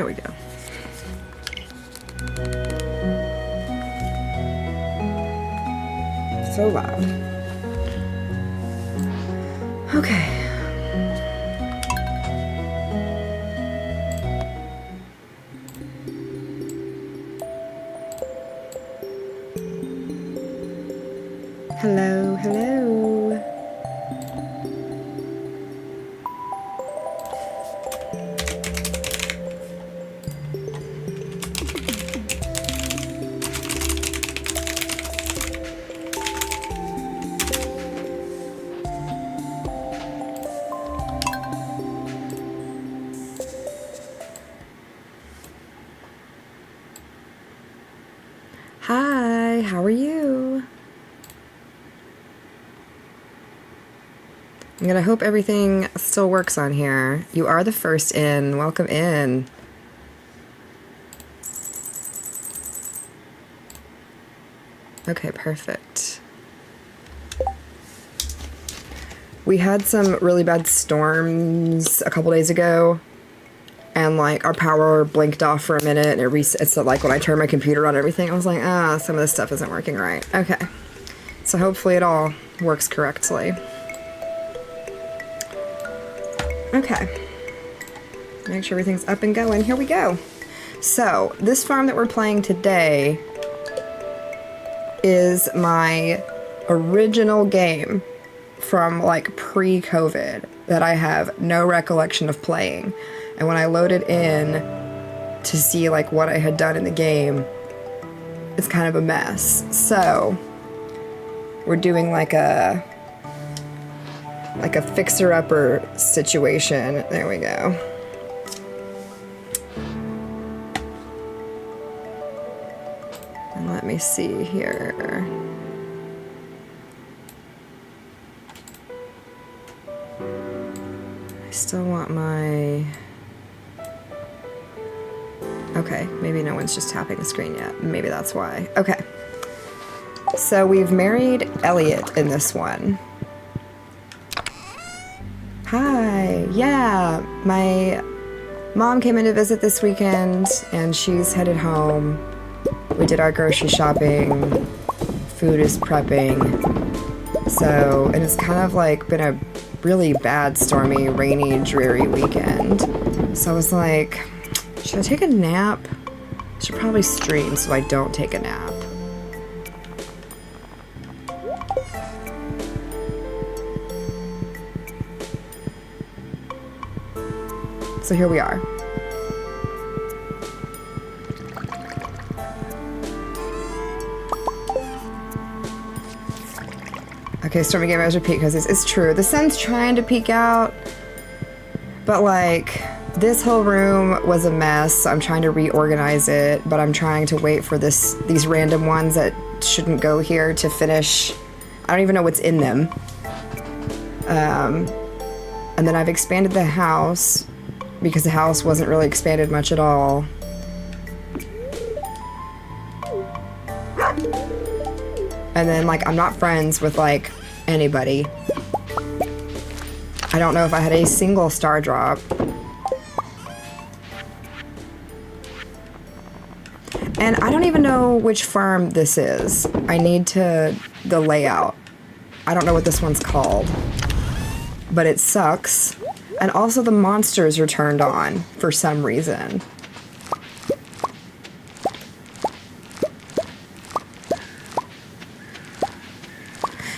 There we go. So loud. Okay. Hello, hello. Hi, how are you? I'm gonna hope everything still works on here. You are the first in. Welcome in. Okay, perfect. We had some really bad storms a couple days ago, and like our power blinked off for a minute and it resets. So like when I turned my computer on and everything, I was like, some of this stuff isn't working right. Okay, so hopefully it all works correctly. Okay, make sure everything's up and going. Here we go. So this farm that we're playing today is my original game from like pre-COVID that I have no recollection of playing. And when I loaded in to see like what I had done in the game, it's kind of a mess. So we're doing like a fixer-upper situation. There we go. And let me see here. I still want my... Okay, maybe no one's just tapping the screen yet. Maybe that's why. Okay. So we've married Elliot in this one. Hi. Yeah, my mom came in to visit this weekend and she's headed home. We did our grocery shopping. Food is prepping. So, and it's kind of like been a really bad, stormy, rainy, dreary weekend. So I was like, should I take a nap? I should probably stream so I don't take a nap. So here we are. Okay, Stormy Game Hours repeat because it's true. The sun's trying to peek out, but like this whole room was a mess. So I'm trying to reorganize it, but I'm trying to wait for these random ones that shouldn't go here to finish. I don't even know what's in them. And then I've expanded the house because the house wasn't really expanded much at all. And then like I'm not friends with like anybody. I don't know if I had a single star drop. And I don't even know which farm this is. I need the layout. I don't know what this one's called. But it sucks. And also the monsters are turned on for some reason.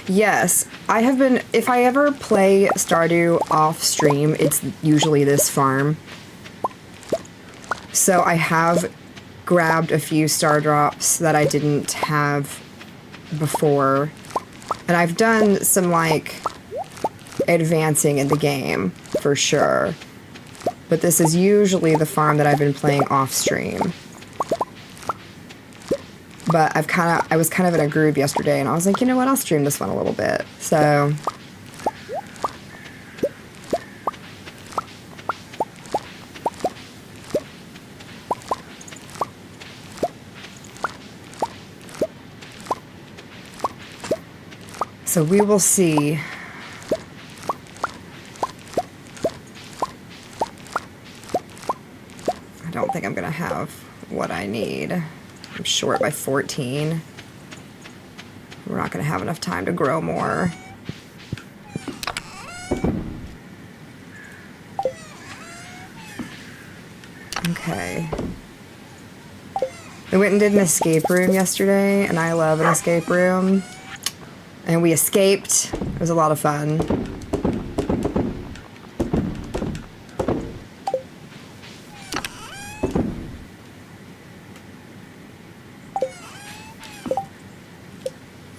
Yes, I have been, if I ever play Stardew off stream, it's usually this farm. So I have grabbed a few star drops that I didn't have before. And I've done some like advancing in the game for sure. But this is usually the farm that I've been playing off stream. But I was kind of in a groove yesterday and I was like, you know what, I'll stream this one a little bit. So we will see. I don't think I'm gonna have what I need. I'm short by 14. We're not gonna have enough time to grow more. Okay. We went and did an escape room yesterday, and I love an escape room. And we escaped. It was a lot of fun.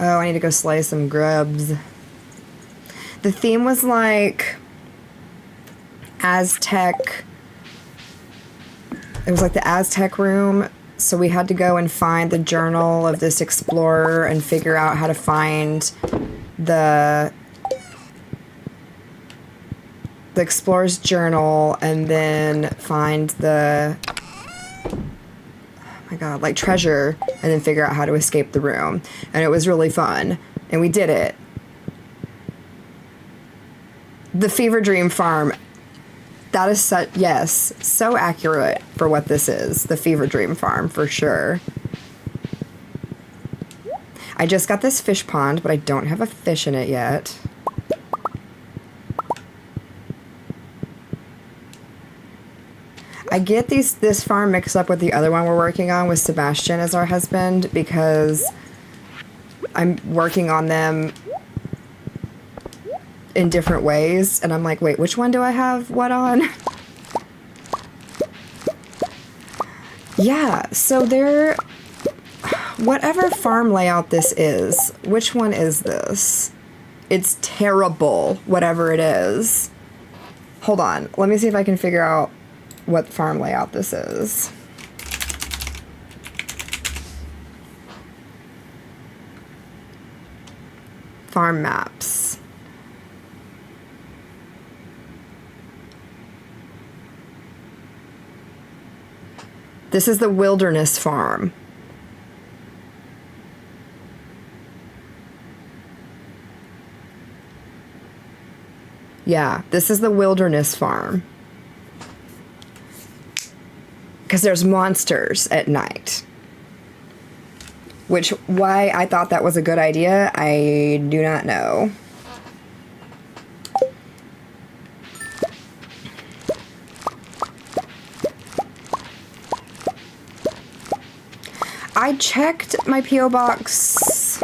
Oh, I need to go slay some grubs. The theme was like Aztec. It was like the Aztec room. So we had to go and find the journal of this explorer and figure out how to find the explorer's journal, and then find the, oh my god, like treasure, and then figure out how to escape the room. And it was really fun. And we did it. The Fever Dream Farm. That is such, yes, so accurate for what this is. The Fever Dream Farm, for sure. I just got this fish pond, but I don't have a fish in it yet. I get this farm mixed up with the other one we're working on with Sebastian as our husband, because I'm working on them in different ways, and I'm like, wait, which one do I have what on? Yeah, so they're, whatever farm layout this is, which one is this? It's terrible, whatever it is. Hold on, let me see if I can figure out what farm layout this is. Farm maps. This is the wilderness farm. Yeah, this is the wilderness farm. Because there's monsters at night. Which, why I thought that was a good idea, I do not know. I checked my P.O. box,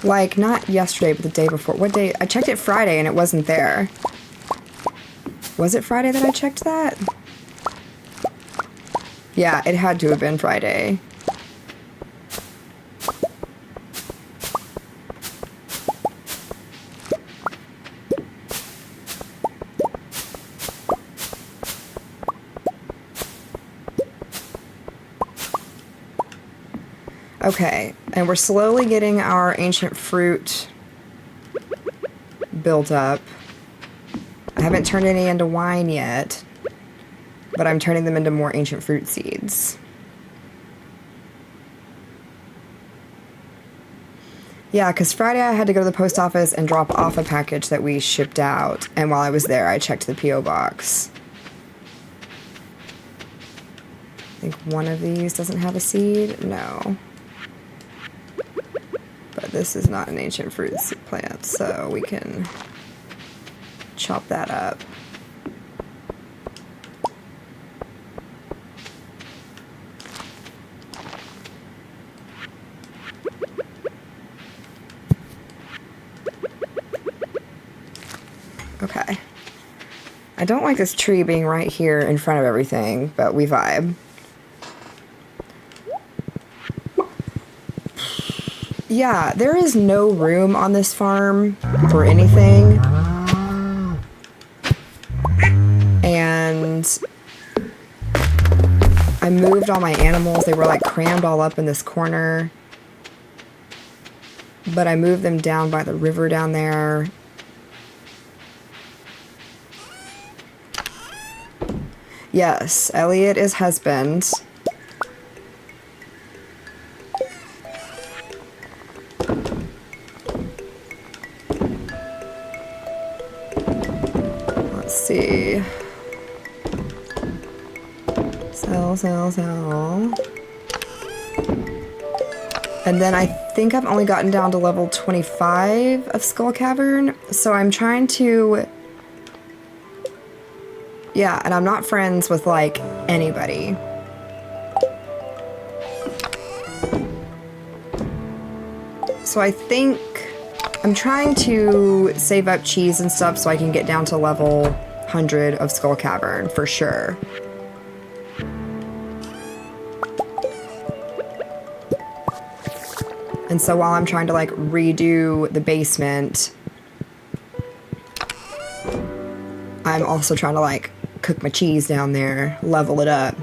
like, not yesterday, but the day before. What day? I checked it Friday and it wasn't there. Was it Friday that I checked that? Yeah, it had to have been Friday. Okay, and we're slowly getting our ancient fruit built up. I haven't turned any into wine yet, but I'm turning them into more ancient fruit seeds. Yeah, because Friday I had to go to the post office and drop off a package that we shipped out, and while I was there I checked the P.O. box. I think one of these doesn't have a seed? No. But this is not an ancient fruit plant, so we can chop that up. Okay. I don't like this tree being right here in front of everything, but we vibe. Yeah, there is no room on this farm for anything. And I moved all my animals. They were like crammed all up in this corner. But I moved them down by the river down there. Yes, Elliot is husband. Let's see. Sell, sell, sell. And then I think I've only gotten down to level 25 of Skull Cavern, so I'm trying to... Yeah, and I'm not friends with, like, anybody. So I think I'm trying to save up cheese and stuff so I can get down to level 100 of Skull Cavern, for sure. And so while I'm trying to, like, redo the basement, I'm also trying to, like, cook my cheese down there, level it up.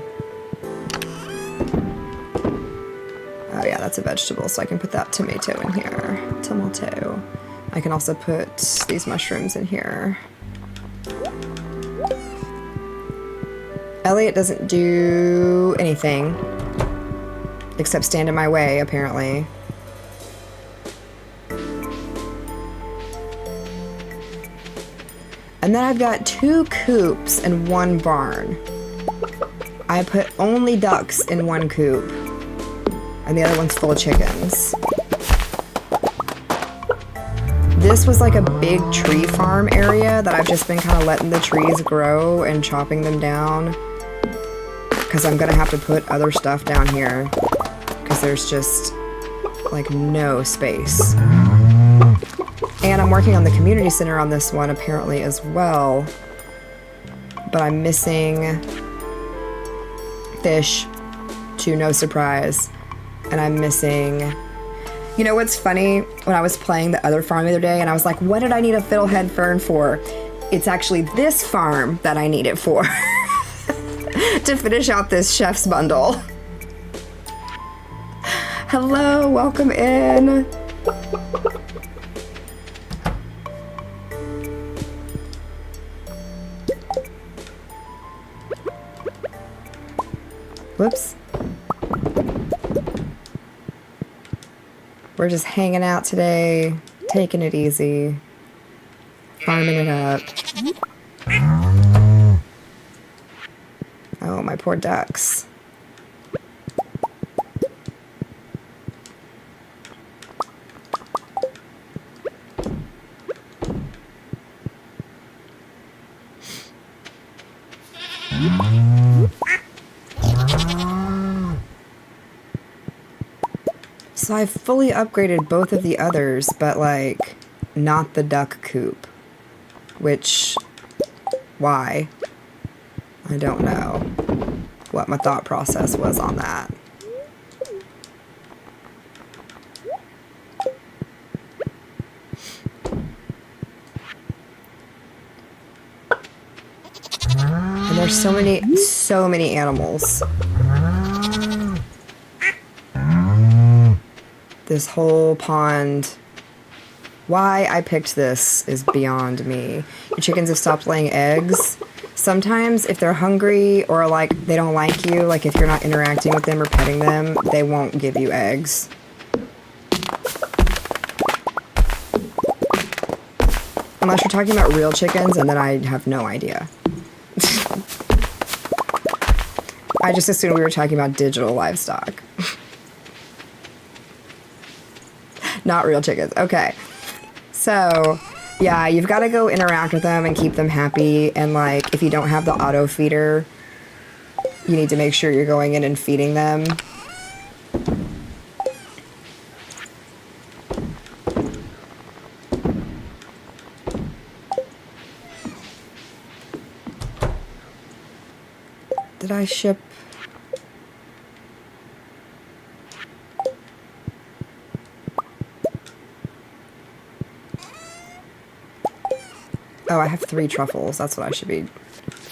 Oh yeah, that's a vegetable, so I can put that tomato in here. Tomato. I can also put these mushrooms in here. Elliot doesn't do anything except stand in my way, apparently. And then I've got 2 coops and 1 barn. I put only ducks in 1 coop, and the other one's full of chickens. This was like a big tree farm area that I've just been kind of letting the trees grow and chopping them down, because I'm gonna have to put other stuff down here because there's just like no space. And I'm working on the community center on this one apparently as well, but I'm missing fish, to no surprise, and I'm missing... You know what's funny? When I was playing the other farm the other day and I was like, what did I need a fiddlehead fern for? It's actually this farm that I need it for. To finish out this chef's bundle. Hello, welcome in. Whoops. We're just hanging out today, taking it easy, farming it up. Oh, my poor ducks. So I've fully upgraded both of the others, but like, not the duck coop. Which, why? I don't know what my thought process was on that. And there's so many animals. This whole pond. Why I picked this is beyond me. Your chickens have stopped laying eggs. Sometimes if they're hungry or like they don't like you, like if you're not interacting with them or petting them, they won't give you eggs. Unless you're talking about real chickens, and then I have no idea. I just assumed we were talking about digital livestock. Not real chickens. Okay. So, yeah, you've got to go interact with them and keep them happy. And, like, if you don't have the auto feeder, you need to make sure you're going in and feeding them. Did I ship... Oh, I have 3 truffles. That's what I should be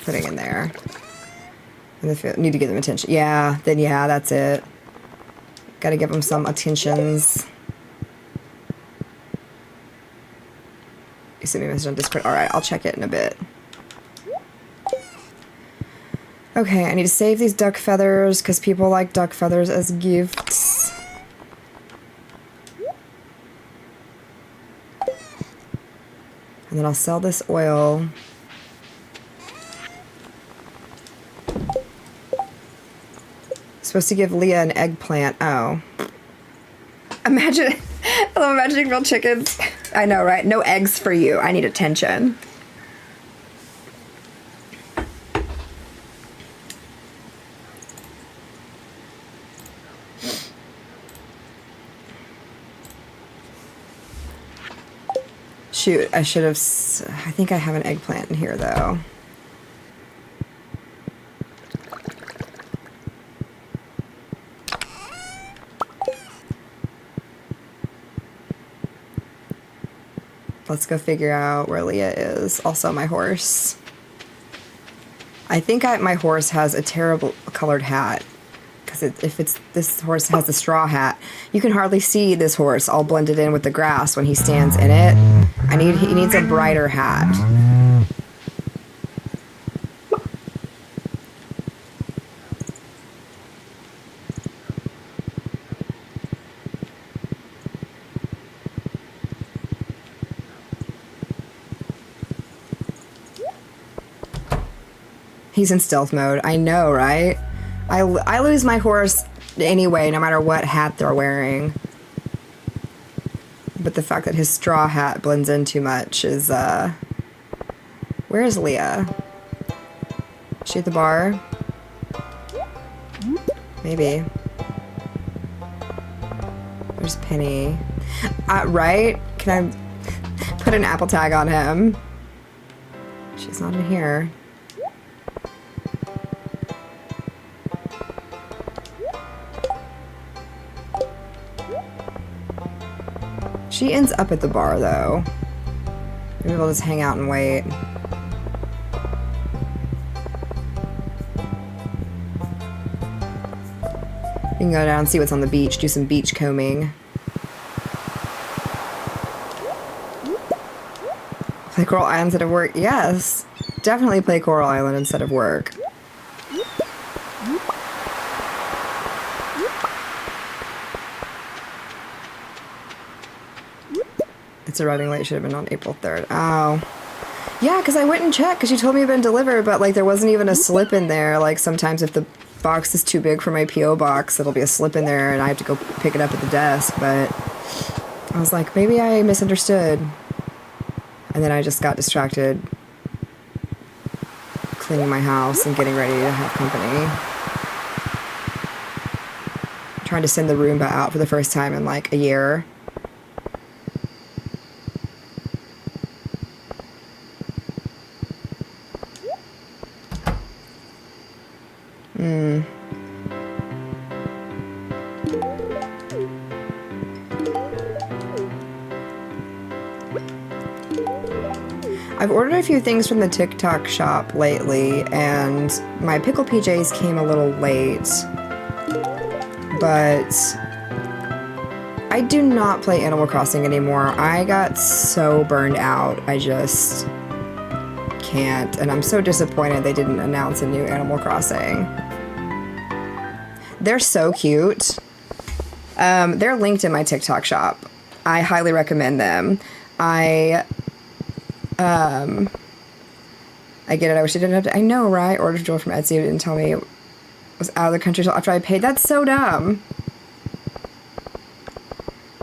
putting in there. And if you need to give them attention. Yeah, then yeah, that's it. Gotta give them some attentions. You sent me a message on Discord. Alright, I'll check it in a bit. Okay, I need to save these duck feathers because people like duck feathers as gifts. And then I'll sell this oil. Supposed to give Leah an eggplant. Oh. Imagine, I love imagining real chickens. I know, right? No eggs for you. I need attention. Shoot, I should have... I think I have an eggplant in here, though. Let's go figure out where Leah is. Also, my horse. I think my horse has a terrible colored hat. Because if this horse has a straw hat, you can hardly see this horse all blended in with the grass when he stands in it. He needs a brighter hat. He's in stealth mode. I know, right? I lose my horse anyway, no matter what hat they're wearing. But the fact that his straw hat blends in too much is, Where is Leah? Is she at the bar? Maybe. There's Penny. Right? Can I put an Apple tag on him? She's not in here. She ends up at the bar, though. Maybe we'll just hang out and wait. We can go down and see what's on the beach, do some beach combing. Play Coral Island instead of work? Yes. Definitely play Coral Island instead of work. It's arriving late. Should have been on April 3rd. Oh. Yeah, because I went and checked because you told me it had been delivered, but like there wasn't even a slip in there. Like sometimes if the box is too big for my P.O. box, it'll be a slip in there and I have to go pick it up at the desk. But I was like, maybe I misunderstood. And then I just got distracted cleaning my house and getting ready to have company. Trying to send the Roomba out for the first time in like a year. I've ordered a few things from the TikTok shop lately, and my pickle PJs came a little late, but I do not play Animal Crossing anymore. I got so burned out, I just can't, and I'm so disappointed they didn't announce a new Animal Crossing. They're so cute. They're linked in my TikTok shop. I highly recommend them. I get it. I wish I didn't have to. I know, right? Ordered Joel from Etsy. It didn't tell me it was out of the country until after I paid. That's so dumb.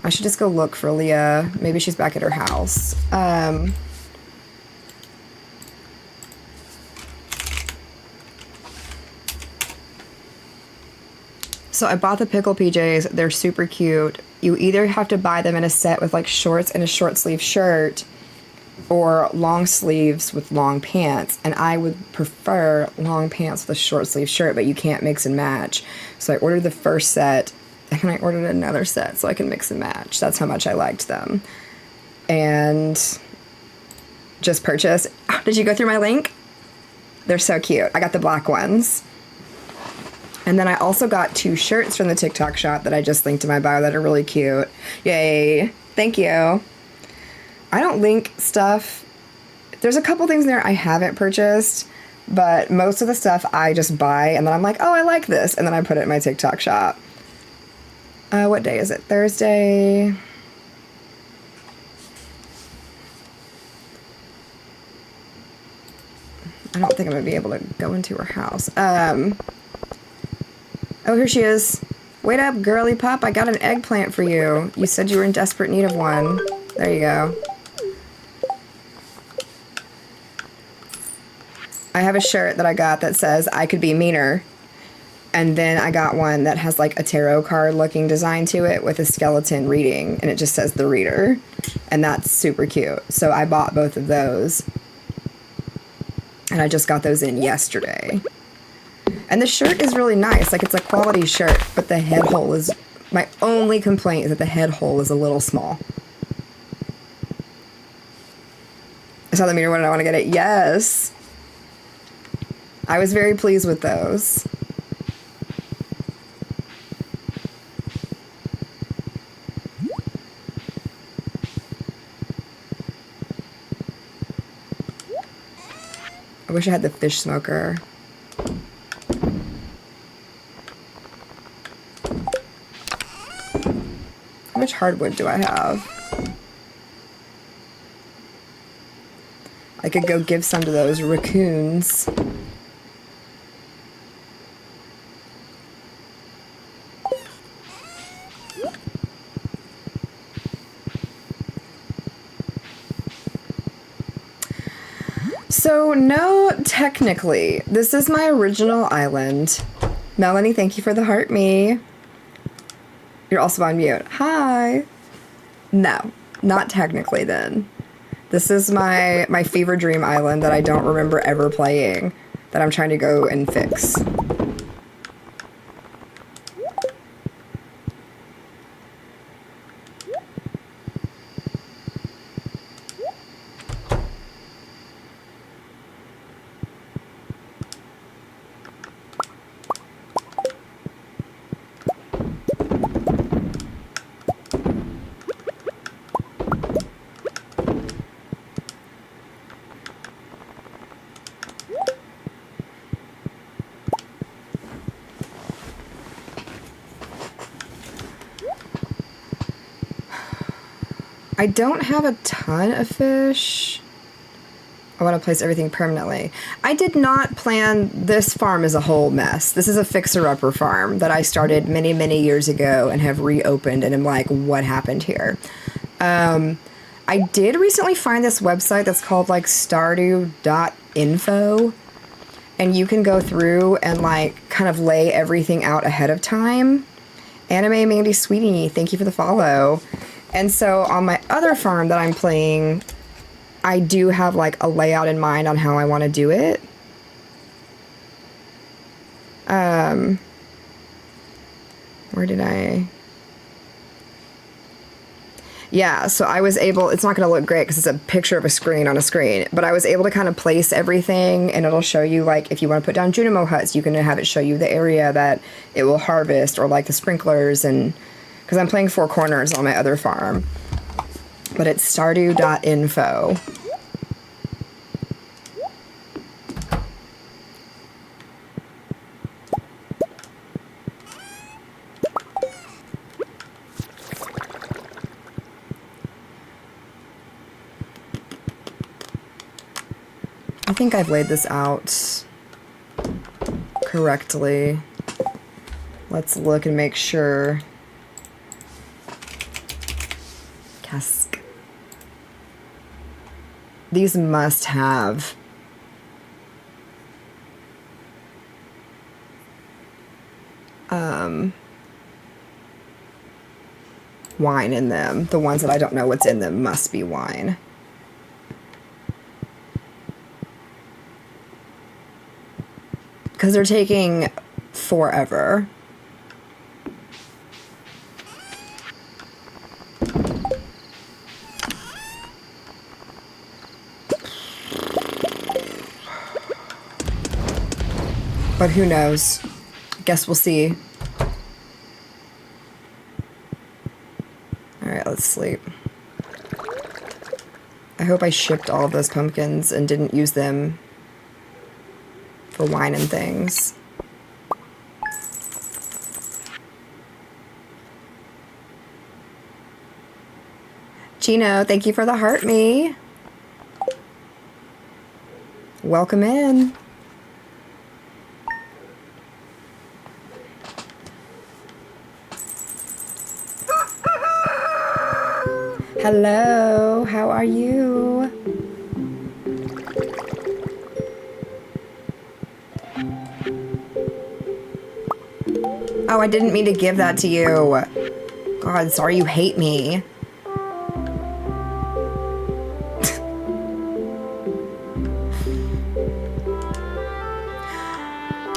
I should just go look for Leah. Maybe she's back at her house. So I bought the pickle PJs. They're super cute. You either have to buy them in a set with like shorts and a short sleeve shirt, or long sleeves with long pants, and I would prefer long pants with a short sleeve shirt, but you can't mix and match. So I ordered the first set, and then I ordered another set so I can mix and match. That's how much I liked them. And just purchased. Did you go through my link? They're so cute. I got the black ones. And then I also got 2 shirts from the TikTok shop that I just linked to my bio that are really cute. Yay. Thank you. I don't link stuff. There's a couple things there I haven't purchased, but most of the stuff I just buy, and then I'm like, oh, I like this, and then I put it in my TikTok shop. What day is it? Thursday. I don't think I'm going to be able to go into her house. Oh, here she is. Wait up, girly pup. I got an eggplant for you. You said you were in desperate need of one. There you go. I have a shirt that I got that says I could be meaner. And then I got one that has like a tarot card looking design to it with a skeleton reading, and it just says the reader. And that's super cute. So I bought both of those. And I just got those in yesterday. And the shirt is really nice. Like, it's a quality shirt, but the head hole is... My only complaint is that the head hole is a little small. I saw the meter. What did I want to get it? Yes. I was very pleased with those. I wish I had the fish smoker. How much hardwood do I have? I could go give some to those raccoons. So, no, technically, this is my original island. Melanie, thank you for the heart me. You're also on mute. Hi. No, not technically then. This is my fever dream island that I don't remember ever playing, that I'm trying to go and fix. I don't have a ton of fish. I want to place everything permanently. I did not plan this farm as a whole mess. This is a fixer-upper farm that I started many, many years ago and have reopened, and I'm like, what happened here? I did recently find this website that's called like stardew.info, and you can go through and like kind of lay everything out ahead of time. Anime Mandy Sweetie, thank you for the follow. And so on my other farm that I'm playing, I do have like a layout in mind on how I want to do it. Where did I... Yeah, so I was able... It's not going to look great because it's a picture of a screen on a screen, but I was able to kind of place everything, and it'll show you, like, if you want to put down Junimo huts, you can have it show you the area that it will harvest, or like the sprinklers, and... Because I'm playing Four Corners on my other farm. But it's stardew.info. I think I've laid this out correctly. Let's look and make sure. Cask. These must have wine in them. The ones that I don't know what's in them must be wine. Because they're taking forever. But who knows? Guess we'll see. Alright, let's sleep. I hope I shipped all of those pumpkins and didn't use them for wine and things. Gino, thank you for the heart me. Welcome in. Hello, how are you? Oh, I didn't mean to give that to you. God, sorry you hate me.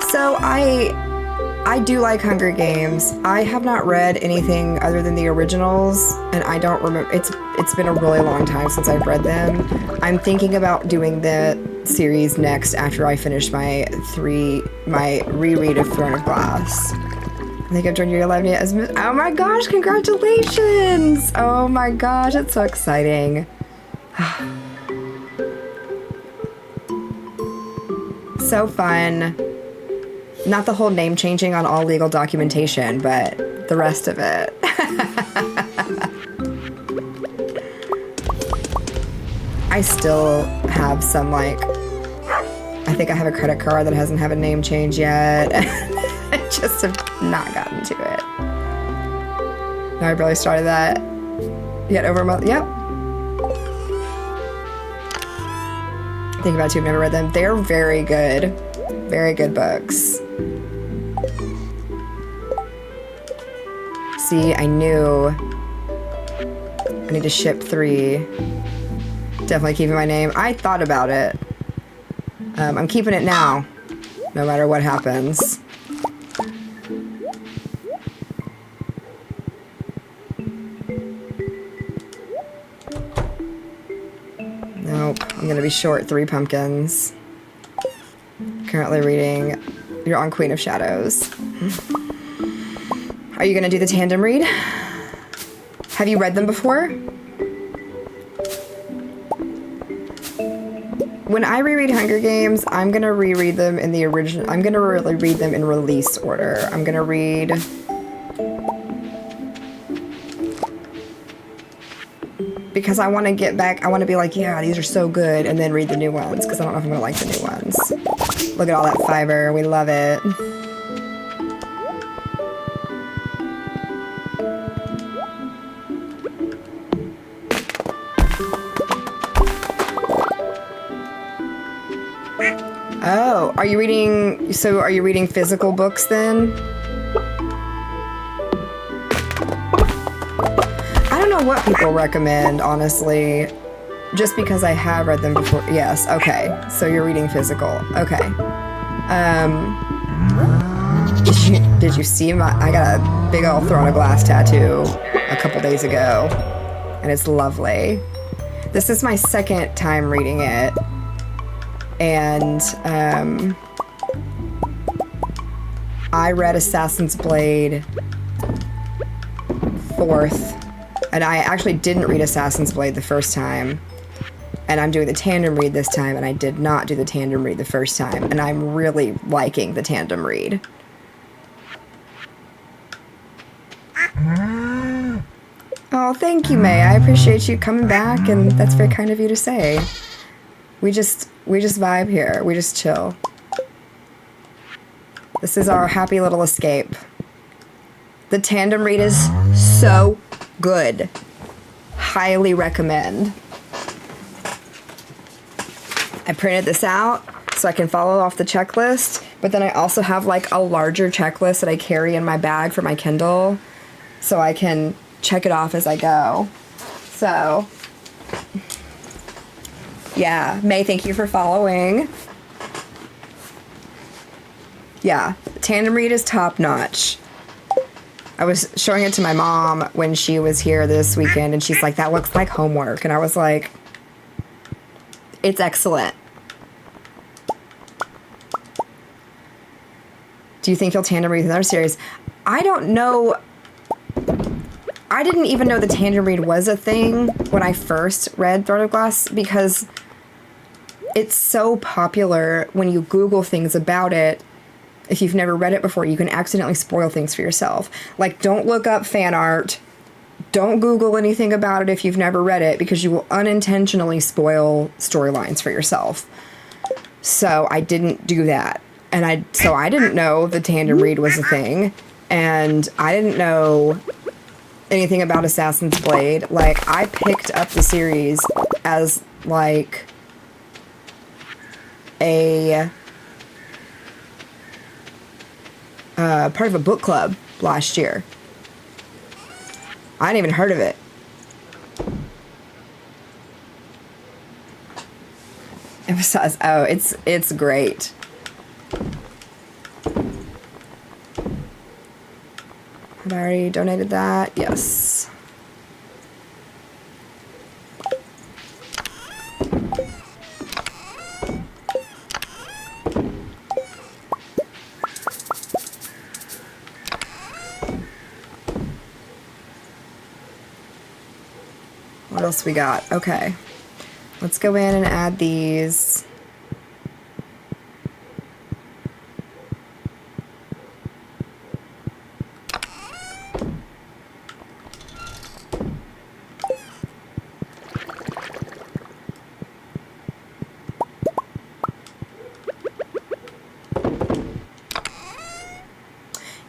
So I do like Hunger Games. I have not read anything other than the originals, and I don't remember. It's been a really long time since I've read them. I'm thinking about doing the series next after I finish my reread of Throne of Glass. I think I've joined year 11 yet. Oh my gosh, congratulations! Oh my gosh, it's so exciting. So fun. Not the whole name changing on all legal documentation, but the rest of it. I still have some, like, I think I have a credit card that hasn't had a name change yet. I just have not gotten to it. No, I barely started that yet over a month. Yep. Think about it too, I've never read them. They're very good. Very good books. See, I knew I need to ship 3. Definitely keeping my name. I thought about it. I'm keeping it now, no matter what happens. Nope, I'm gonna be short 3 pumpkins. Currently reading, you're on Queen of Shadows. Are you gonna do the tandem read? Have you read them before? When I reread Hunger Games, I'm gonna reread them in the original. I'm gonna really read them in release order. I'm gonna read because I want to get back. I want to be like, yeah, these are so good, and then read the new ones because I don't know if I'm gonna like the new ones. Look at all that fiber. We love it. Oh, are you reading, so are you reading physical books then? I don't know what people recommend, honestly, just because I have read them before. Yes, okay, so you're reading physical, okay. Did you see I got a big old Throne of Glass tattoo a couple days ago, and it's lovely. This is my second time reading it. And I read Assassin's Blade 4th, and I actually didn't read Assassin's Blade the first time, and I'm doing the tandem read this time, and I did not do the tandem read the first time, and I'm really liking the tandem read. Oh, thank you, May. I appreciate you coming back, and that's very kind of you to say. We just vibe here. We just chill. This is our happy little escape. The tandem read is so good. Highly recommend. I printed this out so I can follow off the checklist, but then I also have like a larger checklist that I carry in my bag for my Kindle so I can check it off as I go. So yeah, May, thank you for following. Yeah, tandem read is top notch. I was showing it to my mom when she was here this weekend, and she's like, that looks like homework. And I was like, it's excellent. Do you think you'll tandem read another series? I don't know. I didn't even know the tandem read was a thing when I first read Throne of Glass, because it's so popular. When you Google things about it, if you've never read it before, you can accidentally spoil things for yourself. Like, don't look up fan art. Don't Google anything about it if you've never read it, because you will unintentionally spoil storylines for yourself. So I didn't do that. And I didn't know the tandem read was a thing. And I didn't know anything about Assassin's Blade. Like, I picked up the series as, like, a part of a book club last year. I hadn't even heard of it. Oh, it's great. Have I already donated that? Yes. What else we got? Okay. Let's go in and add these.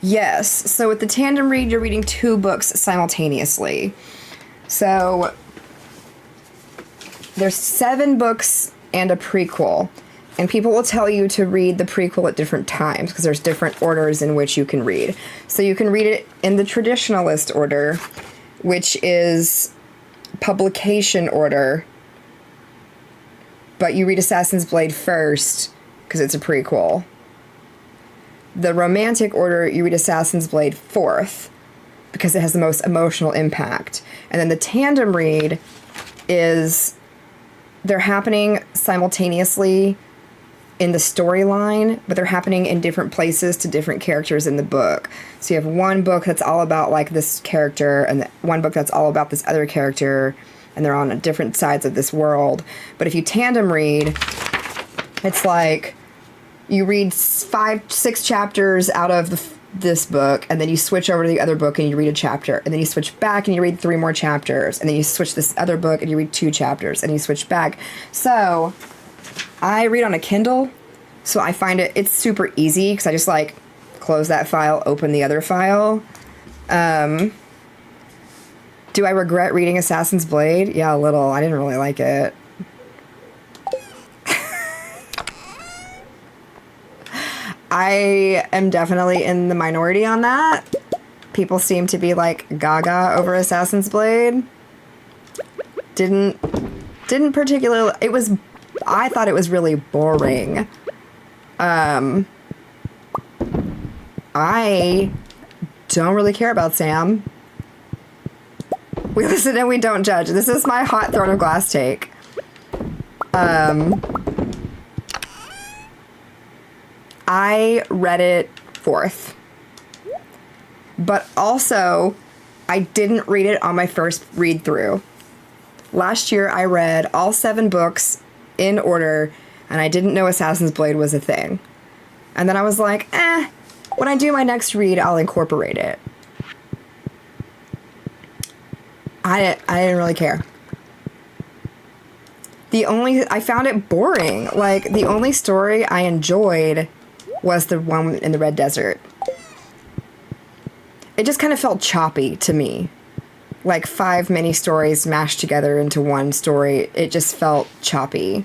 Yes, so with the tandem read, you're reading 2 books simultaneously. So there's 7 books and a prequel, and people will tell you to read the prequel at different times because there's different orders in which you can read. So you can read it in the traditionalist order, which is publication order, but you read Assassin's Blade first because it's a prequel. The romantic order, you read Assassin's Blade fourth because it has the most emotional impact. And then the tandem read is, they're happening simultaneously in the storyline, but they're happening in different places to different characters in the book. So you have one book that's all about like this character, and one book that's all about this other character, and they're on different sides of this world. But if you tandem read, it's like you read 5-6 chapters out of this book, and then you switch over to the other book and you read a chapter, and then you switch back and you read 3 more chapters, and then you switch this other book and you read 2 chapters, and you switch back. So I read on a Kindle, so I find it's super easy because I just like close that file, open the other file. Do I regret reading Assassin's Blade? Yeah, a little. I didn't really like it. I am definitely in the minority on that. People seem to be like gaga over Assassin's Blade. Didn't particularly, I thought it was really boring. I don't really care about Sam. We listen and we don't judge. This is my hot Throne of Glass take. I read it fourth. But also, I didn't read it on my first read through. Last year, I read all 7 books in order, and I didn't know Assassin's Blade was a thing. And then I was like, when I do my next read, I'll incorporate it. I didn't really care. I found it boring. Like, the only story I enjoyed was the one in the Red Desert. It just kind of felt choppy to me. Like 5 mini stories mashed together into one story. It just felt choppy.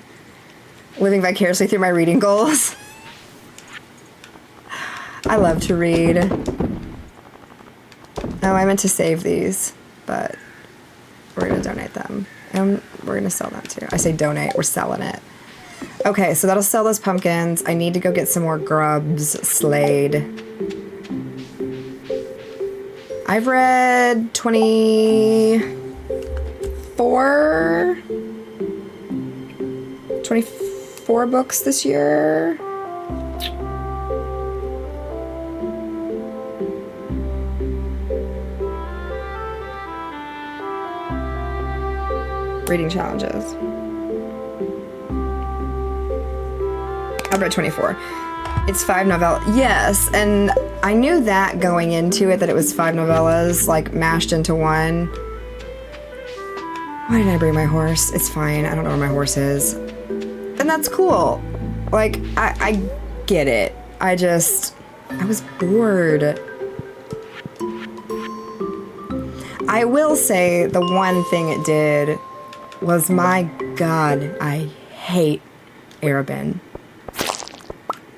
Living vicariously through my reading goals. I love to read. Oh, I meant to save these, but we're going to donate them. And we're going to sell them too. I say donate, we're selling it. Okay, so that'll sell those pumpkins. I need to go get some more grubs slayed. I've read 24 books this year. Reading challenges. I've read 24. It's 5 novellas. Yes, and I knew that going into it, that it was 5 novellas, like, mashed into one. Why didn't I bring my horse? It's fine. I don't know where my horse is. And that's cool. Like, I get it. I was bored. I will say the one thing it did was, my God, I hate Arabin.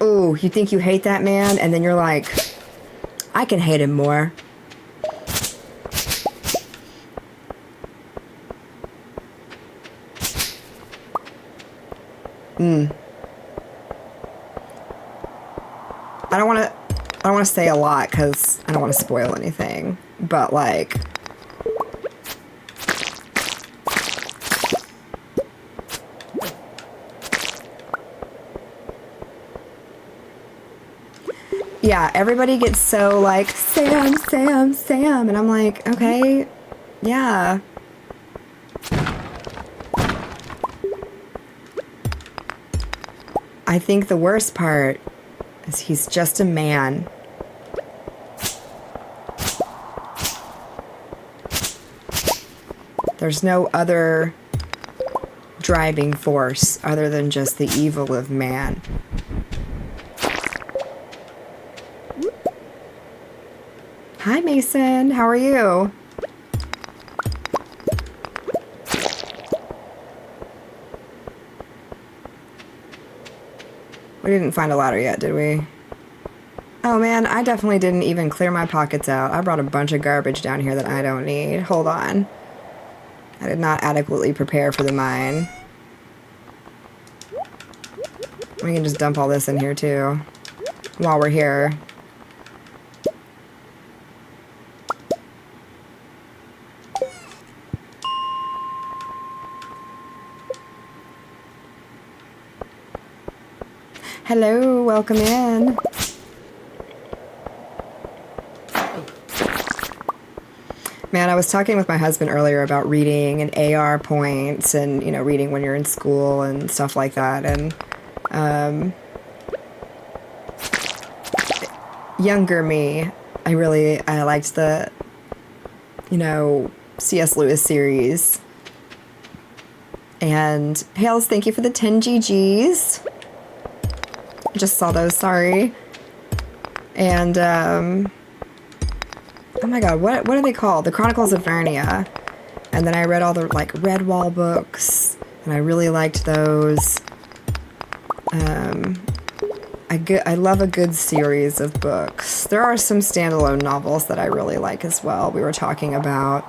Oh, you think you hate that man? And then you're like, I can hate him more. I don't want to say a lot because I don't want to spoil anything, but like, yeah, everybody gets so like, Sam, Sam, Sam, and I'm like, okay, yeah. I think the worst part is he's just a man. There's no other driving force other than just the evil of man. Hi, Mason. How are you? We didn't find a ladder yet, did we? Oh man, I definitely didn't even clear my pockets out. I brought a bunch of garbage down here that I don't need. Hold on. I did not adequately prepare for the mine. We can just dump all this in here too, while we're here. Hello, welcome in. Man, I was talking with my husband earlier about reading and AR points and, you know, reading when you're in school and stuff like that. And younger me, I liked the, you know, C.S. Lewis series. And Hales, thank you for the 10 GGs. Just saw those, sorry. And oh my god, what are they called? The Chronicles of Narnia. And then I read all the like Redwall books, and I really liked those. I love a good series of books. There are some standalone novels that I really like as well. We were talking about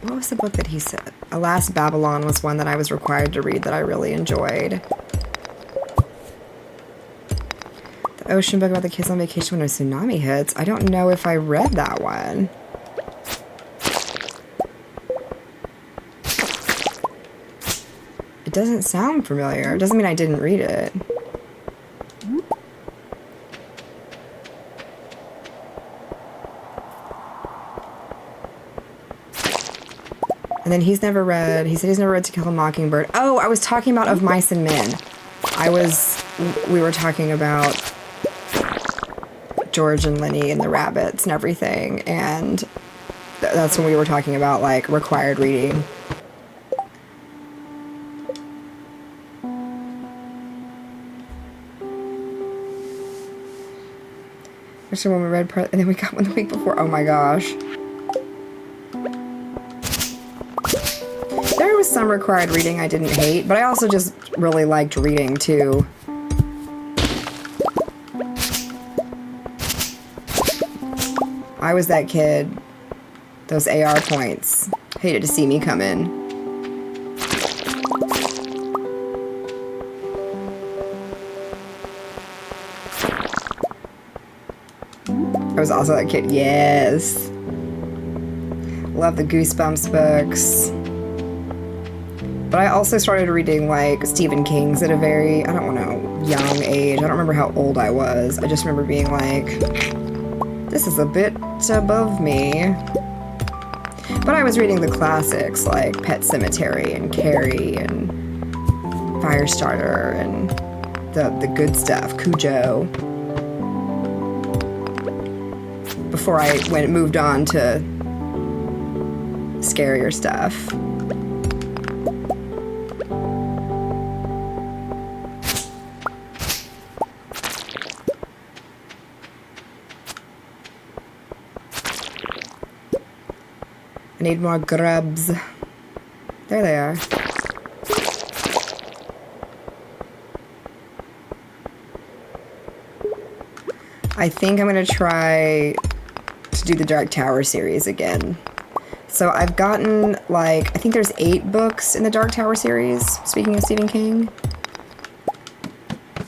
what was the book that he said? Alas, Babylon was one that I was required to read that I really enjoyed. The ocean book about the kids on vacation when a tsunami hits. I don't know if I read that one. It doesn't sound familiar. It doesn't mean I didn't read it. And then he said he's never read To Kill a Mockingbird. Oh, I was talking about Of Mice and Men. We were talking about George and Lenny and the rabbits and everything. And that's when we were talking about, like, required reading. Especially when we read, and then we got one the week before. Oh my gosh. There was some required reading I didn't hate, but I also just really liked reading too. I was that kid. Those AR points. Hated to see me come in. I was also that kid. Yes. Love the Goosebumps books. But I also started reading, like, Stephen King's at a very, I don't know, young age. I don't remember how old I was. I just remember being like, this is a bit above me. But I was reading the classics, like Pet Sematary and Carrie and Firestarter and the good stuff, Cujo. Before I moved on to scarier stuff. Need more grubs. There they are. I think I'm gonna try to do the Dark Tower series again. So I've gotten, like, I think there's 8 books in the Dark Tower series, speaking of Stephen King.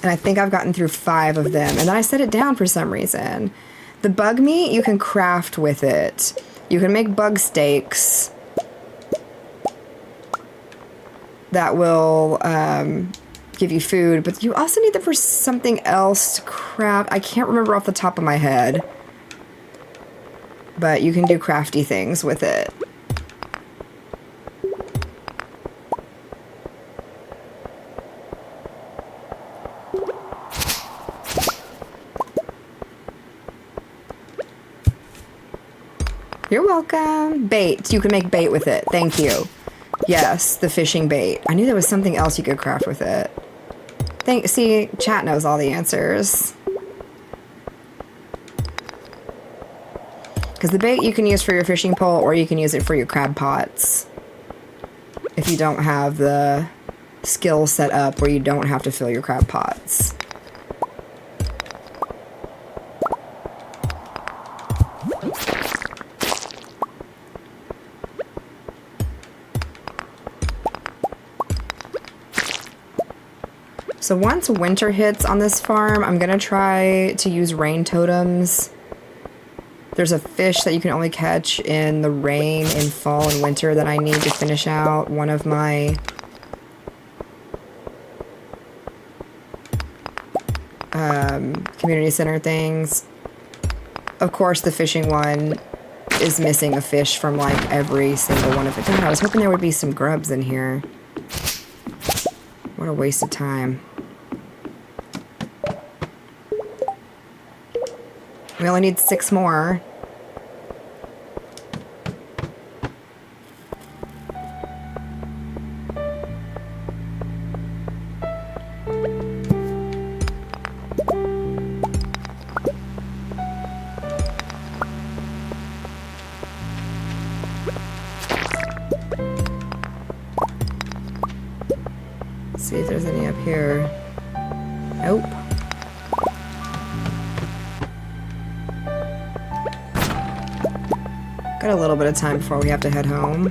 And I think I've gotten through 5 of them. And then I set it down for some reason. The bug meat, you can craft with it. You can make bug steaks that will give you food, but you also need them for something else to craft. I can't remember off the top of my head, but you can do crafty things with it. You're welcome. Bait. You can make bait with it. Thank you. Yes, the fishing bait. I knew there was something else you could craft with it. See, chat knows all the answers. Because the bait you can use for your fishing pole, or you can use it for your crab pots. If you don't have the skill set up where you don't have to fill your crab pots. So once winter hits on this farm, I'm gonna try to use rain totems. There's a fish that you can only catch in the rain in fall and winter that I need to finish out one of my community center things. Of course, the fishing one is missing a fish from like every single one of it. God, I was hoping there would be some grubs in here. What a waste of time. We only need 6 more. Let's see if there's any up here. Nope. Got a little bit of time before we have to head home.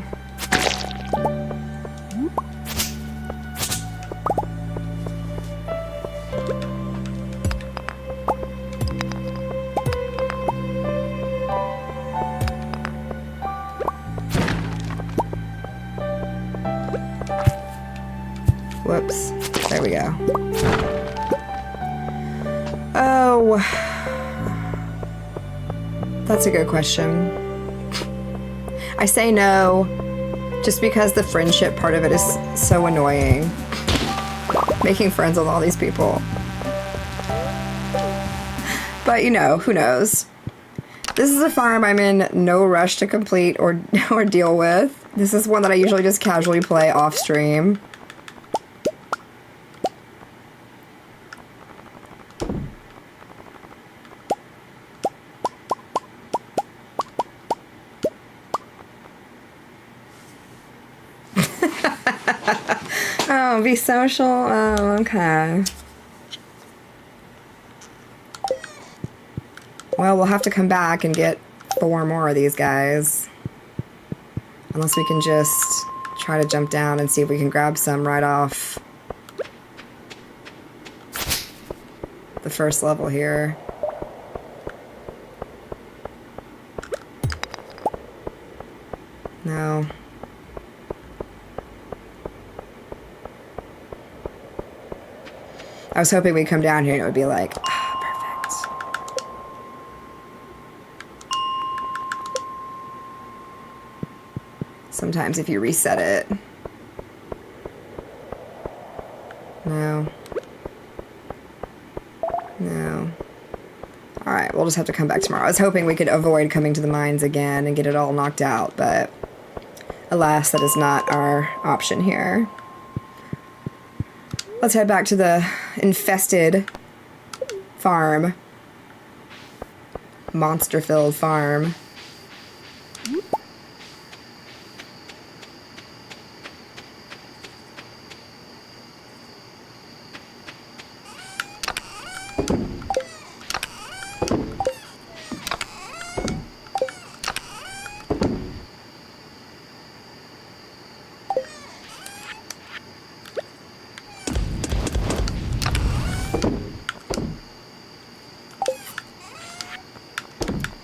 Whoops. There we go. Oh. That's a good question. I say no, just because the friendship part of it is so annoying. Making friends with all these people. But, you know, who knows? This is a farm I'm in no rush to complete or deal with. This is one that I usually just casually play off stream. Oh, be social? Oh, okay. Well, we'll have to come back and get 4 more of these guys. Unless we can just try to jump down and see if we can grab some right off the first level here. No. I was hoping we'd come down here and it would be like, ah, perfect. Sometimes if you reset it. No. No. Alright, we'll just have to come back tomorrow. I was hoping we could avoid coming to the mines again and get it all knocked out, but alas, that is not our option here. Let's head back to the infested farm. Monster-filled farm.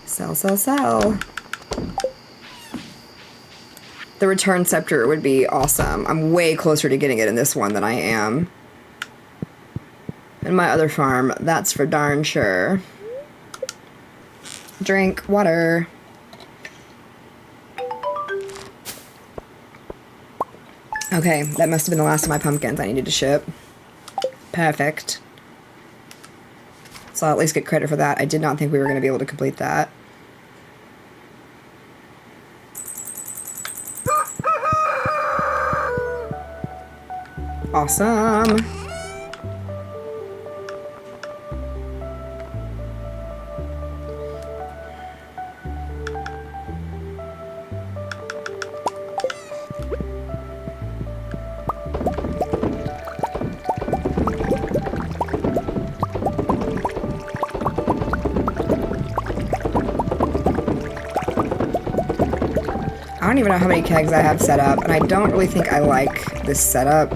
Sell, sell, sell. The return scepter would be awesome. I'm way closer to getting it in this one than I am in my other farm. That's for darn sure. Drink water. Okay, that must have been the last of my pumpkins I needed to ship. Perfect. So I'll at least get credit for that. I did not think we were going to be able to complete that. Awesome. I don't even know how many kegs I have set up, and I don't really think I like this setup.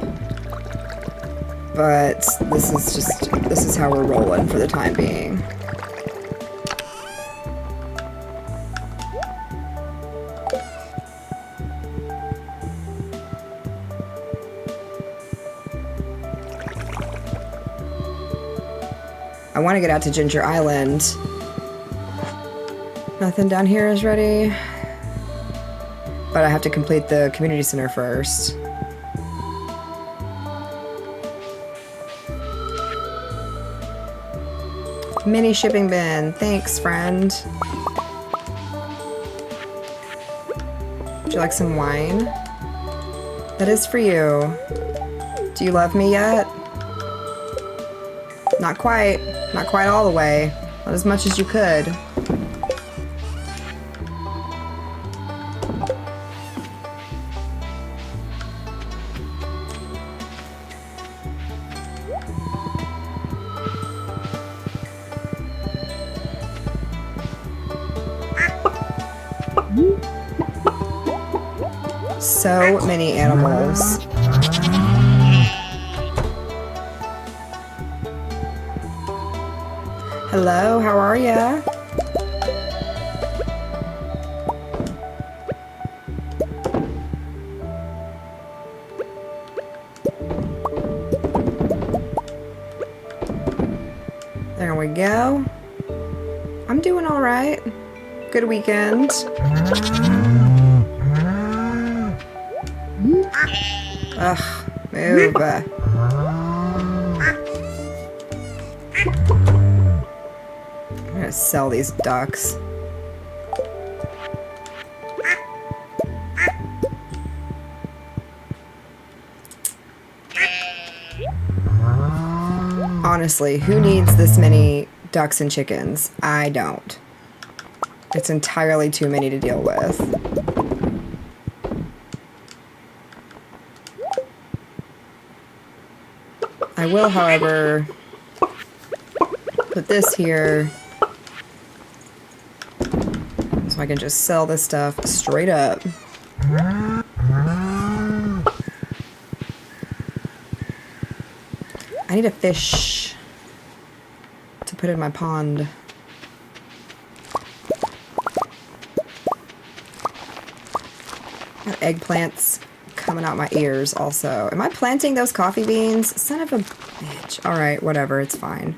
But this is how we're rolling for the time being. I want to get out to Ginger Island. Nothing down here is ready. But I have to complete the community center first. Mini shipping bin. Thanks, friend. Would you like some wine? That is for you. Do you love me yet? Not quite. Not quite all the way. Not as much as you could. So many animals. Hello, how are ya? There we go. I'm doing all right. Good weekend. Ugh, move. I'm gonna sell these ducks. Honestly, who needs this many ducks and chickens? I don't. It's entirely too many to deal with. I will, however, put this here so I can just sell this stuff straight up. I need a fish to put in my pond. Got eggplants coming out my ears also. Am I planting those coffee beans? Son of a bitch. Alright, whatever, it's fine.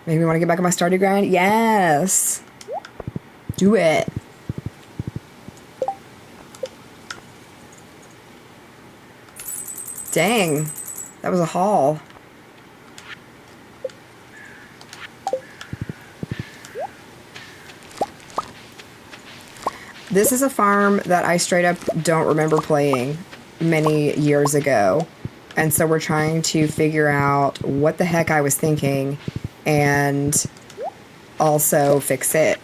Make me want to get back on my Stardew grind? Yes! Do it! Dang. That was a haul. This is a farm that I straight up don't remember playing many years ago. And so we're trying to figure out what the heck I was thinking and also fix it.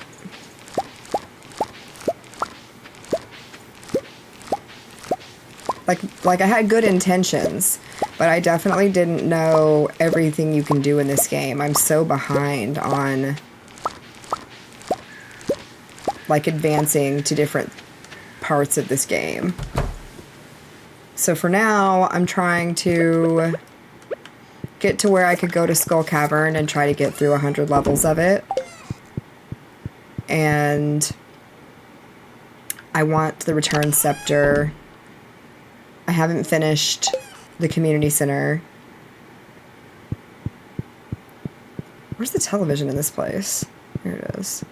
Like I had good intentions. But I definitely didn't know everything you can do in this game. I'm so behind on, like, advancing to different parts of this game. So for now, I'm trying to get to where I could go to Skull Cavern and try to get through 100 levels of it. And I want the Return Scepter. I haven't finished the community center. Where's the television in this place? Here it is.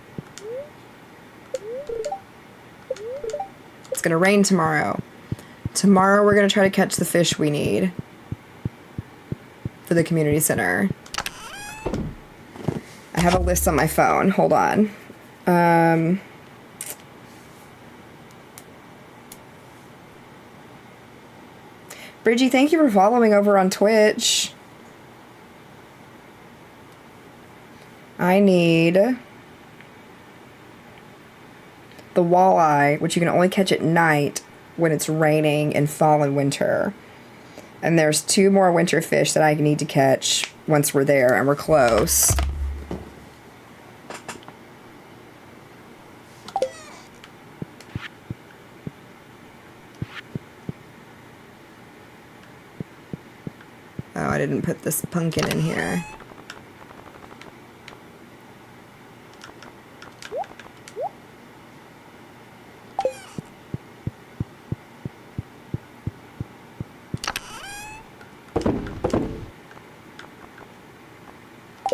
It's gonna rain tomorrow. Tomorrow we're gonna try to catch the fish we need for the community center. I have a list on my phone. Hold on. Bridgie, thank you for following over on Twitch. I need the walleye, which you can only catch at night when it's raining in fall and winter. And there's 2 more winter fish that I need to catch once we're there, and we're close. Oh, I didn't put this pumpkin in here.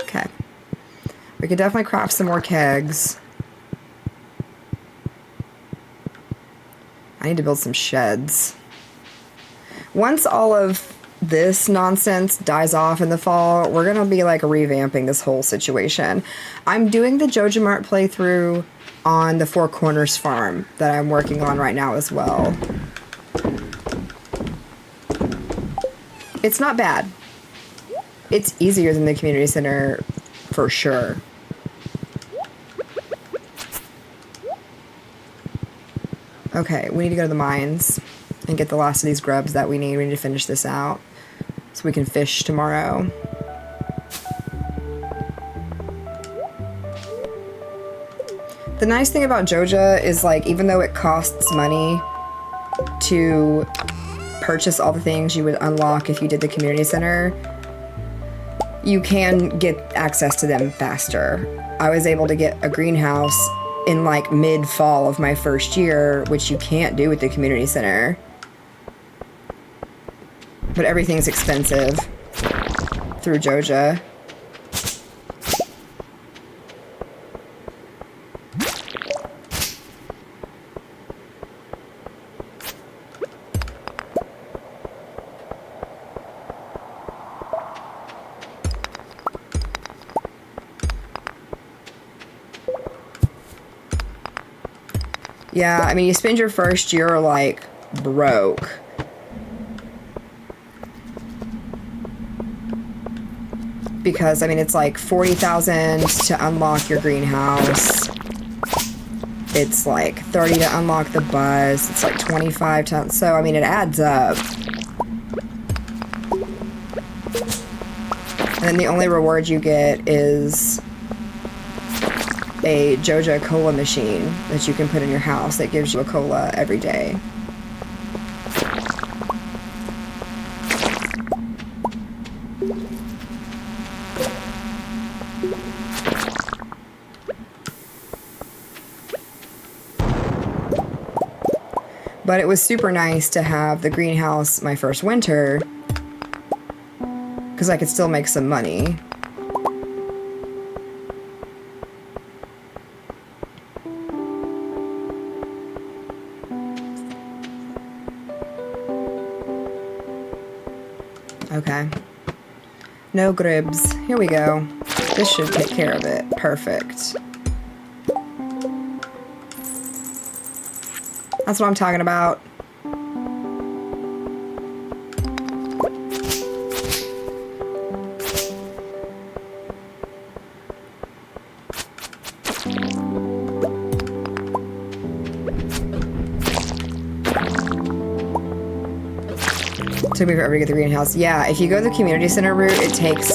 Okay. We could definitely craft some more kegs. I need to build some sheds. Once all of this nonsense dies off in the fall, we're gonna be like revamping this whole situation. I'm doing the Joja Mart playthrough on the Four Corners farm that I'm working on right now as well. It's not bad. It's easier than the community center for sure. Okay, we need to go to the mines and get the last of these grubs that we need. We need to finish this out so we can fish tomorrow. The nice thing about Joja is, like, even though it costs money to purchase all the things you would unlock if you did the community center, you can get access to them faster. I was able to get a greenhouse in like mid-fall of my first year, which you can't do with the community center. But everything's expensive through Joja. Yeah, I mean, you spend your first year, like, broke. Because, I mean, it's like 40,000 to unlock your greenhouse. It's like 30 to unlock the bus. It's like 25 to... So, I mean, it adds up. And then the only reward you get is a Joja cola machine that you can put in your house that gives you a cola every day. But it was super nice to have the greenhouse my first winter because I could still make some money. Okay. No gribs. Here we go. This should take care of it. Perfect. That's what I'm talking about. Took me forever to get the greenhouse. Yeah, if you go the community center route, it takes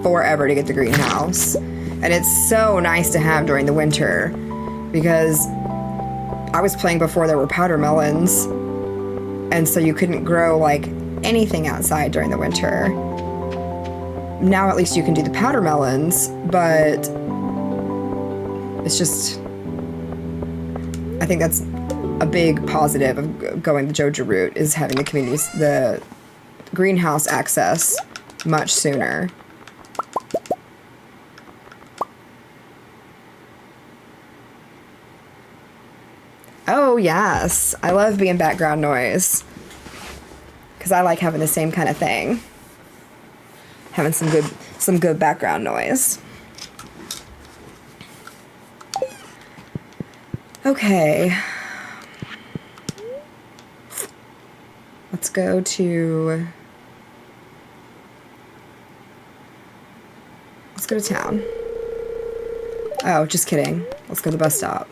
forever to get the greenhouse. And it's so nice to have during the winter because I was playing before there were powder melons. And so you couldn't grow like anything outside during the winter. Now at least you can do the powder melons, but it's just, I think that's a big positive of going the Joja route is having the greenhouse access much sooner. Oh yes, I love being background noise because I like having the same kind of thing. Having some good background noise. Okay. Let's go to town. Oh, just kidding. Let's go to the bus stop.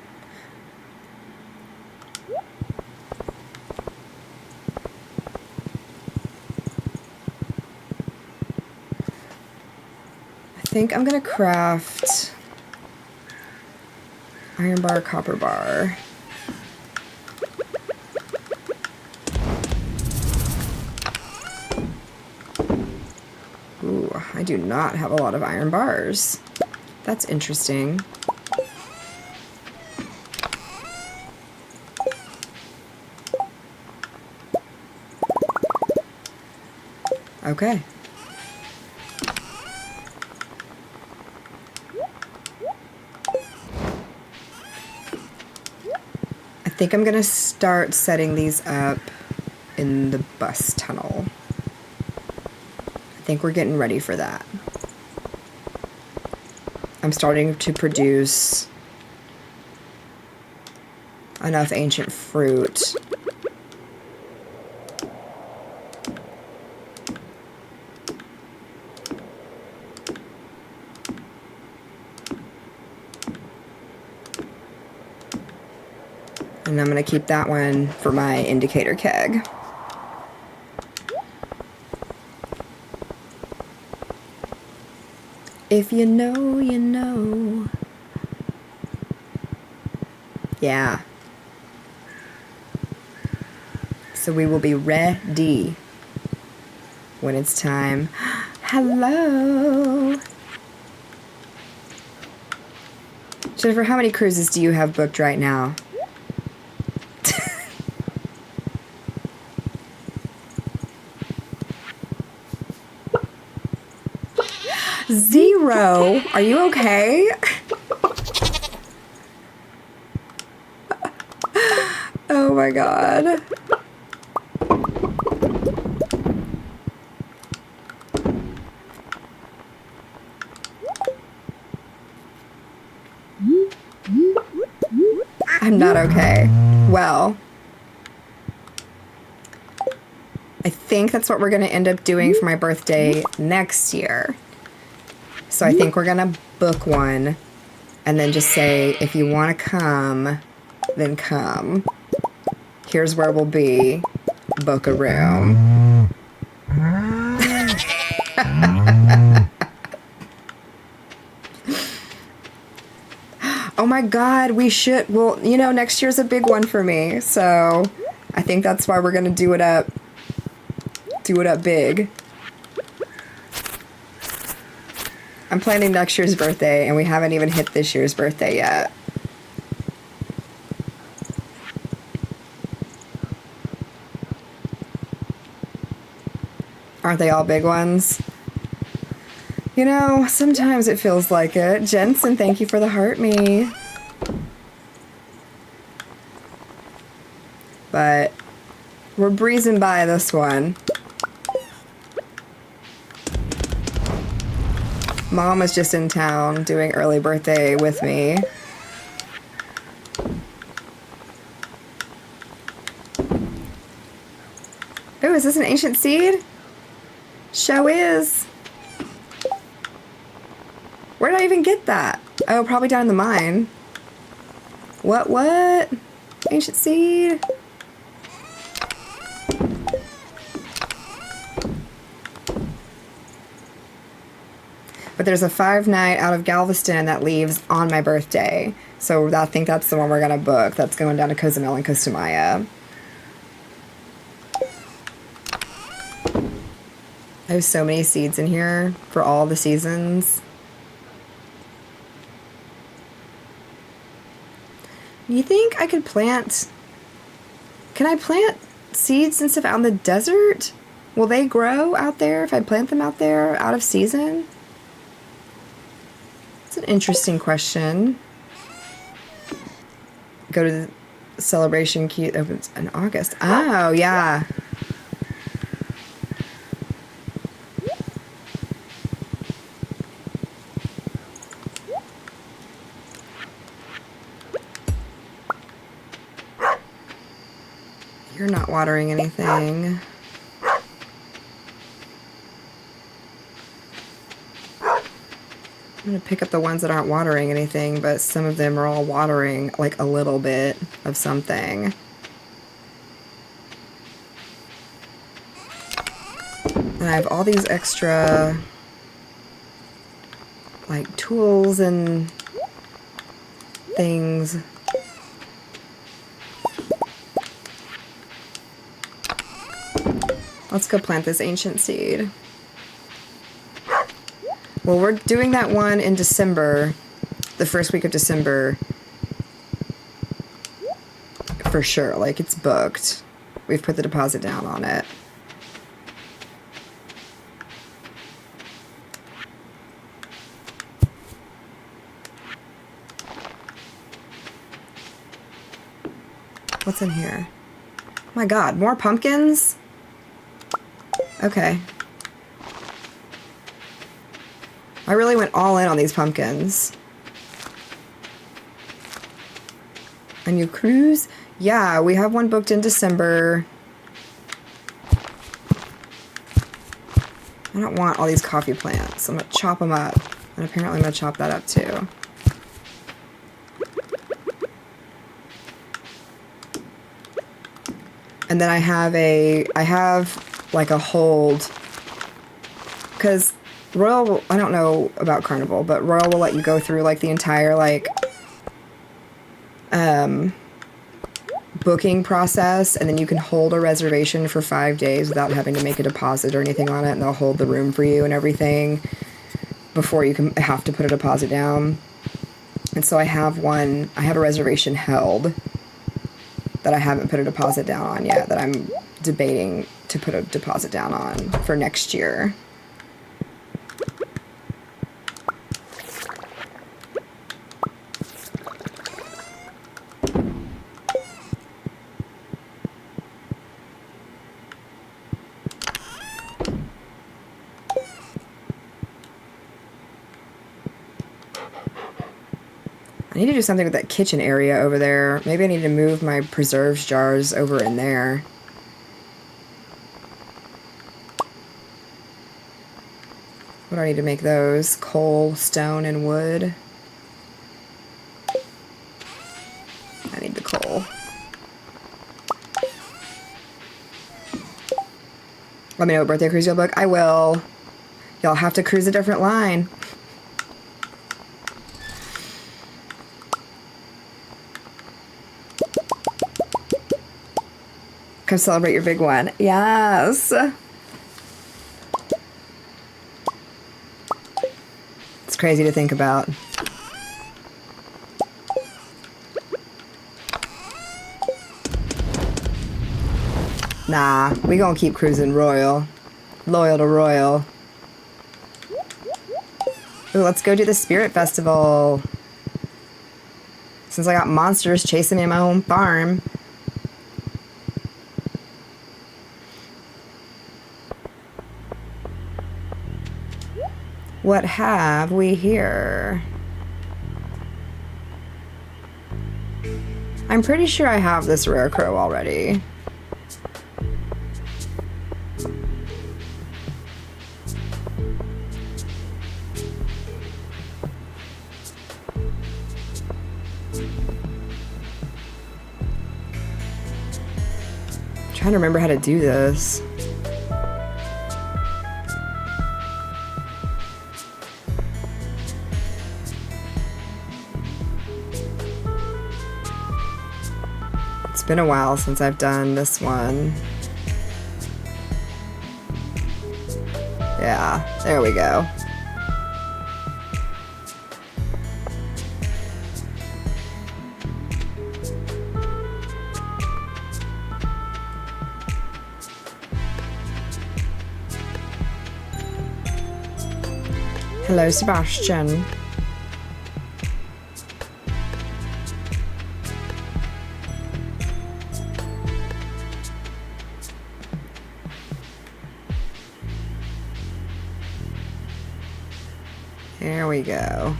I think I'm gonna craft iron bar, copper bar. Ooh, I do not have a lot of iron bars. That's interesting. Okay. I think I'm gonna start setting these up in the bus tunnel. I think we're getting ready for that. I'm starting to produce enough ancient fruit. And I'm gonna keep that one for my indicator keg. If you know, you know. Yeah. So we will be ready when it's time. Hello. Jennifer, how many cruises do you have booked right now? Zero. Are you okay? Oh my god. I'm not okay. Well, I think that's what we're going to end up doing for my birthday next year. So I think we're going to book one and then just say, if you want to come, then come. Here's where we'll be. Book a room. Oh my god, we should. Well, you know, next year's a big one for me. So I think that's why we're going to do it up. Do it up big. I'm planning next year's birthday, and we haven't even hit this year's birthday yet. Aren't they all big ones? You know, sometimes it feels like it. Jensen, thank you for the heart me. But we're breezing by this one. Mom was just in town doing early birthday with me. Oh, is this an ancient seed? Show is. Where did I even get that? Oh, probably down in the mine. What? Ancient seed? But there's a 5-night out of Galveston that leaves on my birthday. So I think that's the one we're going to book. That's going down to Cozumel and Costa Maya. I have so many seeds in here for all the seasons. You think I could plant... Can I plant seeds and stuff out in the desert? Will they grow out there if I plant them out there out of season? It's an interesting question. Go to the celebration queue opens in August. Oh, yeah. You're not watering anything. I'm going to pick up the ones that aren't watering anything, but some of them are all watering like a little bit of something. And I have all these extra like tools and things. Let's go plant this ancient seed. Well, we're doing that one in December, the first week of December, for sure. Like, it's booked. We've put the deposit down on it. What's in here? Oh my God, more pumpkins? Okay. I really went all in on these pumpkins. A new cruise? Yeah, we have one booked in December. I don't want all these coffee plants. I'm going to chop them up. And apparently I'm going to chop that up too. And then I have like a hold. Because Royal, I don't know about Carnival, but Royal will let you go through like the entire like booking process, and then you can hold a reservation for 5 days without having to make a deposit or anything on it, and they'll hold the room for you and everything before you can have to put a deposit down. And so I have a reservation held that I haven't put a deposit down on yet, that I'm debating to put a deposit down on for next year. I need to do something with that kitchen area over there. Maybe I need to move my preserves jars over in there. What do I need to make those? Coal, stone, and wood. I need the coal. Let me know what birthday cruise you'll book. I will. Y'all have to cruise a different line. Come celebrate your big one. Yes. It's crazy to think about. Nah, we gonna keep cruising Royal. Loyal to Royal. Ooh, let's go do the Spirit Festival. Since I got monsters chasing me in my own farm. What have we here? I'm pretty sure I have this rare crow already. I'm trying to remember how to do this. been a while since I've done this one. Yeah, there we go. Hello, Sebastian. There we go.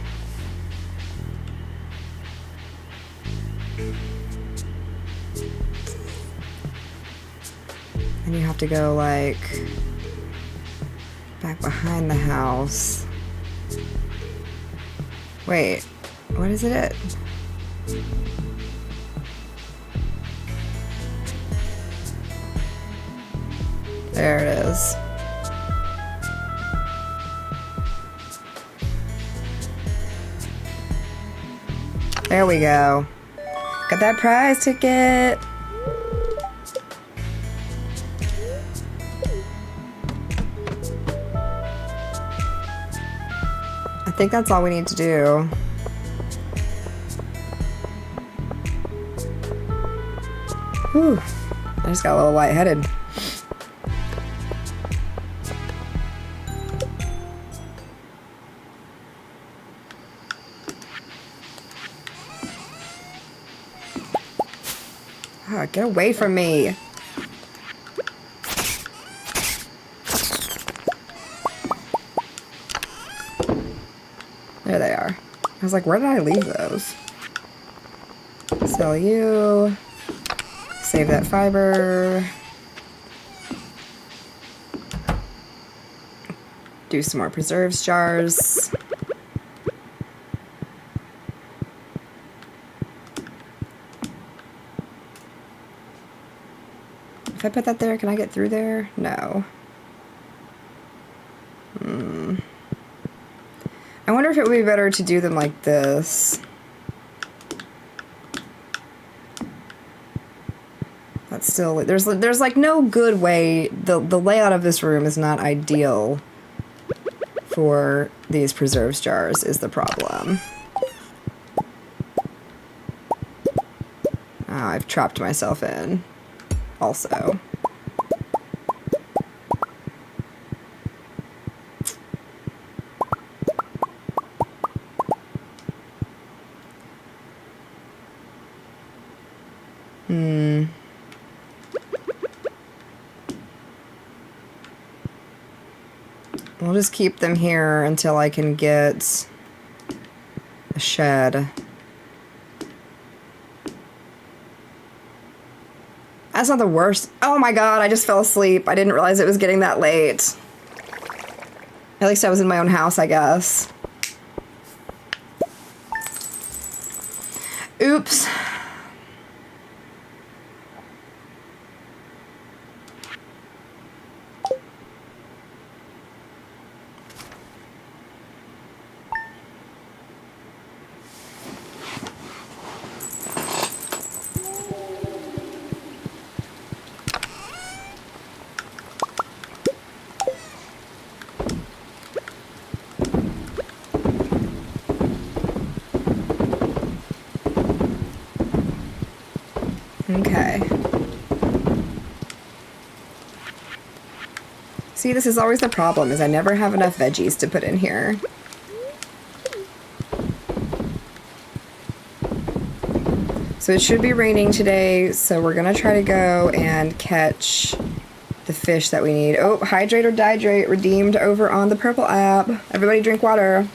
And you have to go, like, back behind the house. Wait, what is it at? There it is. There we go. Got that prize ticket. I think that's all we need to do. Whew. I just got a little lightheaded. Oh, get away from me. There they are. I was like, where did I leave those? Sell you. Save that fiber. Do some more preserves jars. If I put that there, can I get through there? No. I wonder if it would be better to do them like this. That's still, there's like no good way. The layout of this room is not ideal for these preserves jars is the problem. Oh, I've trapped myself in also. We'll just keep them here until I can get a shed. That's not the worst. Oh my god, I just fell asleep. I didn't realize it was getting that late. At least I was in my own house, I guess. Oops. Okay. See, this is always the problem, is I never have enough veggies to put in here. So it should be raining today, so we're gonna try to go and catch the fish that we need. Oh, hydrate or dihydrate redeemed over on the Purple app. Everybody drink water.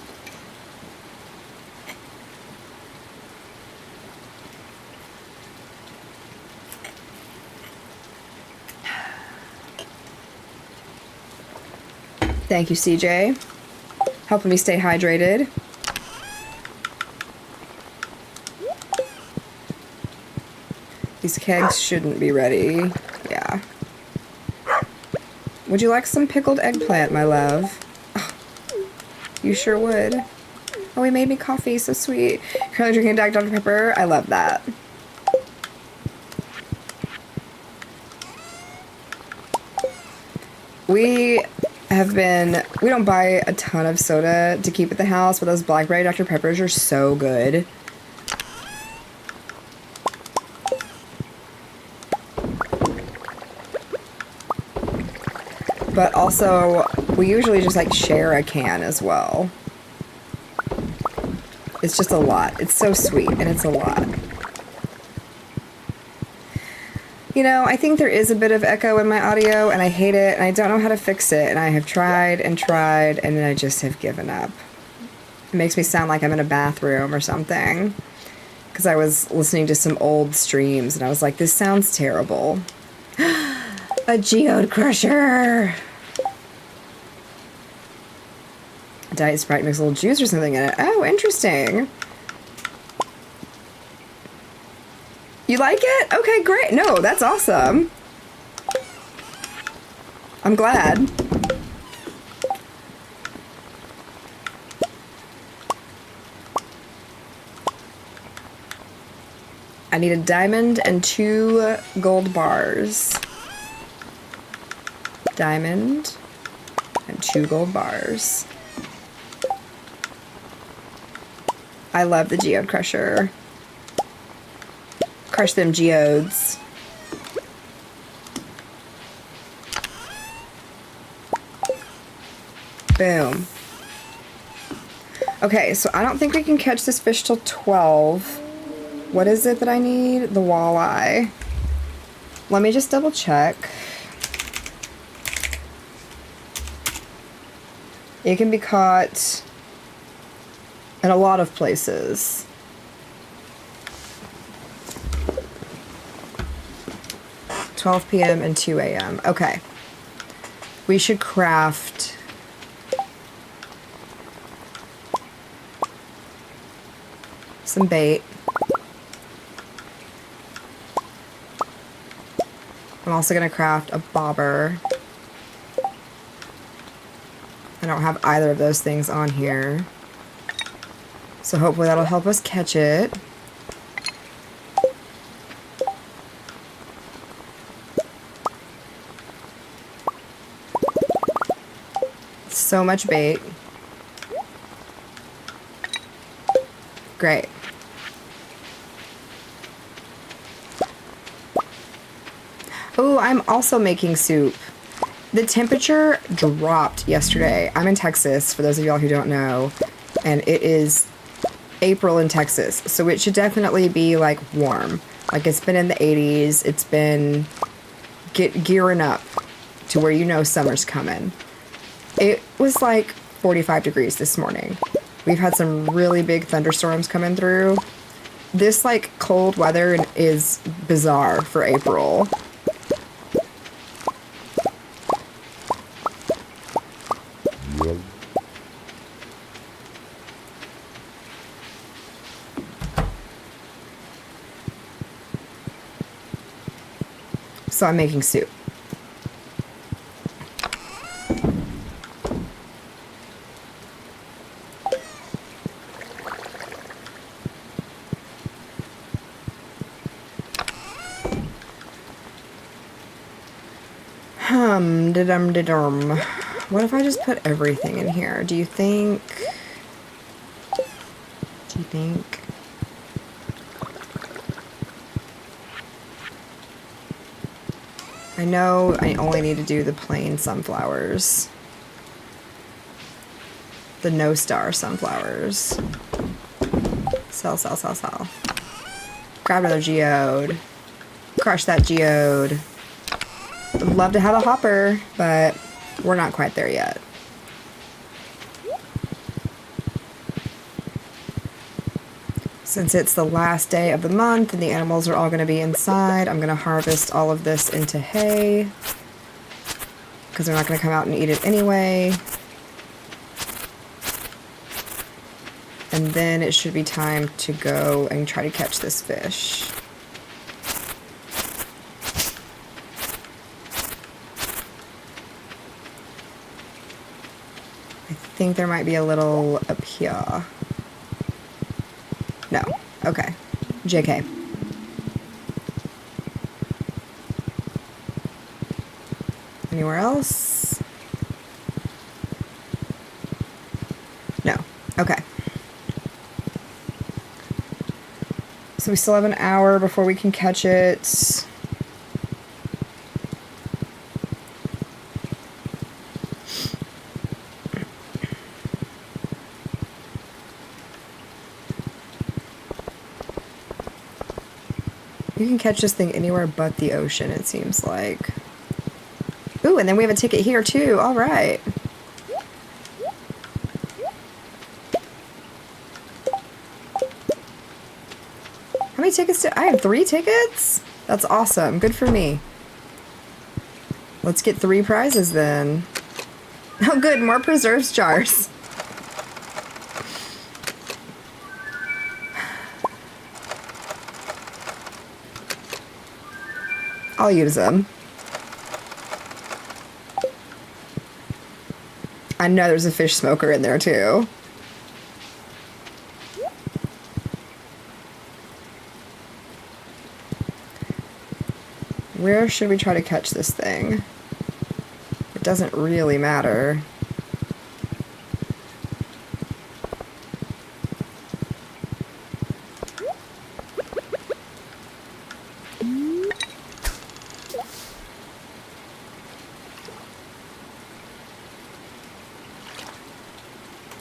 Thank you, CJ. Helping me stay hydrated. These kegs shouldn't be ready. Yeah. Would you like some pickled eggplant, my love? Oh, you sure would. Oh, he made me coffee. So sweet. Currently drinking Diet Dr. Pepper. I love that. We we don't buy a ton of soda to keep at the house, but those blackberry Dr. Peppers are so good. But also, we usually just like share a can as well. It's just a lot. It's so sweet and it's a lot. You know, I think there is a bit of echo in my audio and I hate it and I don't know how to fix it, and I have tried and tried and I just have given up. It makes me sound like I'm in a bathroom or something, because I was listening to some old streams and I was like, this sounds terrible. A geode crusher! Diet Sprite mix a little juice or something in it. Oh, interesting. You like it? Okay, great. No, that's awesome. I'm glad. I need a diamond and 2 gold bars. Diamond and 2 gold bars. I love the geode crusher. Crush them geodes. Boom. Okay, so I don't think we can catch this fish till 12. What is it that I need? The walleye. Let me just double check. It can be caught in a lot of places. $12 p.m. and 2 a.m. Okay. We should craft some bait. I'm also going to craft a bobber. I don't have either of those things on here, so hopefully that'll help us catch it. So much bait. Great. Oh, I'm also making soup. The temperature dropped yesterday. I'm in Texas, for those of y'all who don't know, and it is April in Texas, so it should definitely be like warm. Like, it's been in the 80s. It's been gearing up to where you know summer's coming. It was like 45 degrees this morning. We've had some really big thunderstorms coming through. This like cold weather is bizarre for April. So I'm making soup. Dum-de-dum-de-dum. What if I just put everything in here? Do you think... I know I only need to do the plain sunflowers. The no-star sunflowers. Sell. Grab another geode. Crush that geode. Would love to have a hopper, but we're not quite there yet. Since it's the last day of the month and the animals are all going to be inside, I'm going to harvest all of this into hay, because they're not going to come out and eat it anyway. And then it should be time to go and try to catch this fish. I think there might be a little up here. No. Okay. JK. Anywhere else? No. Okay. So we still have an hour before we can catch it. You can catch this thing anywhere but the ocean, it seems like. Ooh, and then we have a ticket here too. All right. How many tickets I have 3 tickets? That's awesome. Good for me. Let's get 3 prizes then. Oh good, more preserves jars. I'll use them. I know there's a fish smoker in there too. Where should we try to catch this thing? It doesn't really matter.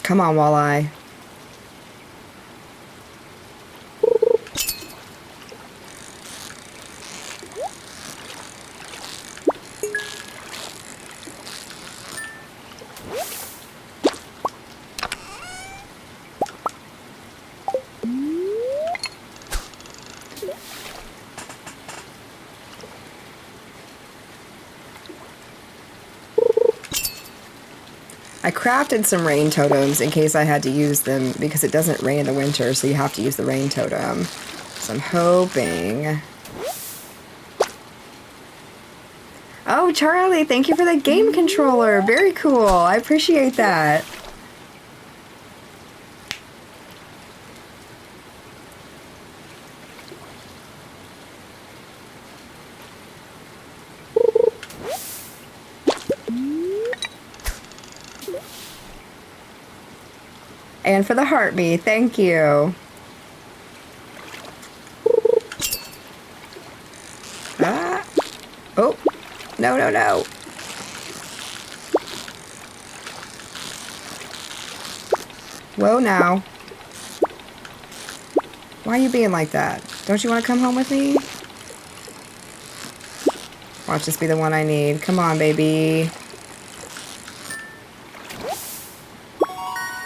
Come on, walleye. I crafted some rain totems in case I had to use them because it doesn't rain in the winter, so you have to use the rain totem. So I'm hoping... Oh, Charlie, thank you for the game controller. Very cool. I appreciate that. And for the heartbeat, thank you. Ah. Oh. No, no, no. Whoa now. Why are you being like that? Don't you want to come home with me? Watch this be the one I need. Come on, baby.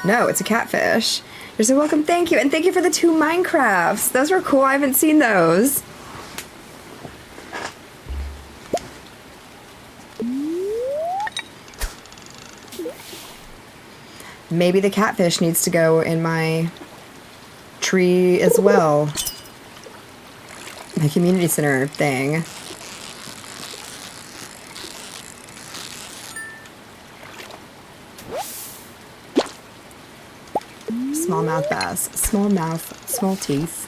No, it's a catfish. You're so welcome. Thank you. And thank you for the 2 Minecrafts. Those were cool. I haven't seen those. Maybe the catfish needs to go in my tree as well. My community center thing. Smallmouth bass. Small mouth, small teeth.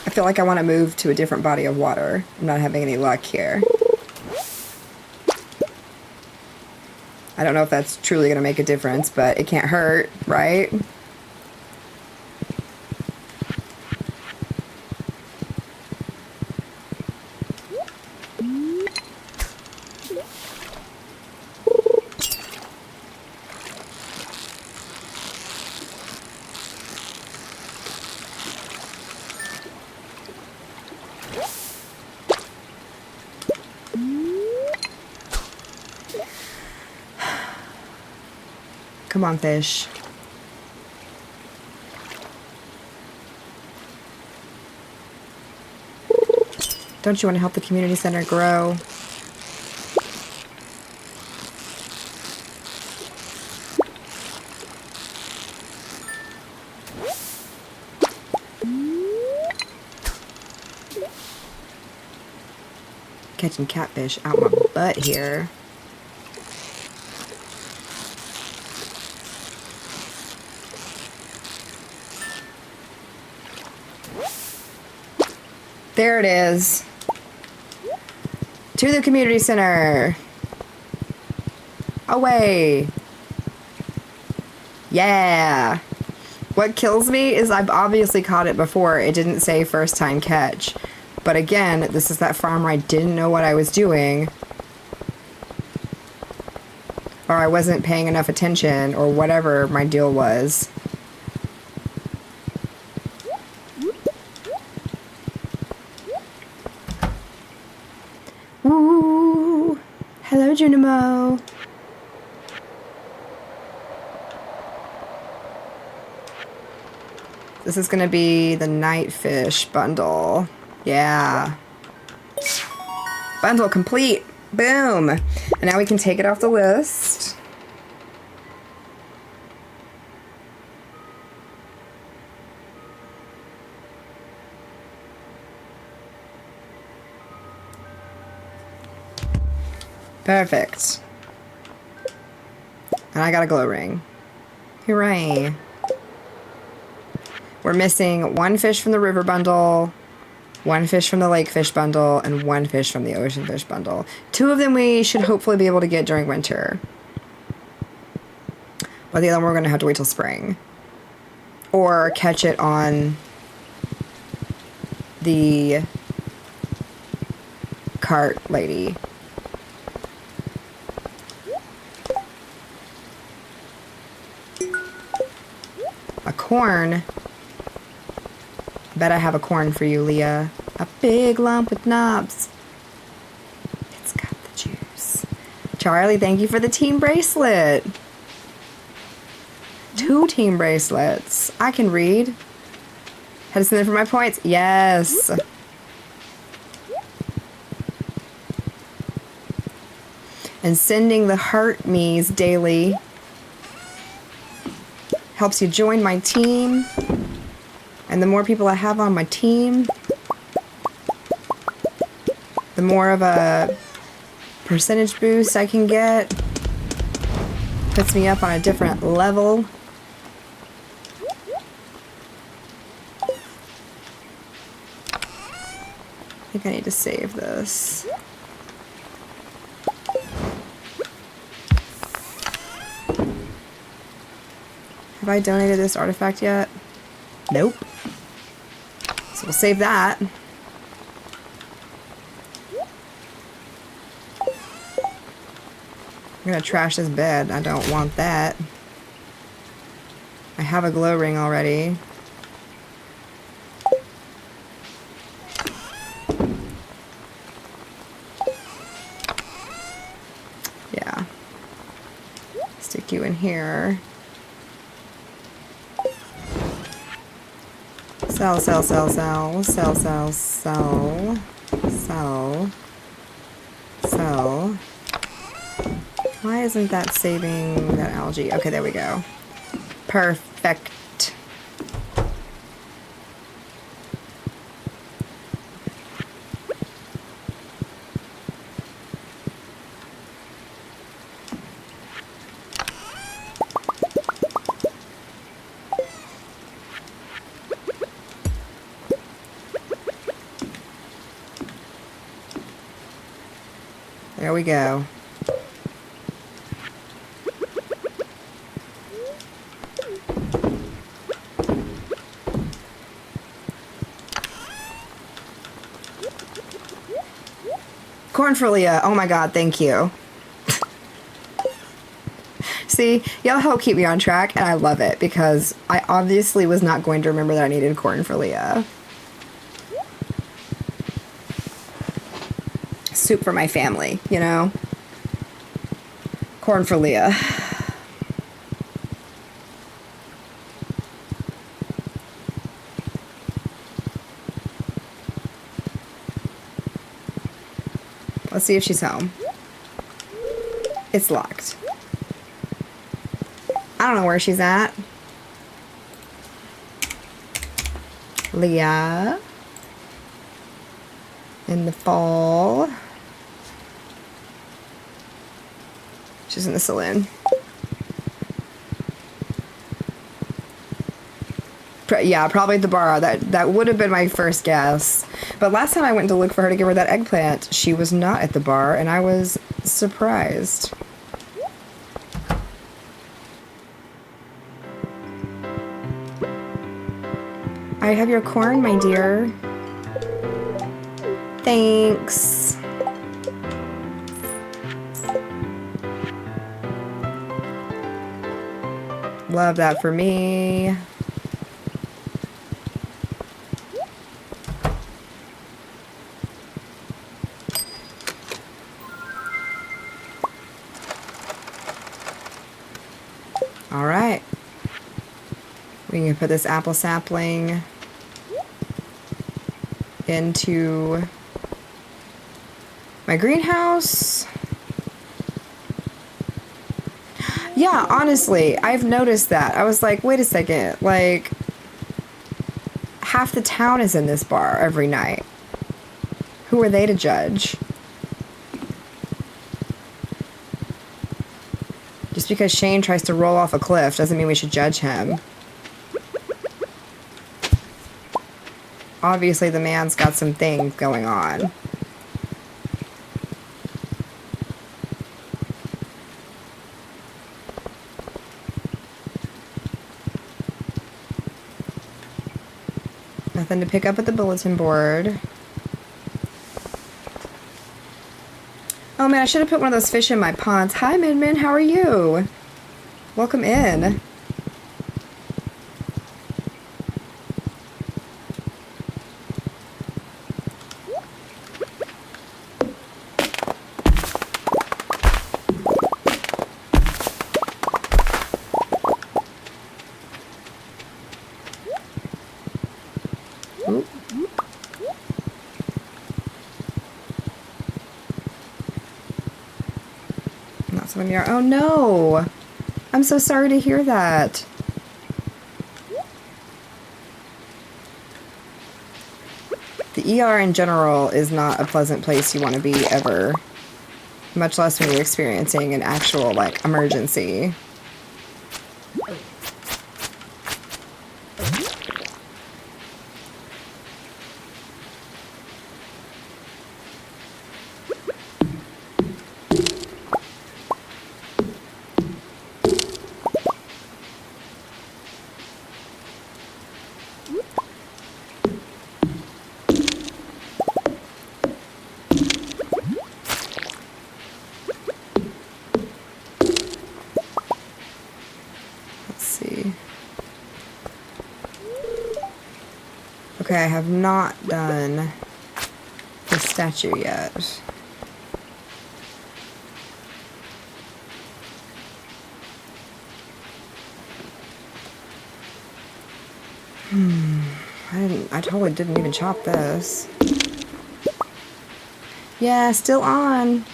I feel like I want to move to a different body of water. I'm not having any luck here. I don't know if that's truly going to make a difference, but it can't hurt, right? Come on, fish. Don't you want to help the community center grow? catching catfish out my butt here. There it is. To the community center. Away. Yeah. What kills me is I've obviously caught it before. It didn't say first time catch. But again, this is that farm where I didn't know what I was doing. Or I wasn't paying enough attention, or whatever my deal was. Ooh. Hello, Junimo. This is gonna be the night fish bundle. Yeah. Bundle complete. Boom. And now we can take it off the list. Perfect. And I got a glow ring. Hooray. We're missing one fish from the river bundle, one fish from the lake fish bundle, and one fish from the ocean fish bundle. 2 of them we should hopefully be able to get during winter. But the other one we're going to have to wait till spring. Or catch it on the cart lady. A corn. Bet I have a corn for you, Leah. A big lump with knobs. It's got the juice. Charlie, thank you for the team bracelet. 2 team bracelets. I can read. Had to send it for my points. Yes. And sending the heart me's daily helps you join my team. And the more people I have on my team, the more of a percentage boost I can get. Puts me up on a different level. I think I need to save this. Have I donated this artifact yet? Nope. So we'll save that. I'm gonna trash this bed. I don't want that. I have a glow ring already. Yeah. Stick you in here. Sell, sell, sell, sell, sell, sell, sell, sell, sell. Why isn't that saving that algae? Okay, there we go. Perfect. There we go. Corn for Leah. Oh my god, thank you. See, y'all help keep me on track, and I love it because I obviously was not going to remember that I needed corn for Leah. Soup for my family, you know? Corn for Leah. Let's see if she's home. It's locked. I don't know where she's at. Leah. In the fall. She's in the saloon. Yeah, probably at the bar. That would have been my first guess. But last time I went to look for her to give her that eggplant, she was not at the bar, and I was surprised. I have your corn, my dear. Thanks. Love that for me. All right. We can put this apple sapling into my greenhouse. Yeah, honestly, I've noticed that. I was like, wait a second, like, half the town is in this bar every night. Who are they to judge? Just because Shane tries to roll off a cliff doesn't mean we should judge him. Obviously, the man's got some things going on. Nothing to pick up at the bulletin board. Oh man, I should have put one of those fish in my ponds. Hi, Min Min, how are you? Welcome in. Oh no! I'm so sorry to hear that. The ER in general is not a pleasant place you want to be ever. Much less when you're experiencing an actual, like, emergency. Okay, I have not done the statue yet. I totally didn't even chop this. Yeah, still on.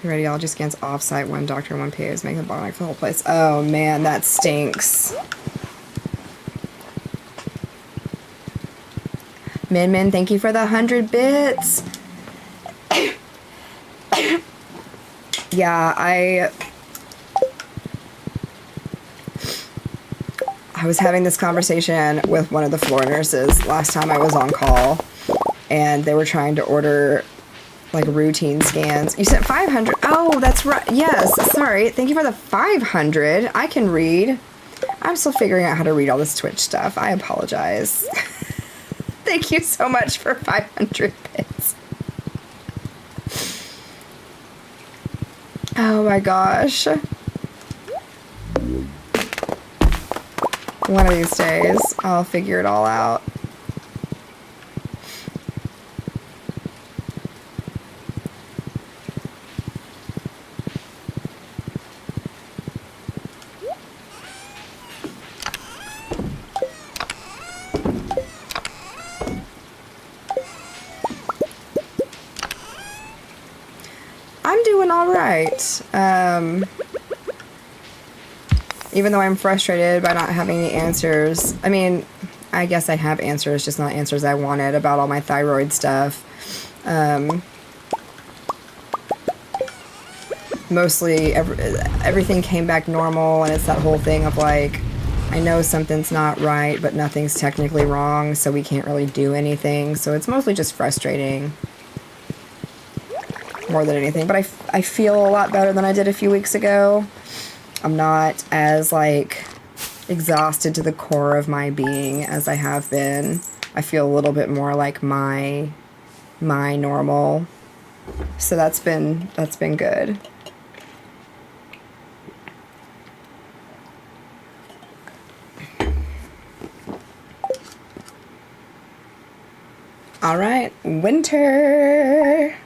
Radiology scans off-site, one doctor, one PA is making the bottleneck for the whole place. Oh man, that stinks. Min Min, thank you for the 100 bits. Yeah, I was having this conversation with one of the floor nurses last time I was on call, and they were trying to order like routine scans. You said 500. Oh, that's right. Yes, sorry. Thank you for the 500. I can read. I'm still figuring out how to read all this Twitch stuff. I apologize. Thank you so much for 500 bits. Oh my gosh. One of these days, I'll figure it all out. I'm doing all right. Even though I'm frustrated by not having any answers. I mean, I guess I have answers, just not answers I wanted about all my thyroid stuff. Mostly everything came back normal, and it's that whole thing of like, I know something's not right, but nothing's technically wrong, so we can't really do anything. So it's mostly just frustrating more than anything. But I feel a lot better than I did a few weeks ago. I'm not as like exhausted to the core of my being as I have been. I feel a little bit more like my normal. So that's been good. All right, winter.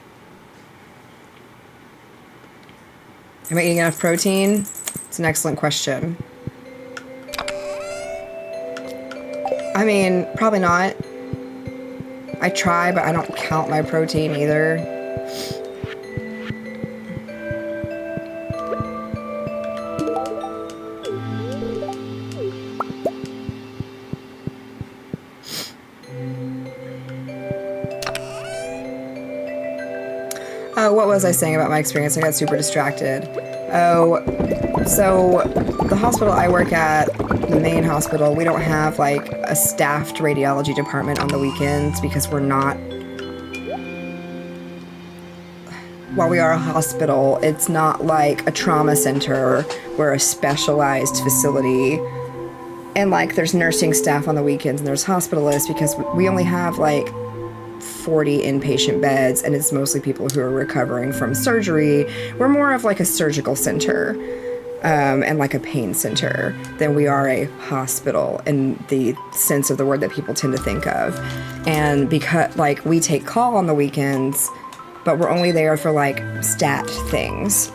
Am I eating enough protein? It's an excellent question. I mean, probably not. I try, but I don't count my protein either. What was I saying about my experience? I got super distracted. Oh, so the hospital I work at, the main hospital, we don't have like a staffed radiology department on the weekends because we're not, while we are a hospital, it's not like a trauma center. We're a specialized facility. And like there's nursing staff on the weekends and there's hospitalists because we only have like 40 inpatient beds, and it's mostly people who are recovering from surgery. We're more of like a surgical center and like a pain center than we are a hospital in the sense of the word that people tend to think of. And because like we take call on the weekends, but we're only there for like stat things.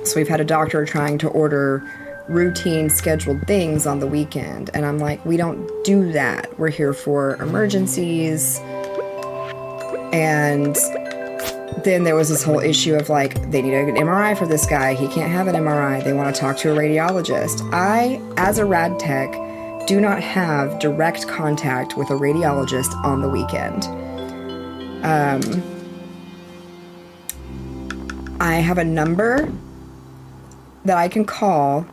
So we've had a doctor trying to order routine scheduled things on the weekend, and I'm like, we don't do that. We're here for emergencies. And then there was this whole issue of like, they need an MRI for this guy. He can't have an MRI. They want to talk to a radiologist. I, as a rad tech, do not have direct contact with a radiologist on the weekend. I have a number that I can call,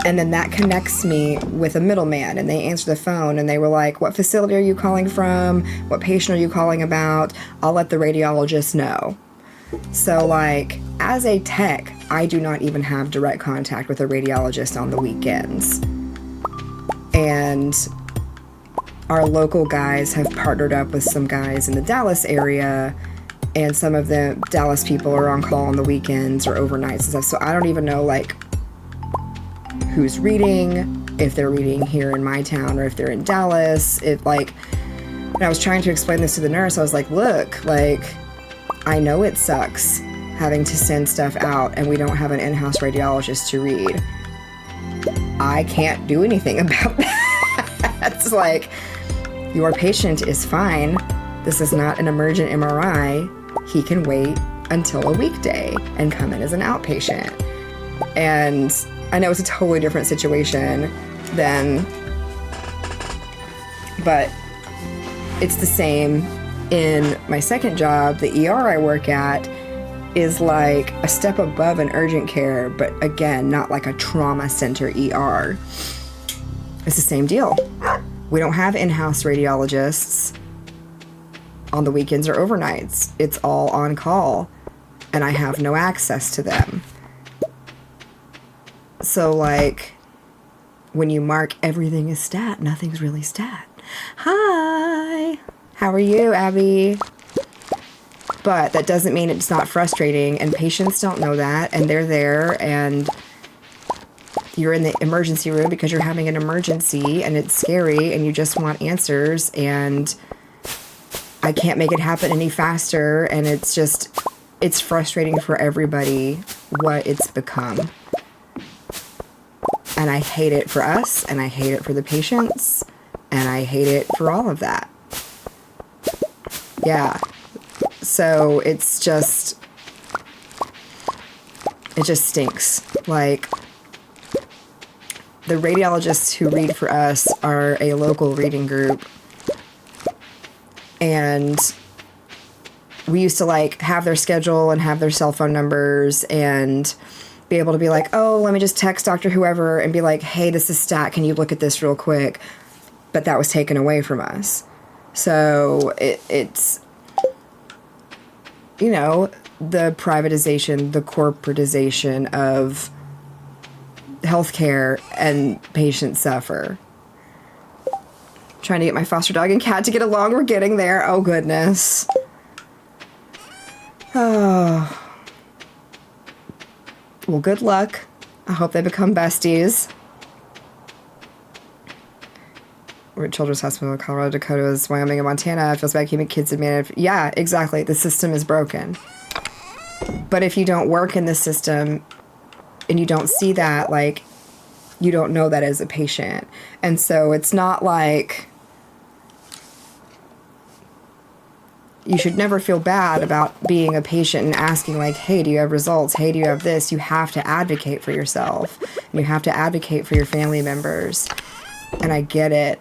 and then that connects me with a middleman, and they answer the phone, and they were like, what facility are you calling from? What patient are you calling about? I'll let the radiologist know. So like, as a tech, I do not even have direct contact with a radiologist on the weekends. And our local guys have partnered up with some guys in the Dallas area, and some of the Dallas people are on call on the weekends or overnights and stuff. So I don't even know like who's reading, if they're reading here in my town or if they're in Dallas. It like, and I was trying to explain this to the nurse. I was like, look, like, I know it sucks having to send stuff out and we don't have an in-house radiologist to read. I can't do anything about that. It's like, your patient is fine. This is not an emergent MRI. He can wait until a weekday and come in as an outpatient. And I know it's a totally different situation than, but it's the same. In my second job, the ER I work at is like a step above an urgent care, but again, not like a trauma center ER. It's the same deal. We don't have in-house radiologists on the weekends or overnights. It's all on call, and I have no access to them. So like, when you mark everything as stat, nothing's really stat. Hi, how are you, Abby? But that doesn't mean it's not frustrating, and patients don't know that, and they're there, and you're in the emergency room because you're having an emergency, and it's scary, and you just want answers, and I can't make it happen any faster, and it's frustrating for everybody what it's become. And I hate it for us, and I hate it for the patients, and I hate it for all of that. Yeah. So it just stinks. Like, the radiologists who read for us are a local reading group, and we used to like have their schedule and have their cell phone numbers and be able to be like, oh, let me just text Dr. Whoever and be like, hey, this is Stat. Can you look at this real quick? But that was taken away from us. So it's, you know, the privatization, the corporatization of healthcare, and patients suffer. Trying to get my foster dog and cat to get along. We're getting there. Oh, goodness. Oh. Well, good luck. I hope they become besties. We're at Children's Hospital in Colorado, Dakotas, Wyoming, and Montana. It feels bad keeping kids in management. Yeah, exactly. The system is broken. But if you don't work in the system and you don't see that, like, you don't know that as a patient. And so it's not like you should never feel bad about being a patient and asking like, hey, do you have results? Hey, do you have this? You have to advocate for yourself. And you have to advocate for your family members. And I get it,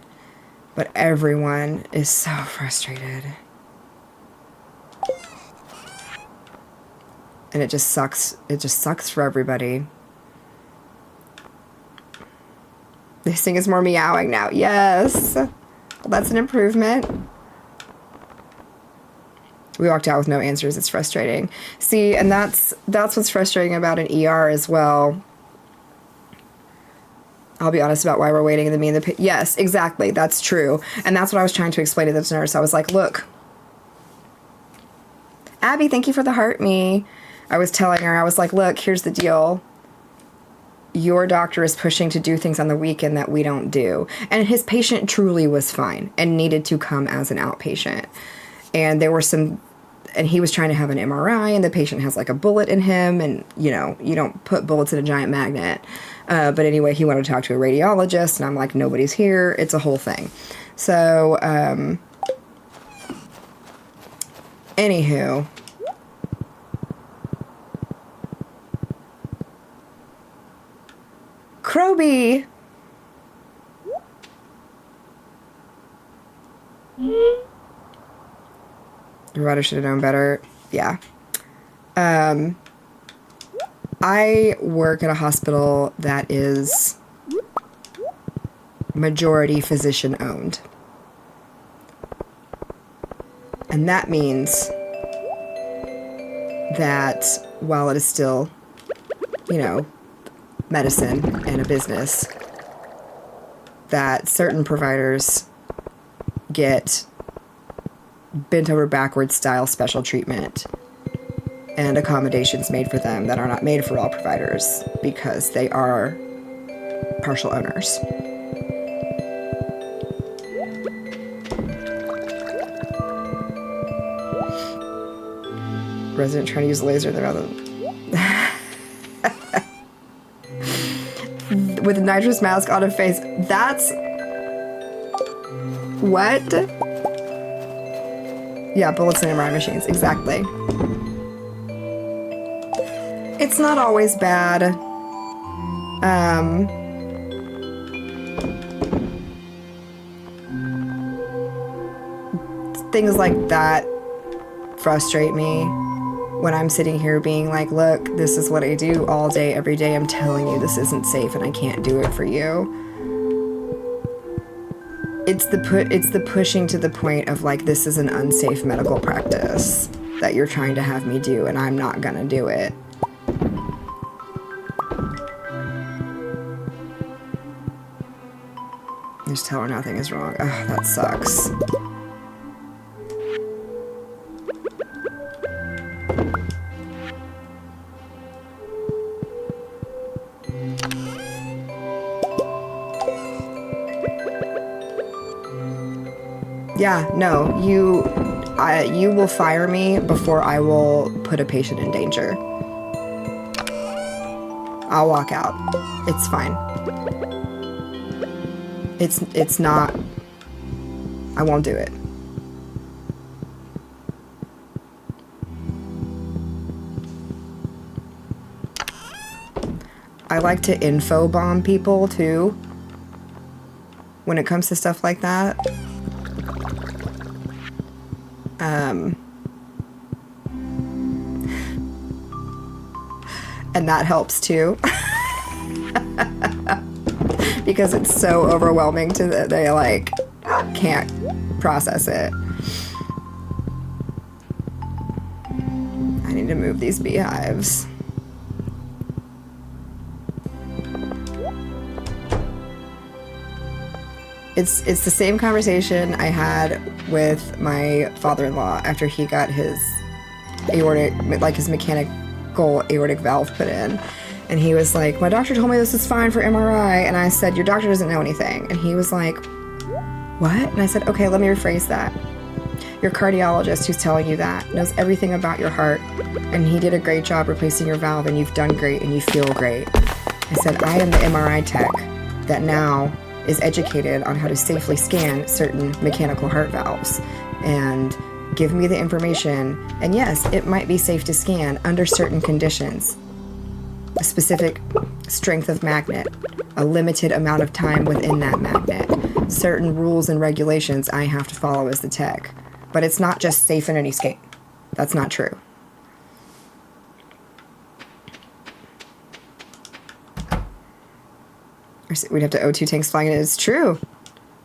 but everyone is so frustrated. And it just sucks. It just sucks for everybody. This thing is more meowing now. Yes. Well, that's an improvement. We walked out with no answers. It's frustrating. See, and that's what's frustrating about an ER as well. I'll be honest about why we're waiting in the yes, exactly. That's true. And that's what I was trying to explain to this nurse. I was like, look, Abby, thank you for the heart me. I was telling her, I was like, look, here's the deal. Your doctor is pushing to do things on the weekend that we don't do. And his patient truly was fine and needed to come as an outpatient. And there were and he was trying to have an MRI, and the patient has like a bullet in him, and you know, you don't put bullets in a giant magnet. But anyway, he wanted to talk to a radiologist, and I'm like, nobody's here. It's a whole thing. So, anywho. Kroby! Your writer should have known better. Yeah. I work at a hospital that is majority physician owned. And that means that while it is still, you know, medicine and a business, that certain providers get bent over backwards style special treatment and accommodations made for them that are not made for all providers because they are partial owners. Resident trying to use a laser in their mouth. With a nitrous mask on a face. That's... What? Yeah, bullets in MRI machines. Exactly. It's not always bad. Things like that frustrate me when I'm sitting here being like, look, this is what I do all day, every day. I'm telling you this isn't safe and I can't do it for you. It's the pushing to the point of like, this is an unsafe medical practice that you're trying to have me do, and I'm not gonna do it. Just tell her nothing is wrong. Ugh, that sucks. Yeah, no, you will fire me before I will put a patient in danger. I'll walk out. It's fine. It's not... I won't do it. I like to info bomb people, too. When it comes to stuff like that. And that helps too. Because it's so overwhelming to that they like can't process it. I need to move these beehives. It's the same conversation I had with my father-in-law after he got his aortic, like his mechanical aortic valve put in. And he was like, my doctor told me this is fine for MRI. And I said, your doctor doesn't know anything. And he was like, what? And I said, okay, let me rephrase that. Your cardiologist who's telling you that knows everything about your heart. And he did a great job replacing your valve, and you've done great and you feel great. I said, I am the MRI tech that now is educated on how to safely scan certain mechanical heart valves and give me the information. And yes, it might be safe to scan under certain conditions. A specific strength of magnet, a limited amount of time within that magnet, certain rules and regulations I have to follow as the tech. But it's not just safe in any scan. That's not true. We'd have to O2 tanks flying in. It's true.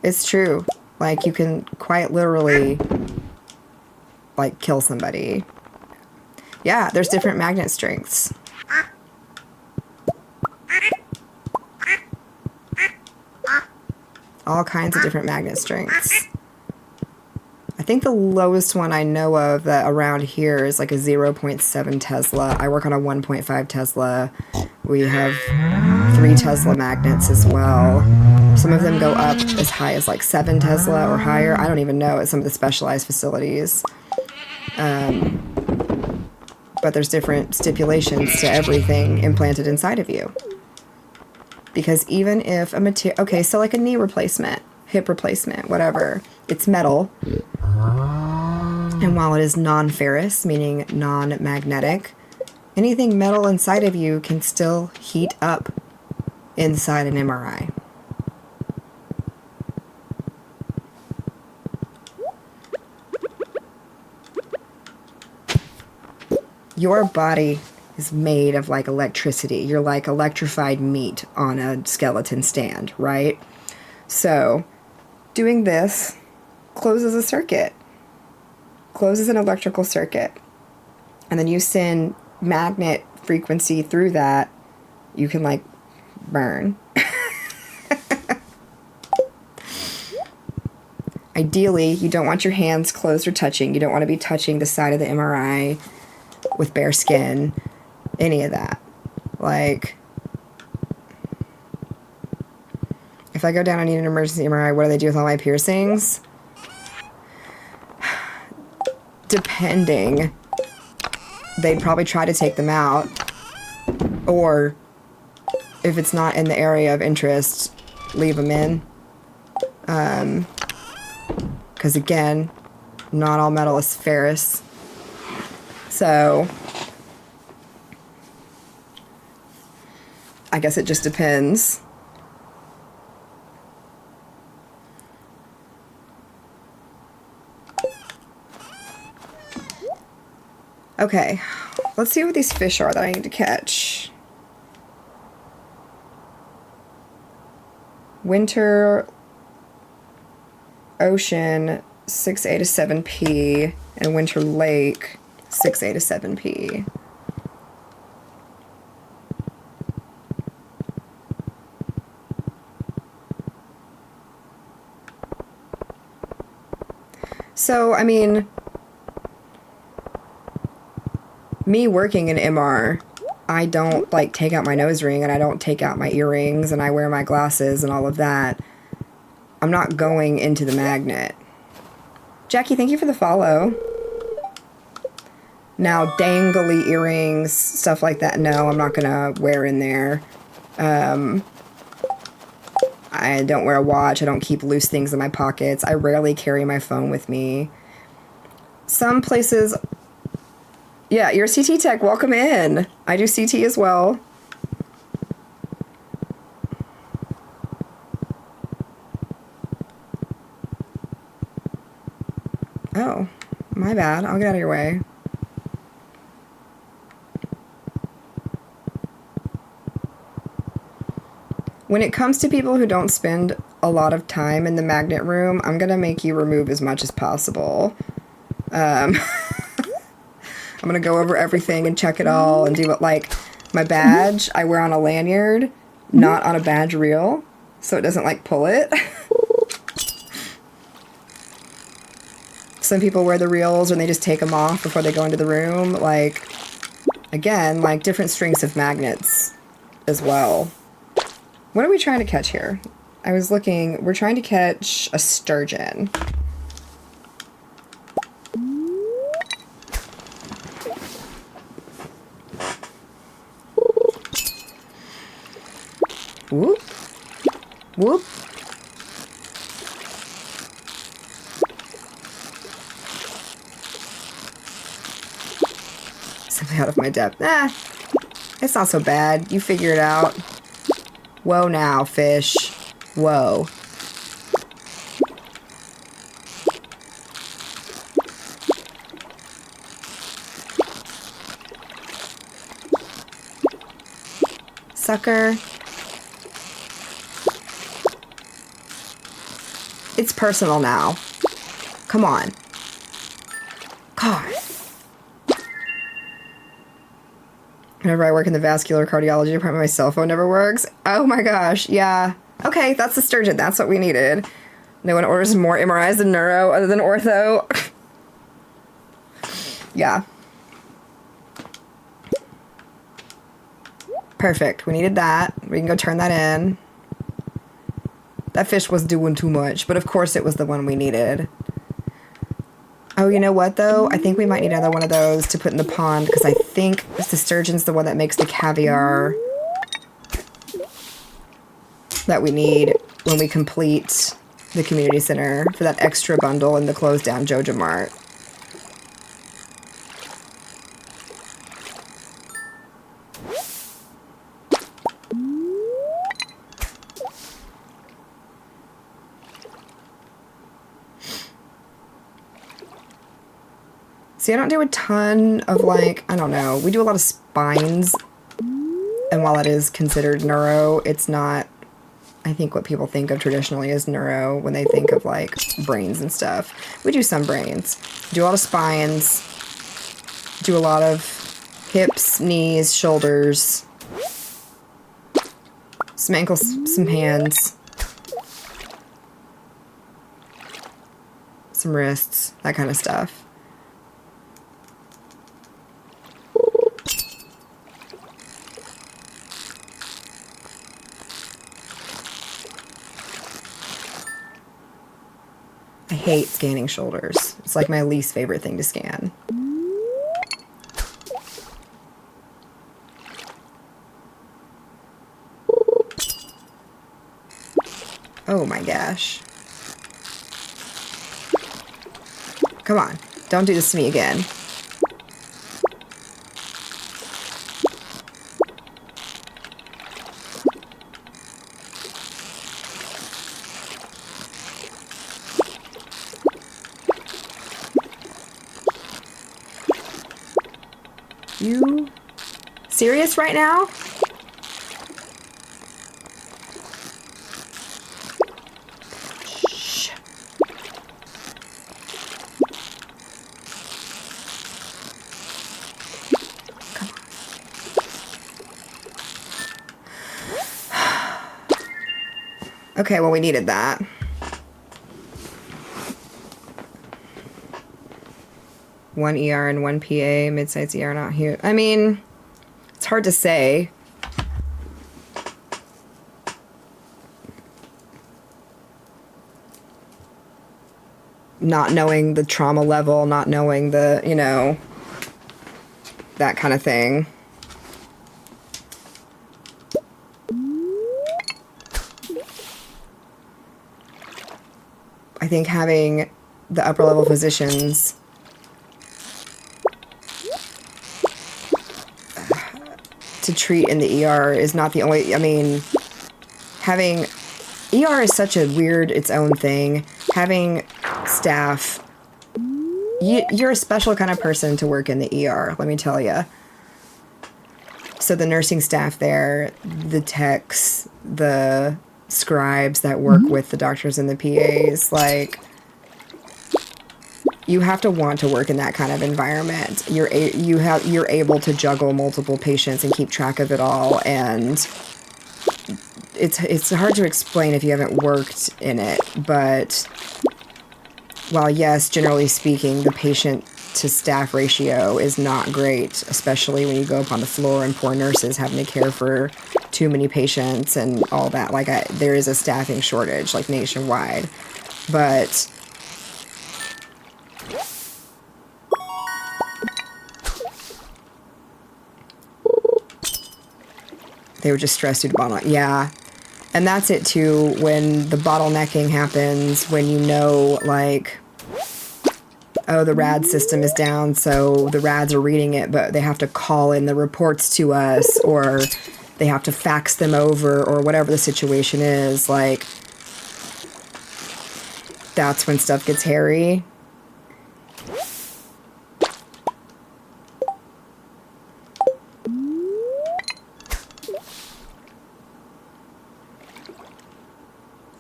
It's true. Like, you can quite literally, like, kill somebody. Yeah, there's different magnet strengths. All kinds of different magnet strengths. I think the lowest one I know of that around here is like a 0.7 Tesla. I work on a 1.5 Tesla. We have 3 Tesla magnets as well. Some of them go up as high as like 7 Tesla or higher. I don't even know at some of the specialized facilities. But there's different stipulations to everything implanted inside of you. Because even if a material... Okay, so like a knee replacement, hip replacement, whatever. It's metal. And while it is non-ferrous, meaning non-magnetic, anything metal inside of you can still heat up inside an MRI. Your body is made of like electricity. You're like electrified meat on a skeleton stand, right? So doing this closes a circuit, closes an electrical circuit. And then you send magnet frequency through that, you can like burn. Ideally, you don't want your hands closed or touching. You don't want to be touching the side of the MRI with bare skin, any of that. Like, if I go down and need an emergency MRI, what do they do with all my piercings? Depending, they'd probably try to take them out. Or, if it's not in the area of interest, leave them in. Because again, not all metal is ferrous. So, I guess it just depends. Okay, let's see what these fish are that I need to catch. Winter Ocean 6A to 7P and Winter Lake 6A to 7P. So, I mean, me working in MR, I don't like take out my nose ring and I don't take out my earrings and I wear my glasses and all of that. I'm not going into the magnet. Jackie, thank you for the follow. Now, dangly earrings, stuff like that, no, I'm not gonna wear in there. I don't wear a watch. I don't keep loose things in my pockets. I rarely carry my phone with me. Some places... Yeah, you're a CT tech. Welcome in. I do CT as well. Oh, my bad. I'll get out of your way. When it comes to people who don't spend a lot of time in the magnet room, I'm going to make you remove as much as possible. I'm going to go over everything and check it all and do it. Like, my badge, I wear on a lanyard, not on a badge reel, so it doesn't, like, pull it. Some people wear the reels and they just take them off before they go into the room. Like, again, like, different strengths of magnets as well. What are we trying to catch here? I was looking. We're trying to catch a sturgeon. Whoop. Whoop. Something out of my depth. It's not so bad. You figure it out. Whoa now, fish. Whoa. Sucker. It's personal now. Come on. God. Whenever I work in the vascular cardiology department, my cell phone never works. Oh my gosh, yeah. Okay, that's the sturgeon. That's what we needed. No one orders more MRIs than neuro other than ortho. Yeah. Perfect. We needed that. We can go turn that in. That fish was doing too much, but of course it was the one we needed. Oh, you know what, though? I think we might need another one of those to put in the pond, because I think the sturgeon's the one that makes the caviar that we need when we complete the community center for that extra bundle in the closed down Joja Mart. See, I don't do a ton of, like, I don't know. We do a lot of spines. And while it is considered neuro, it's not, I think, what people think of traditionally as neuro when they think of, like, brains and stuff. We do some brains. Do a lot of spines. Do a lot of hips, knees, shoulders. Some ankles, some hands. Some wrists, that kind of stuff. I hate scanning shoulders. It's like my least favorite thing to scan. Oh my gosh. Come on, don't do this to me again. You serious right now? Shh. Come on. Okay, well, we needed that. One ER and one PA, mid-size ER not here. I mean, it's hard to say. Not knowing the trauma level, not knowing the, you know, that kind of thing. I think having the upper level physicians to treat in the ER is not the only, I mean, having, ER is such a weird, its own thing. Having staff, you're a special kind of person to work in the ER, let me tell you. So the nursing staff there, the techs, the scribes that work with the doctors and the PAs, like, you have to want to work in that kind of environment. You're able to juggle multiple patients and keep track of it all, and it's hard to explain if you haven't worked in it. But while yes, generally speaking, the patient to staff ratio is not great, especially when you go up on the floor and poor nurses having to care for too many patients and all that. Like, there is a staffing shortage, like, nationwide. But they were just stressed due to bottleneck. Yeah. And that's it too, when the bottlenecking happens, when you know, like, oh, the RAD system is down, so the RADs are reading it, but they have to call in the reports to us, or they have to fax them over, or whatever the situation is. Like, that's when stuff gets hairy.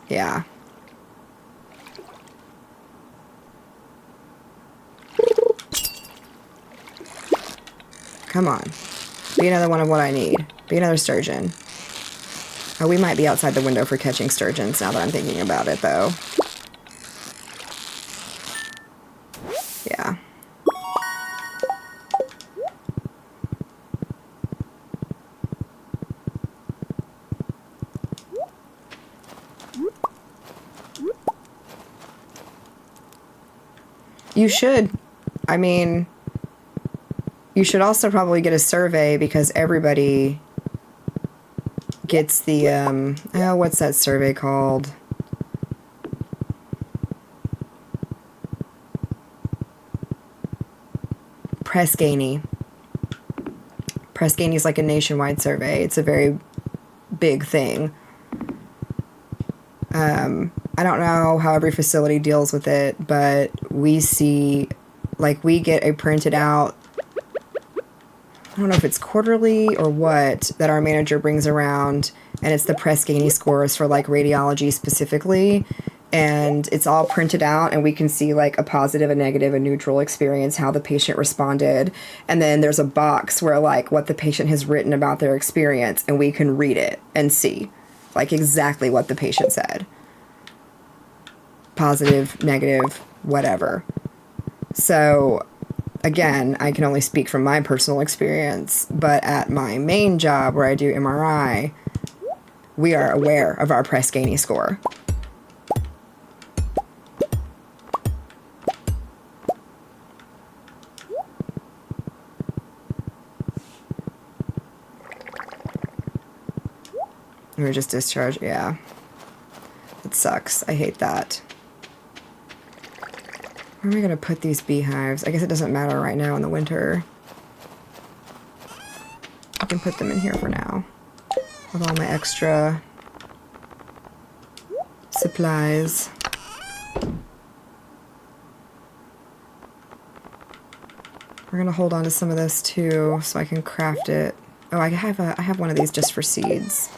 Yeah. Come on. Be another one of what I need. Be another sturgeon. Oh, we might be outside the window for catching sturgeons now that I'm thinking about it, though. Yeah. You should. I mean, you should also probably get a survey, because everybody gets the, oh, what's that survey called? Press Ganey. Press Ganey is like a nationwide survey. It's a very big thing. I don't know how every facility deals with it, but we see, like, we get a printed out, I don't know if it's quarterly or what, that our manager brings around, and it's the Press Ganey scores for, like, radiology specifically, and it's all printed out, and we can see, like, a positive, a negative, a neutral experience, how the patient responded, and then there's a box where, like, what the patient has written about their experience, and we can read it and see, like, exactly what the patient said. Positive, negative, whatever. So, again, I can only speak from my personal experience, but at my main job where I do MRI, we are aware of our Press Ganey score. We were just discharged, yeah. It sucks. I hate that. Where am I going to put these beehives? I guess it doesn't matter right now in the winter. I can put them in here for now. With all my extra supplies. We're going to hold on to some of this too, so I can craft it. Oh, I have one of these just for seeds.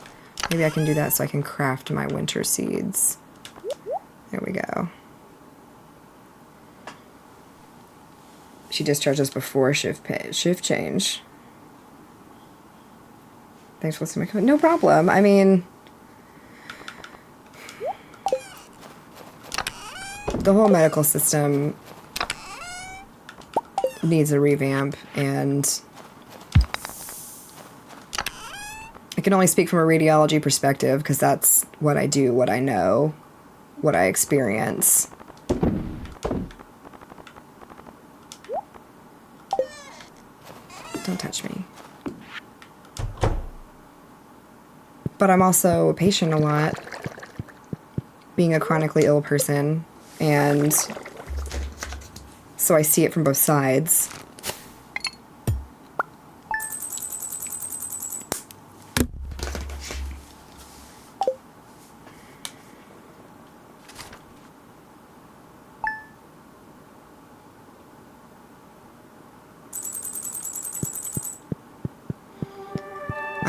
Maybe I can do that so I can craft my winter seeds. There we go. She discharges before shift change. Thanks for listening to my comment. No problem. I mean, the whole medical system needs a revamp, and I can only speak from a radiology perspective, because that's what I do, what I know, what I experience. Don't touch me. But I'm also a patient a lot, being a chronically ill person, and so I see it from both sides.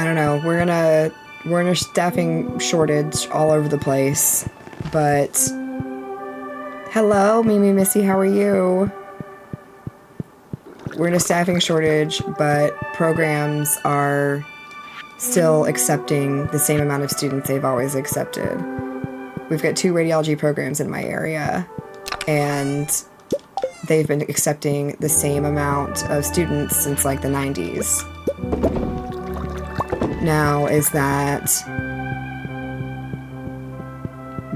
I don't know. We're in a staffing shortage all over the place. But hello, Mimi Missy, how are you? We're in a staffing shortage, but programs are still accepting the same amount of students they've always accepted. We've got 2 radiology programs in my area, and they've been accepting the same amount of students since like the 90s. Now, is that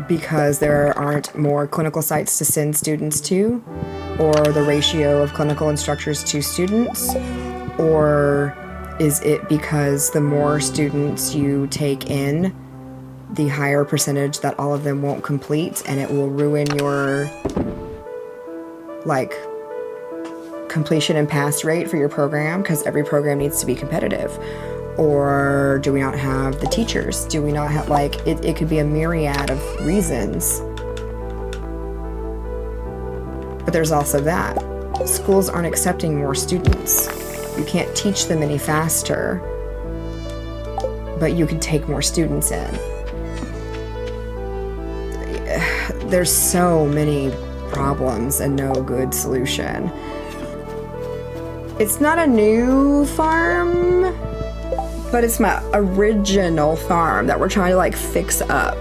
because there aren't more clinical sites to send students to, or the ratio of clinical instructors to students, or is it because the more students you take in, the higher percentage that all of them won't complete, and it will ruin your like completion and pass rate for your program, because every program needs to be competitive? Or do we not have the teachers? Do we not have, like, it could be a myriad of reasons. But there's also that. Schools aren't accepting more students. You can't teach them any faster, but you can take more students in. There's so many problems and no good solution. It's not a new farm, but it's my original farm that we're trying to like fix up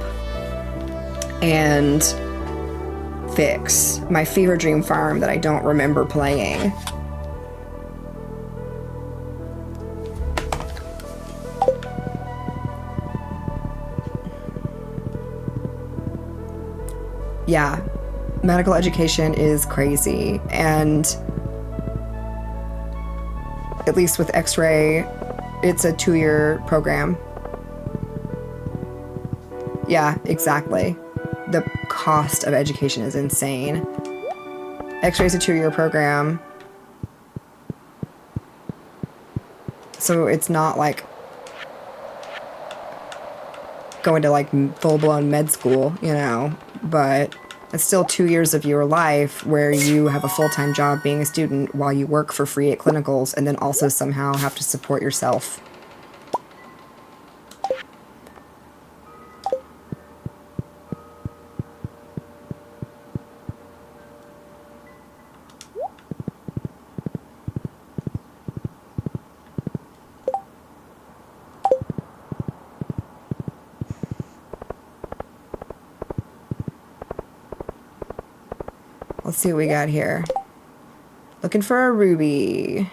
and fix. My fever dream farm that I don't remember playing. Yeah, medical education is crazy, and at least with X-ray, it's a 2-year program. Yeah, exactly. The cost of education is insane. X-ray is a 2-year program. So it's not like going to like full-blown med school, you know, but it's still 2 years of your life where you have a full-time job being a student while you work for free at clinicals, and then also somehow have to support yourself. Let's see what we got here. Looking for a ruby.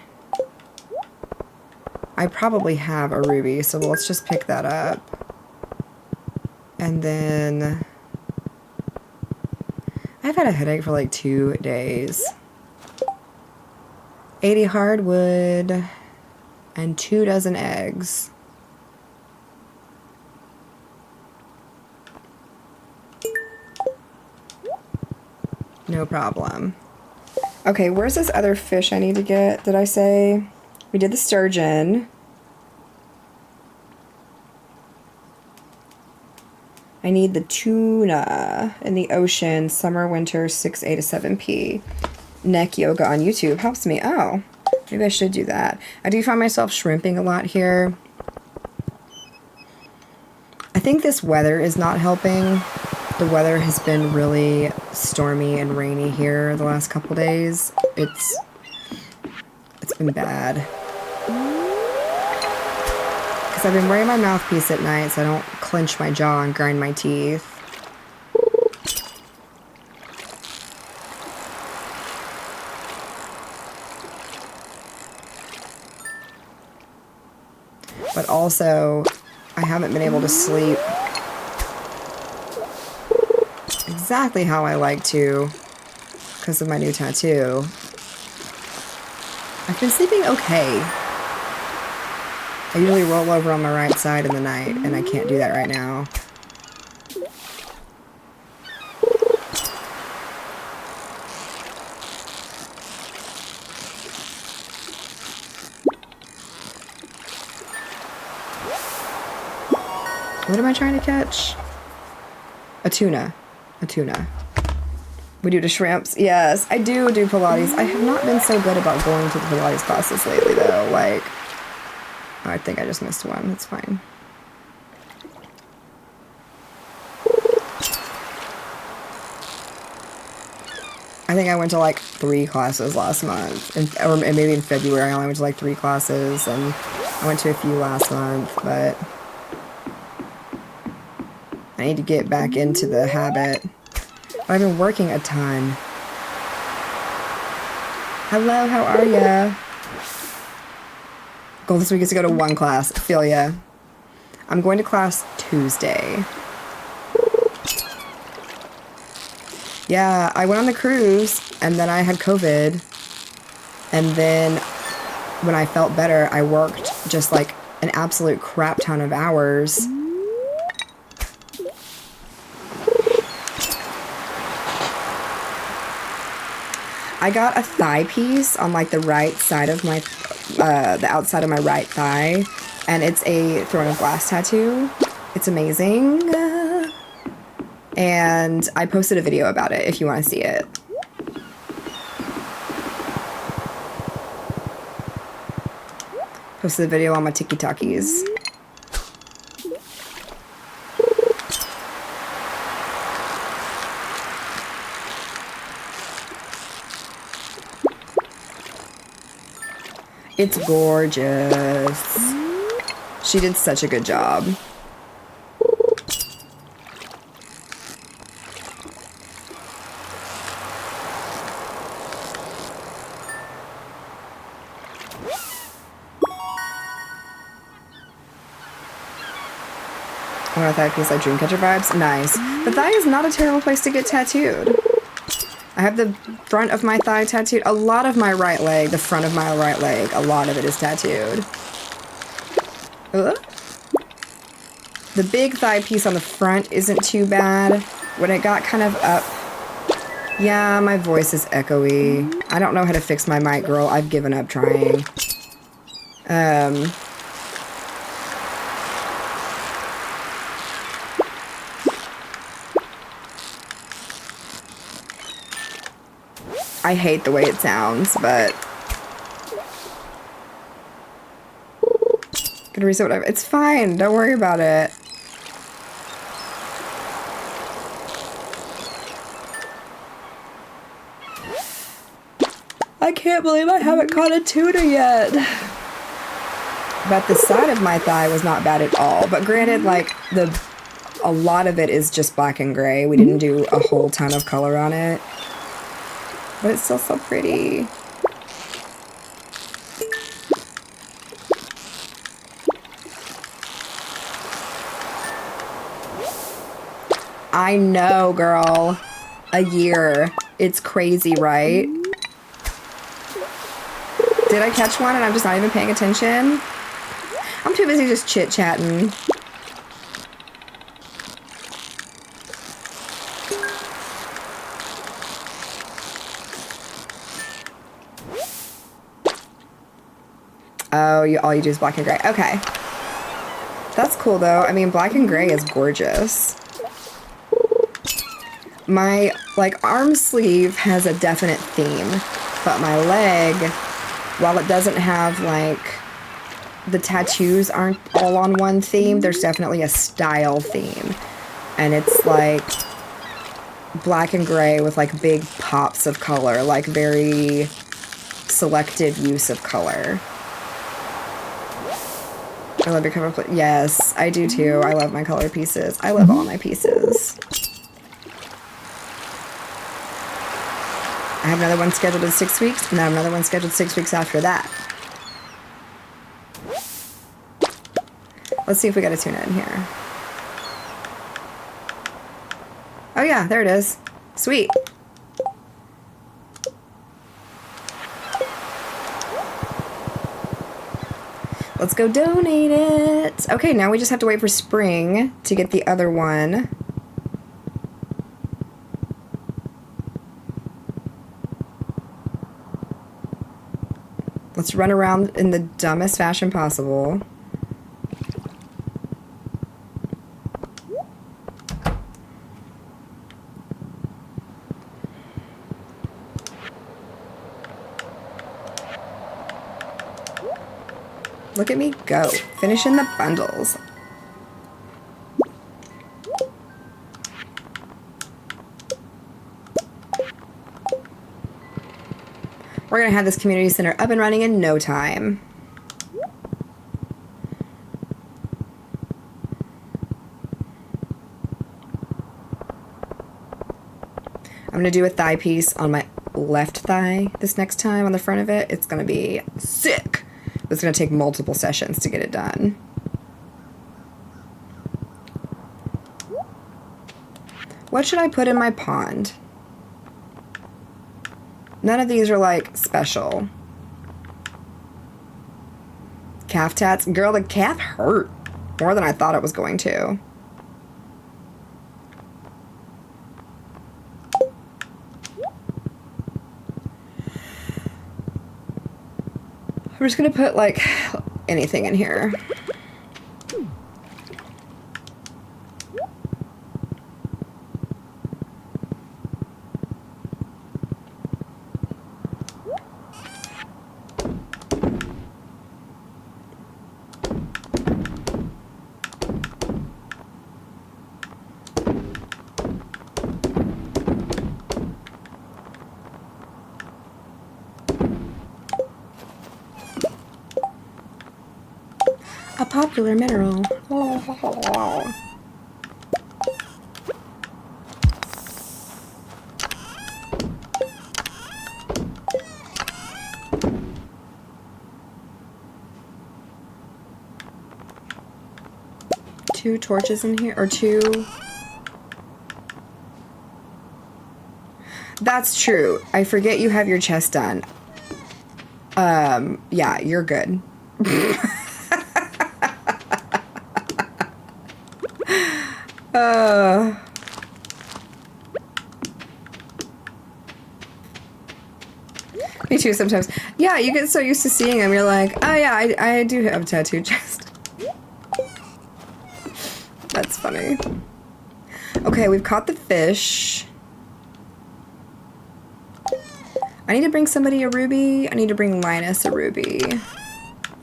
I probably have a ruby, so let's just pick that up. And then I've had a headache for like 2 days. 80 hardwood and 2 dozen eggs. No problem. Okay, where's this other fish I need to get? Did I say? We did the sturgeon. I need the tuna in the ocean, summer, winter, 6A to 7P. Neck yoga on YouTube helps me. Oh, maybe I should do that. I do find myself shrimping a lot here. I think this weather is not helping. The weather has been really stormy and rainy here the last couple days. It's been bad. Because I've been wearing my mouthpiece at night so I don't clench my jaw and grind my teeth. But also, I haven't been able to sleep exactly how I like to because of my new tattoo. I've been sleeping okay. I usually roll over on my right side in the night, and I can't do that right now. What am I trying to catch? A tuna. A tuna. We do the shrimps. Yes, I do Pilates. I have not been so good about going to the Pilates classes lately, though. Like, Oh, I think I just missed one. It's fine. I think I went to like 3 classes last month, or maybe in February I only went to like 3 classes, and I went to a few last month, but I need to get back into the habit. But I've been working a ton. Hello, how are ya? Goal this week is to go to 1 class. Feel ya. I'm going to class Tuesday. Yeah, I went on the cruise, and then I had COVID. And then when I felt better, I worked just like an absolute crap ton of hours. I got a thigh piece on like the right side of my, the outside of my right thigh, and it's a Throne of Glass tattoo. It's amazing. And I posted a video about it if you want to see it. Posted the video on my TikTokies. It's gorgeous. She did such a good job. I want a thigh piece like Dreamcatcher vibes. Nice. The thigh is not a terrible place to get tattooed. I have the front of my thigh tattooed. A lot of my right leg, the front of my right leg, a lot of it is tattooed. The big thigh piece on the front isn't too bad. When it got kind of up... Yeah, my voice is echoey. I don't know how to fix my mic, girl. I've given up trying. I hate the way it sounds, but... Gonna reset whatever. It's fine. Don't worry about it. I can't believe I haven't caught a tutor yet. But the side of my thigh was not bad at all. But granted, like, a lot of it is just black and gray. We didn't do a whole ton of color on it. But it's still so pretty. I know, girl. A year. It's crazy, right? Did I catch one and I'm just not even paying attention? I'm too busy just chit-chatting. Oh, all you do is black and gray. Okay. That's cool, though. I mean, black and gray is gorgeous. My, like, arm sleeve has a definite theme, but my leg, while it doesn't have, like, the tattoos aren't all on one theme, there's definitely a style theme. And it's, like, black and gray with, like, big pops of color, like, very selective use of color. I love your cover. Yes, I do too. I love my color pieces. I love all my pieces. I have another one scheduled in 6 weeks, and I have another one scheduled 6 weeks after that. Let's see if we got a tuna in here. Oh yeah, there it is. Sweet. Let's go donate it. Okay, now we just have to wait for spring to get the other one. Let's run around in the dumbest fashion possible. Look at me go. Finishing the bundles. We're gonna have this community center up and running in no time. I'm gonna do a thigh piece on my left thigh this next time on the front of it. It's gonna be sick. It's gonna take multiple sessions to get it done. What should I put in my pond? None of these are like special. Calf tats. Girl, the calf hurt more than I thought it was going to. I'm just gonna put like anything in here. A popular mineral. Oh. Two torches in here, or two. That's true. I forget you have your chest done. Yeah, you're good. Me too sometimes. Yeah, you get so used to seeing them, you're like, oh yeah, I do have a tattoo chest. That's funny. Okay, we've caught the fish. I need to bring somebody a ruby. I need to bring Linus a ruby.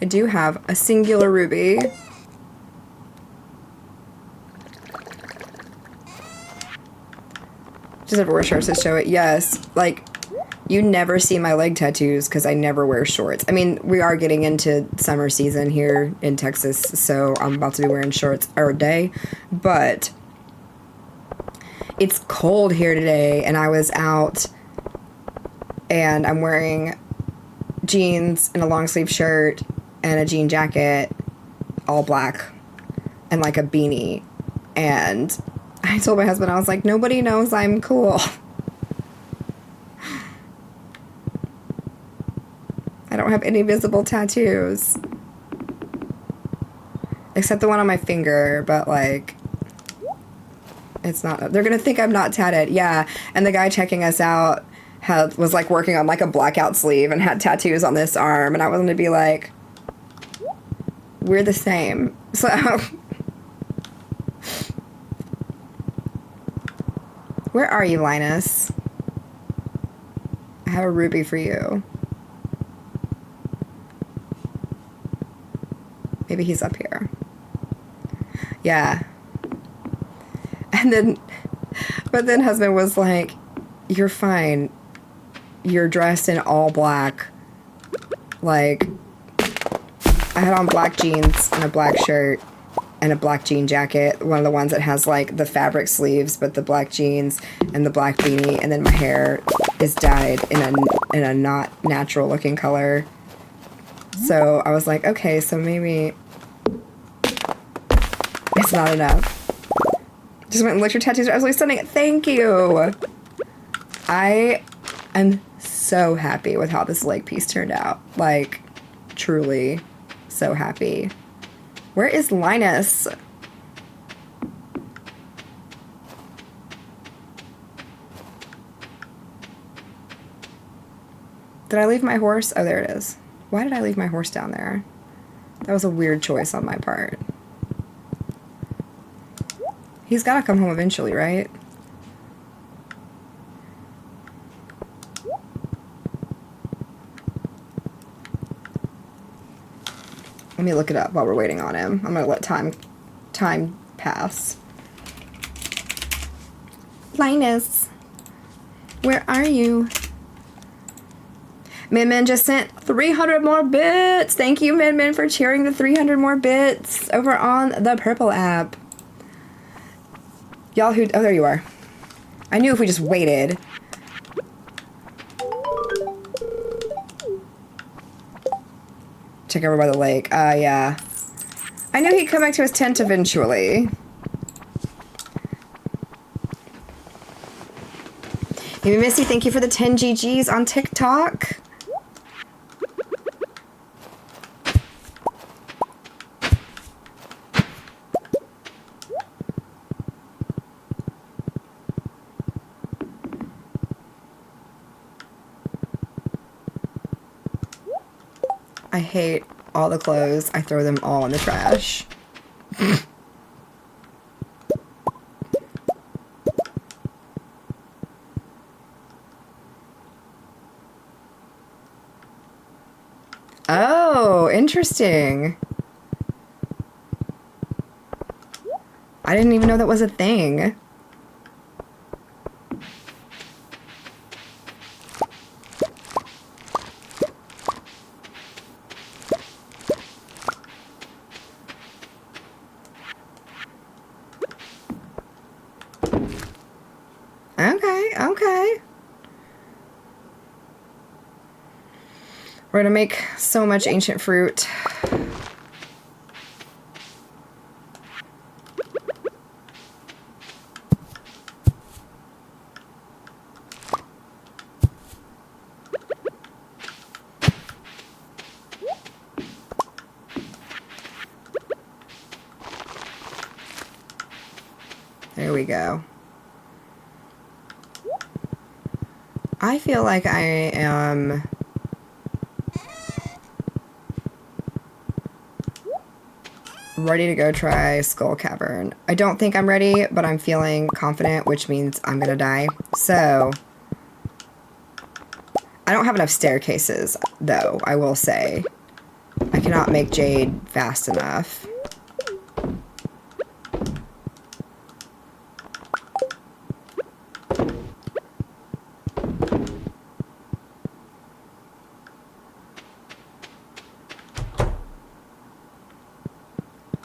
I do have a singular ruby. Just never wear shorts to show it. Yes, like, you never see my leg tattoos because I never wear shorts. I mean, we are getting into summer season here in Texas, so I'm about to be wearing shorts every day. But it's cold here today, and I was out, and I'm wearing jeans and a long sleeve shirt and a jean jacket, all black, and like a beanie. And I told my husband, I was like, nobody knows I'm cool. I don't have any visible tattoos. Except the one on my finger, but like, it's not, they're gonna think I'm not tatted. Yeah, and the guy checking us out was like working on like a blackout sleeve and had tattoos on this arm, and I was gonna be like, we're the same. So where are you, Linus? I have a ruby for you. Maybe he's up here. Yeah. And then, but then husband was like, you're fine. You're dressed in all black. Like, I had on black jeans and a black shirt and a black jean jacket. One of the ones that has like the fabric sleeves, but the black jeans and the black beanie. And then my hair is dyed in a not natural looking color. So I was like, okay, so maybe it's not enough. Just went and looked. Your tattoos are absolutely stunning. Thank you. I am so happy with how this leg piece turned out. Like, truly so happy. Where is Linus? Did I leave my horse? Oh, there it is. Why did I leave my horse down there? That was a weird choice on my part. He's got to come home eventually, right? Let me look it up while we're waiting on him. I'm gonna let time pass. Linus, where are you? Min Min just sent 300 more bits. Thank you, Min Min, for cheering the 300 more bits over on the Purple app. Y'all who... Oh, there you are. I knew if we just waited. Check over by the lake. Yeah. I knew he'd come back to his tent eventually. Maybe Missy, thank you for the 10 GGs on TikTok. I hate all the clothes. I throw them all in the trash. Oh, interesting. I didn't even know that was a thing. Okay. We're gonna make so much ancient fruit. There we go. I feel like I am ready to go try Skull Cavern. I don't think I'm ready, but I'm feeling confident, which means I'm gonna die. So, I don't have enough staircases, though, I will say. I cannot make Jade fast enough.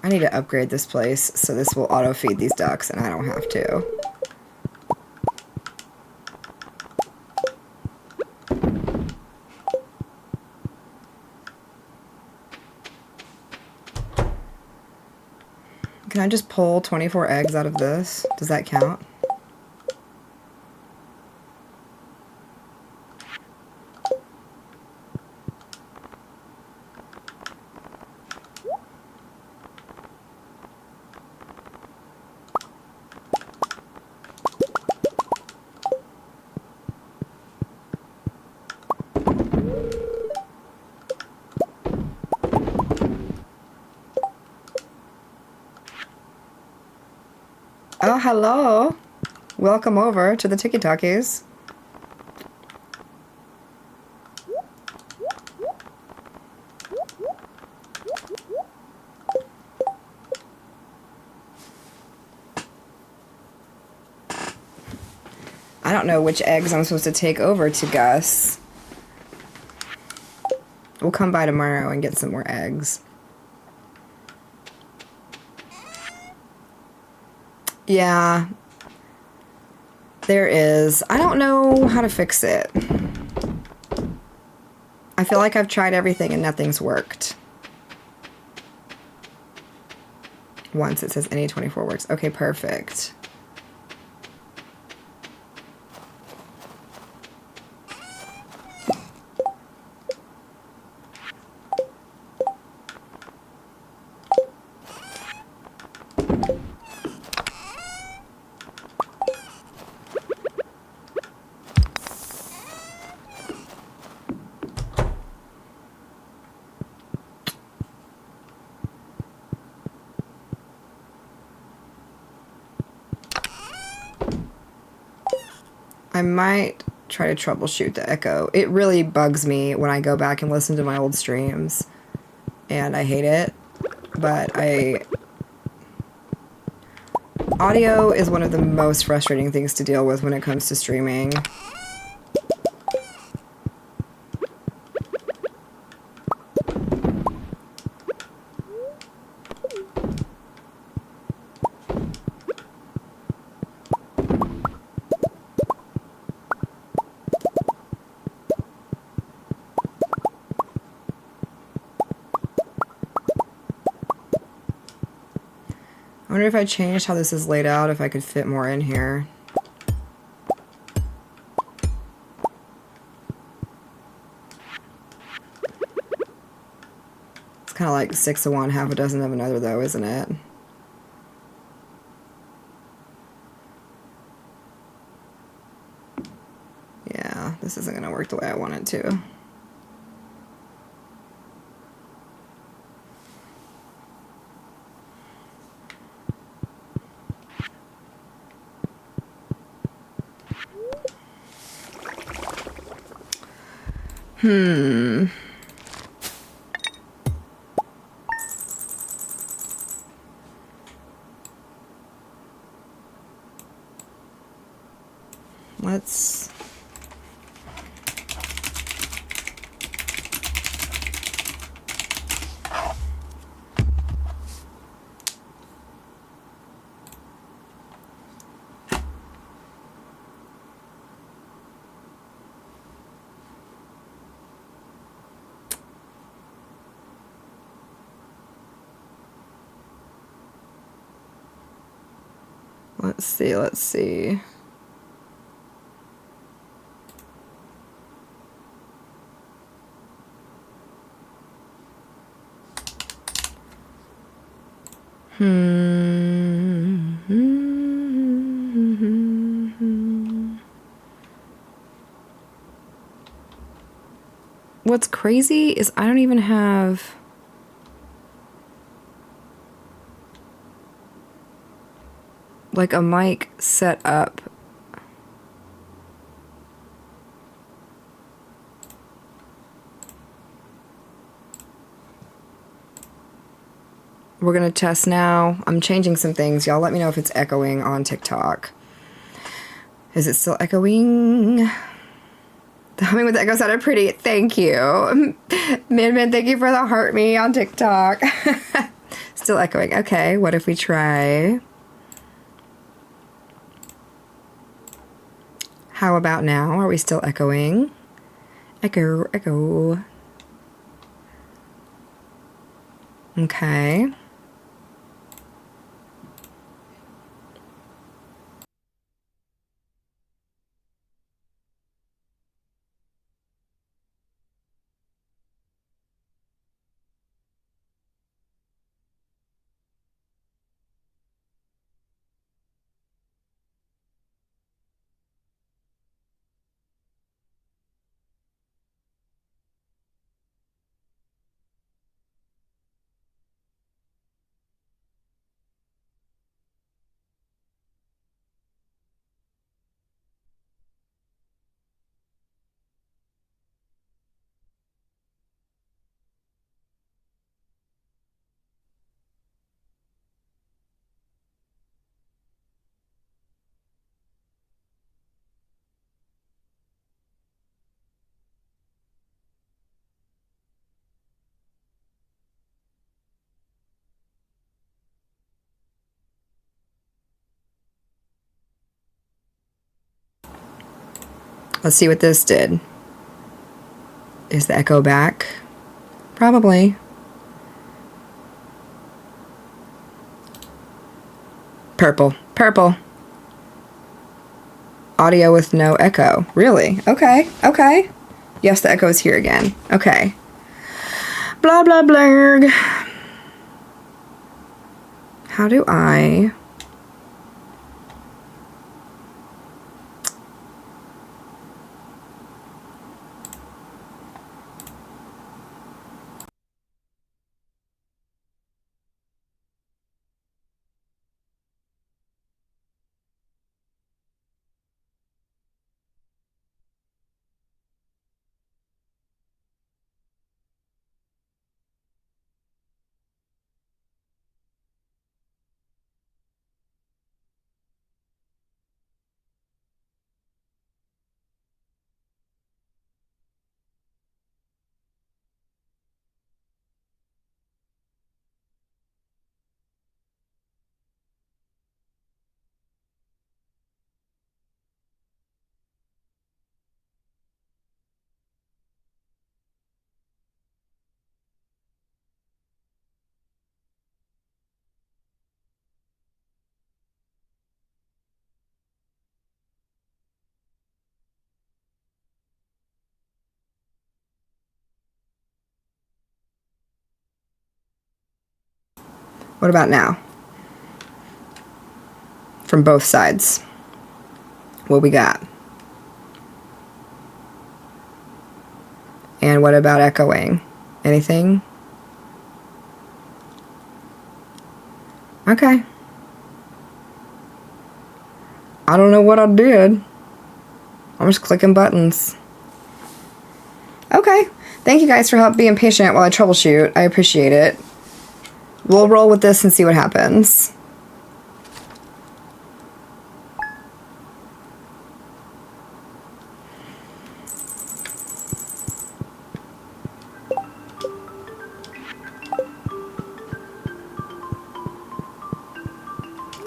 I need to upgrade this place so this will auto-feed these ducks and I don't have to. Can I just pull 24 eggs out of this? Does that count? Oh, hello. Welcome over to the Tiki Talkies. I don't know which eggs I'm supposed to take over to Gus. We'll come by tomorrow and get some more eggs. Yeah, there is. I don't know how to fix it. I feel like I've tried everything and nothing's worked. Once it says any 24 works. Okay, perfect. I might try to troubleshoot the echo. It really bugs me when I go back and listen to my old streams and I hate it, but audio is one of the most frustrating things to deal with when it comes to streaming. I wonder if I changed how this is laid out, if I could fit more in here. It's kind of like 6 of one, half a dozen of another, though, isn't it? Yeah, this isn't going to work the way I want it to. Let's... Let's see. What's crazy is I don't even have... like a mic set up. We're gonna test now. I'm changing some things. Y'all let me know if it's echoing on TikTok. Is it still echoing? The humming with the echo sounded pretty. Thank you. Min, thank you for the heart me on TikTok. Still echoing. Okay, what if we try... How about now? Are we still echoing? Echo, echo. Okay. Let's see what this did. Is the echo back? Probably. Purple. Purple. Audio with no echo. Really? Okay. Okay. Yes, the echo is here again. Okay. Blah, blah, blurg. How do I... What about now? From both sides. What we got? And what about echoing? Anything? Okay. I don't know what I did. I'm just clicking buttons. Okay. Thank you guys for being patient while I troubleshoot. I appreciate it. We'll roll with this and see what happens.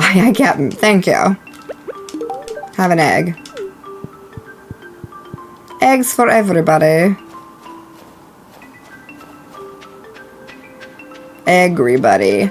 I get him. Thank you. Have an egg. Eggs for everybody. Everybody.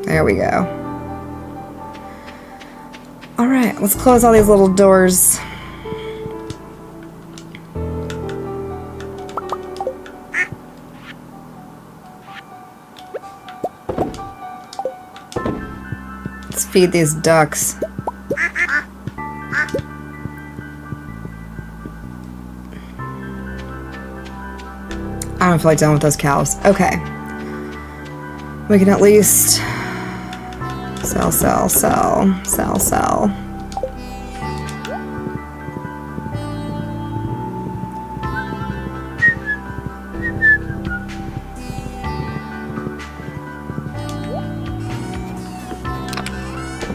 There we go. Alright, let's close all these little doors. Let's feed these ducks. I don't feel like dealing with those cows. Okay. We can at least sell, sell, sell, sell, sell.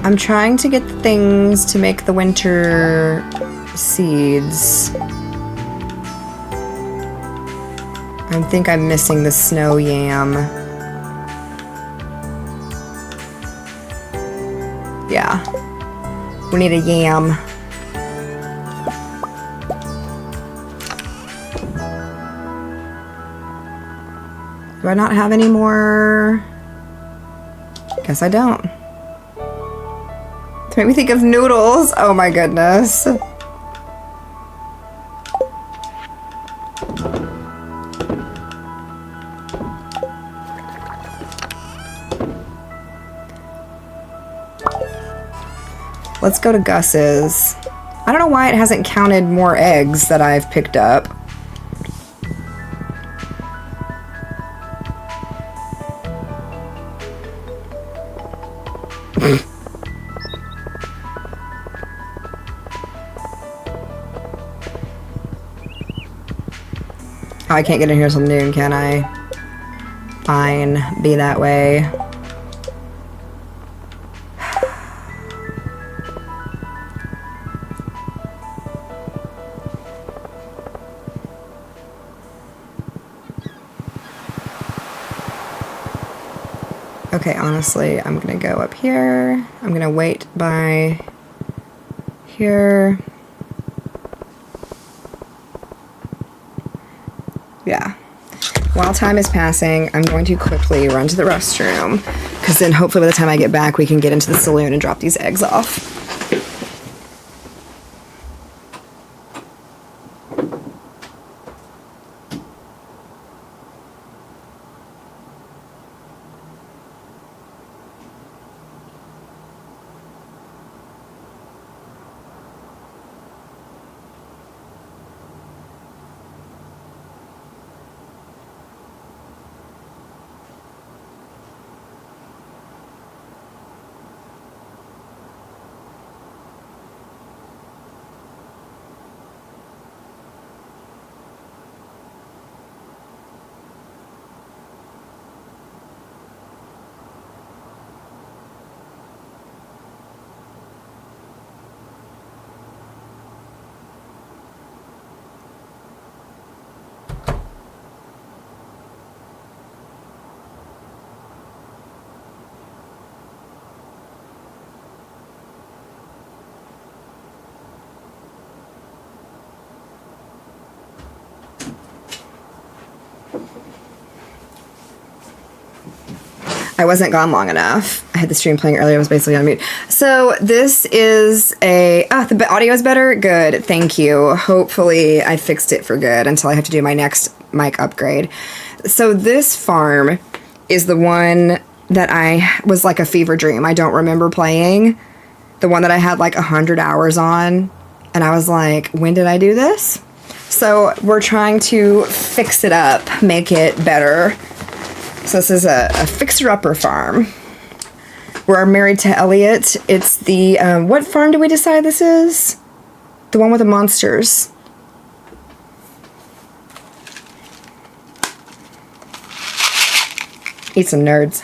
I'm trying to get the things to make the winter seeds. I think I'm missing the snow yam. Yeah. We need a yam. Do I not have any more? Guess I don't. It made me think of noodles. Oh my goodness. Let's go to Gus's. I don't know why it hasn't counted more eggs that I've picked up. Oh, I can't get in here till noon, can I? Fine, be that way. Okay, honestly, I'm gonna go up here. I'm gonna wait by here. Yeah. While time is passing, I'm going to quickly run to the restroom, because then hopefully by the time I get back, we can get into the saloon and drop these eggs off. I wasn't gone long enough. I had the stream playing earlier. I was basically on mute. So this is a... Oh, the audio is better? Good. Thank you. Hopefully I fixed it for good until I have to do my next mic upgrade. So this farm is the one that I was like a fever dream. I don't remember playing. The one that I had like 100 hours on. And I was like, when did I do this? So we're trying to fix it up, make it better. So this is a fixer-upper farm. We're married to Elliot. It's the, what farm did we decide this is? The one with the monsters. Eat some nerds.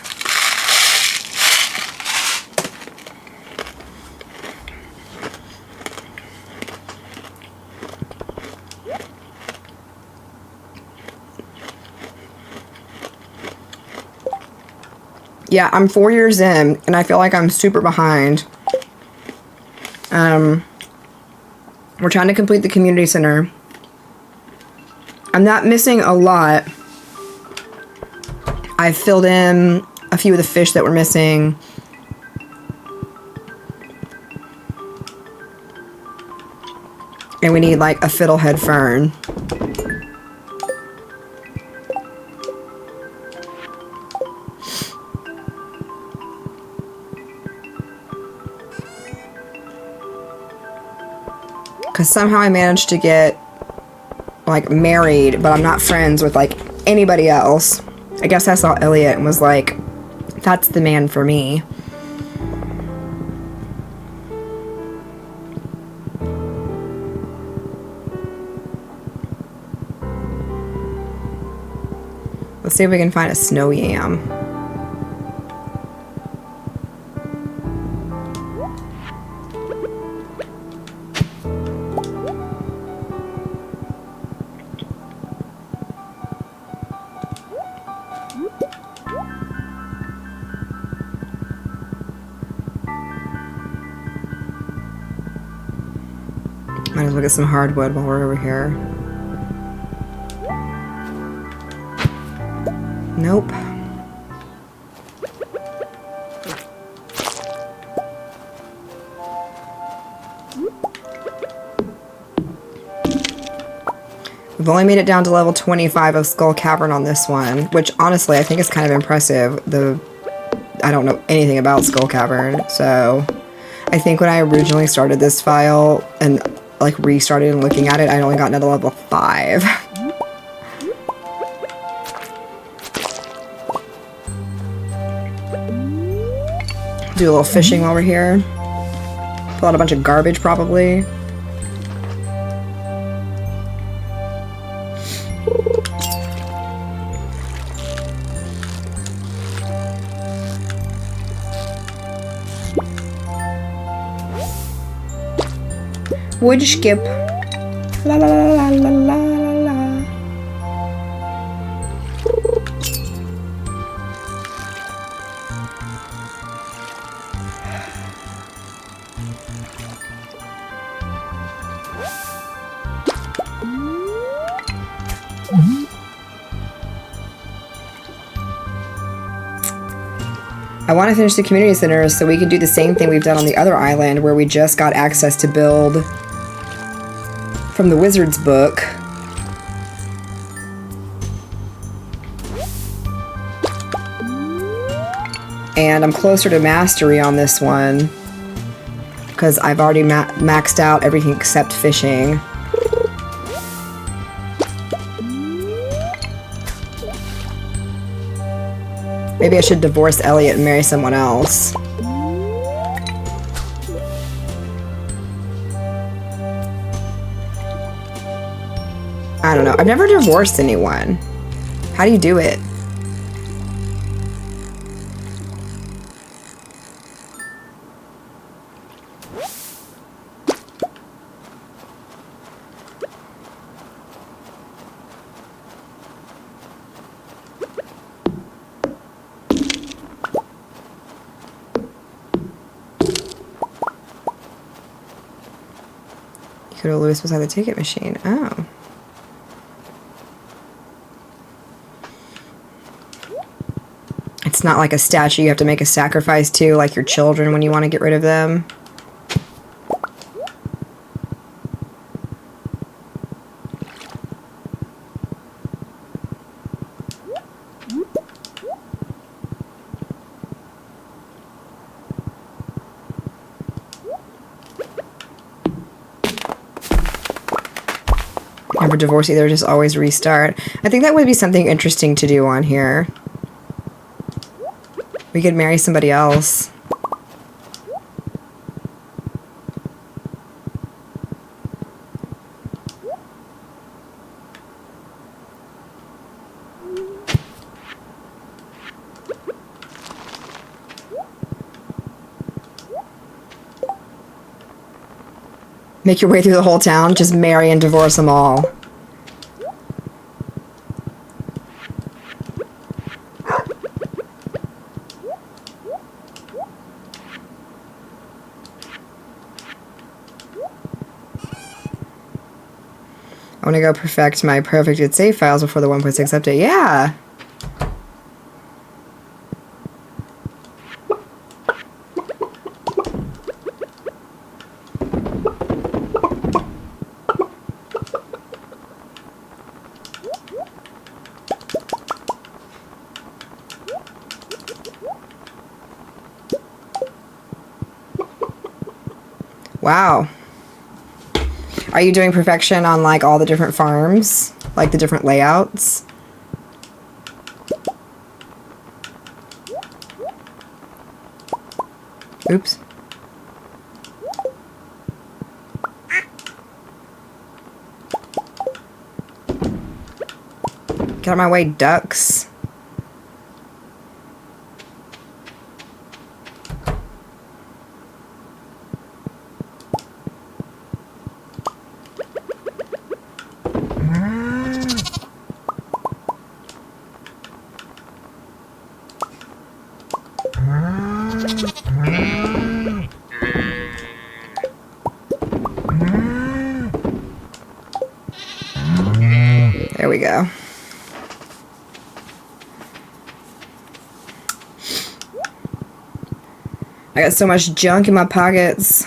Yeah, I'm 4 years in, and I feel like I'm super behind. We're trying to complete the community center. I'm not missing a lot. I've filled in a few of the fish that were missing. And we need, like, a fiddlehead fern. Because somehow I managed to get, like, married, but I'm not friends with, like, anybody else. I guess I saw Elliot and was like, that's the man for me. Let's see if we can find a snow yam. Might as well get some hardwood while we're over here. Nope. We've only made it down to level 25 of Skull Cavern on this one, which honestly I think is kind of impressive. I don't know anything about Skull Cavern, so I think when I originally started this file and like restarted and looking at it, I'd only gotten to level 5. Do a little fishing while we're here. Pull out a bunch of garbage probably. Wood skip. La la la la la la la. I want to finish the community center so we can do the same thing we've done on the other island where we just got access to build from the wizard's book. And I'm closer to mastery on this one because I've already maxed out everything except fishing. Maybe I should divorce Elliot and marry someone else. I don't know. I've never divorced anyone. How do you do it? You could have Lewis beside the ticket machine. Oh. It's It's not like a statue you have to make a sacrifice to, like your children when you want to get rid of them. Never divorce either, just always restart. I think that would be something interesting to do on here. We could marry somebody else. Make your way through the whole town, just marry and divorce them all. I want to go perfect my perfected save files before the 1.6 update. Yeah! Wow. Are you doing perfection on like all the different farms? Like the different layouts? Oops. Get out of my way, ducks. There we go. I got so much junk in my pockets.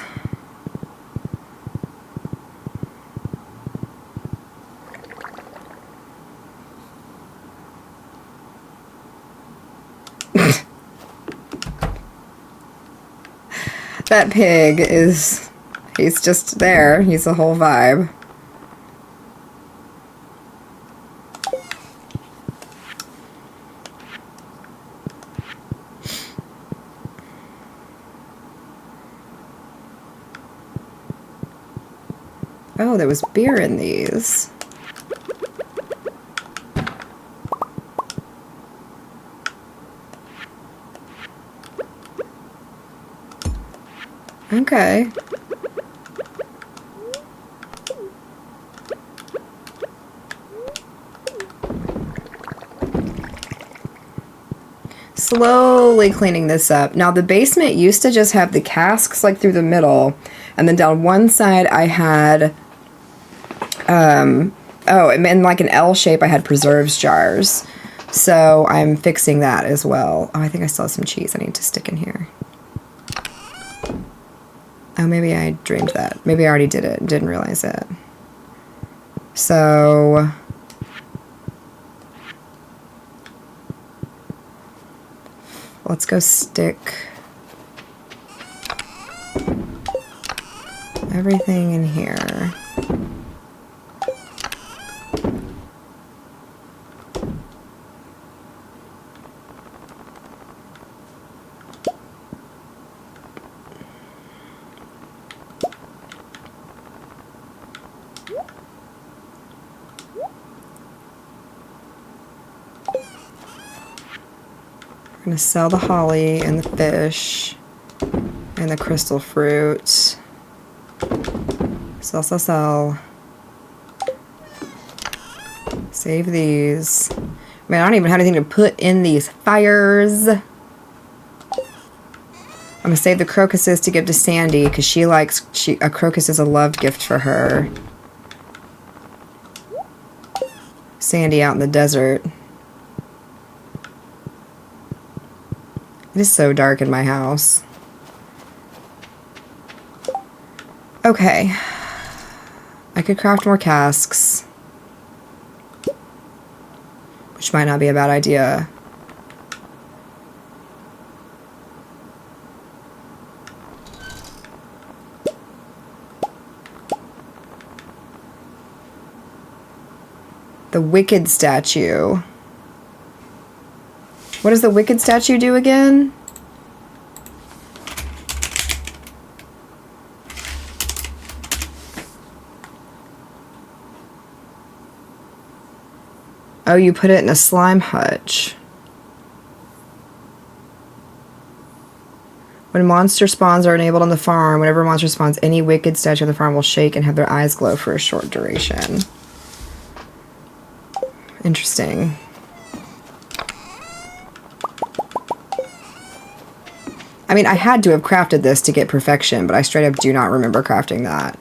That pig is... he's just there. He's the whole vibe. Oh, there was beer in these. Okay. Slowly cleaning this up. Now the basement used to just have the casks like through the middle, and then down one side I had oh, and in like an L shape I had preserves jars. So I'm fixing that as well. Oh, I think I still have some cheese I need to stick in here. Oh, maybe I dreamed that. Maybe I already did it and didn't realize it. So... let's go stick everything in here. I'm going to sell the holly and the fish and the crystal fruit. Sell, sell, sell. Save these. Man, I don't even have anything to put in these fires. I'm going to save the crocuses to give to Sandy because she likes, a crocus is a loved gift for her. Sandy out in the desert. It is so dark in my house. Okay. I could craft more casks, which might not be a bad idea. The Wicked statue. What does the Wicked statue do again? Oh, you put it in a slime hutch. When monster spawns are enabled on the farm, whenever a monster spawns, any Wicked statue on the farm will shake and have their eyes glow for a short duration. Interesting. I mean, I had to have crafted this to get perfection, but I straight up do not remember crafting that.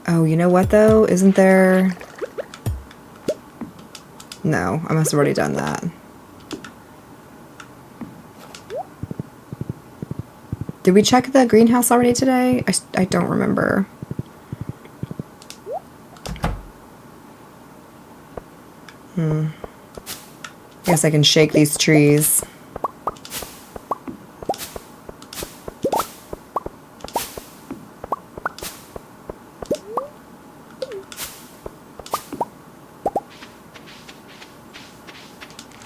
Oh, you know what though? Isn't there... No, I must have already done that. Did we check the greenhouse already today? I don't remember. I guess I can shake these trees.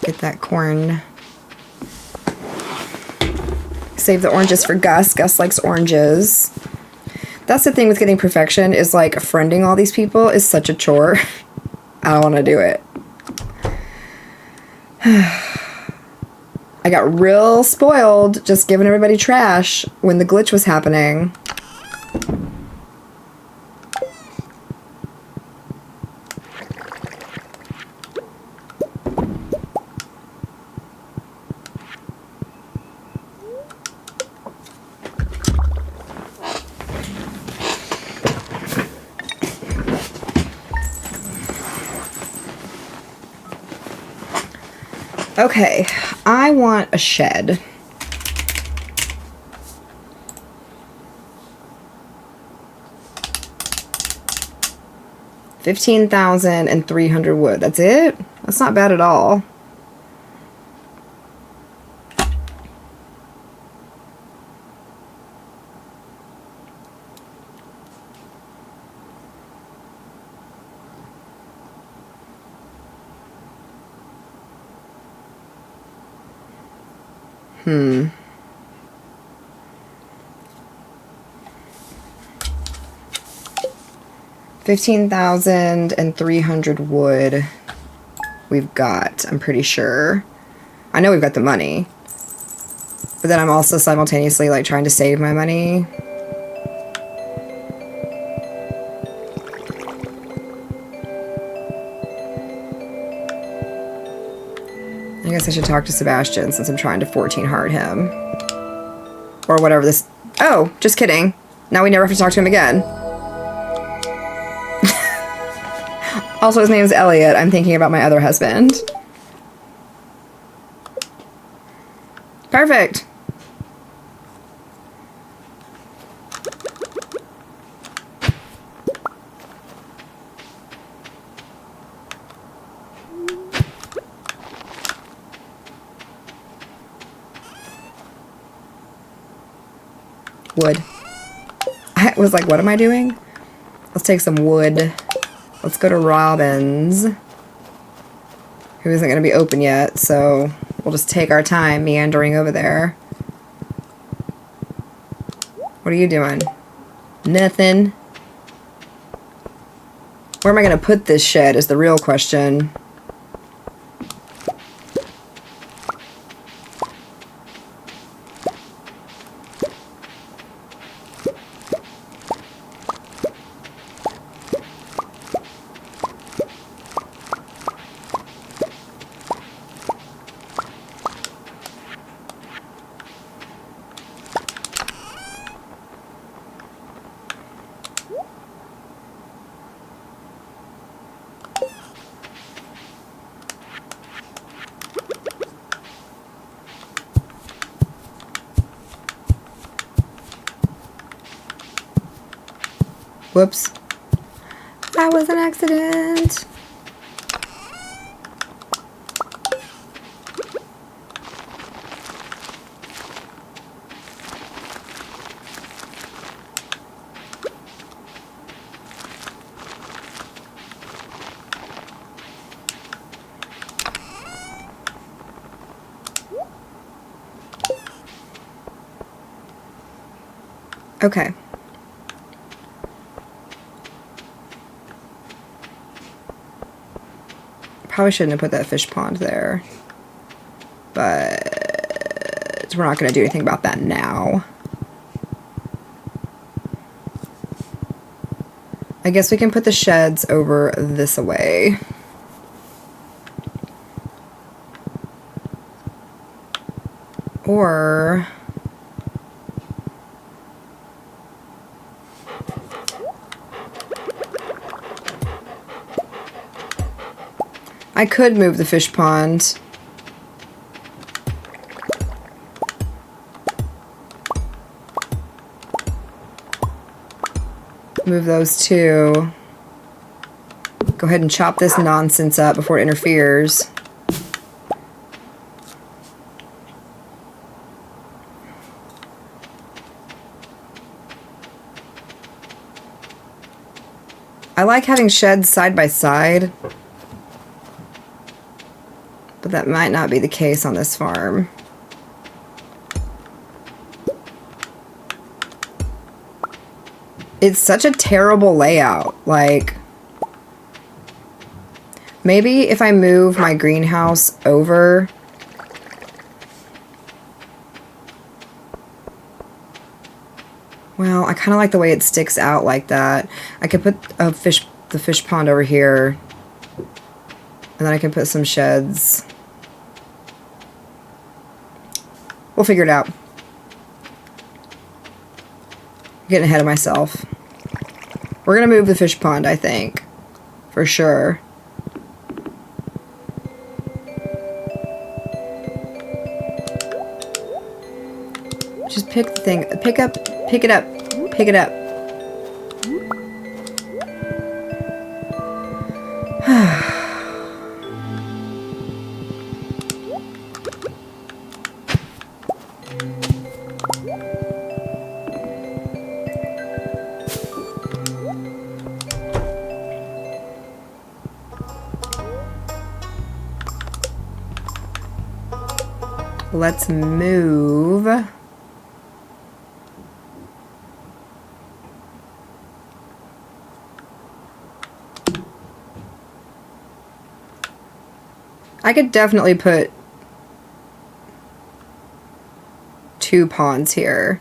Get that corn. Save the oranges for Gus. Gus likes oranges. That's the thing with getting perfection, is like friending all these people is such a chore. I don't want to do it. I got real spoiled just giving everybody trash when the glitch was happening. Okay, I want a shed. $15,300 wood. That's it? That's not bad at all. $15,300 wood we've got, I'm pretty sure. I know we've got the money. But then I'm also simultaneously like trying to save my money. I guess I should talk to Sebastian since I'm trying to 14 hard him. Or whatever this... Oh, just kidding. Now we never have to talk to him again. Also, his name is Elliot. I'm thinking about my other husband. Perfect. Wood. I was like, what am I doing? Let's take some wood. Let's go to Robin's, who isn't going to be open yet, so we'll just take our time meandering over there. What are you doing? Nothing. Where am I going to put this shed is the real question. Whoops. That was an accident. Okay. Probably shouldn't have put that fish pond there. But we're not going to do anything about that now. I guess we can put the sheds over this away. Or... I could move the fish pond. Move those two. Go ahead and chop this nonsense up before it interferes. I like having sheds side by side. But that might not be the case on this farm. It's such a terrible layout. Like, maybe if I move my greenhouse over. Well, I kind of like the way it sticks out like that. I could put the fish pond over here. And then I can put some sheds. We'll figure it out. I'm getting ahead of myself. We're gonna move the fish pond, I think. For sure. Just pick the thing. Pick it up. Pick it up. Let's move. I could definitely put 2 ponds here.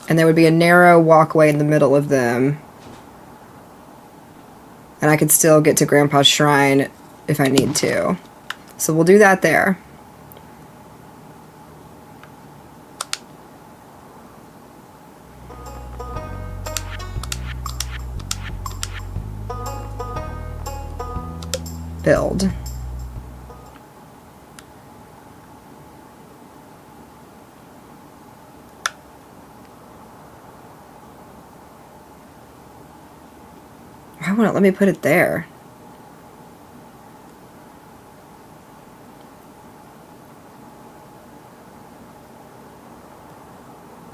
And there would be a narrow walkway in the middle of them. And I could still get to Grandpa's shrine if I need to. So we'll do that there. Build. Why won't it let me put it there?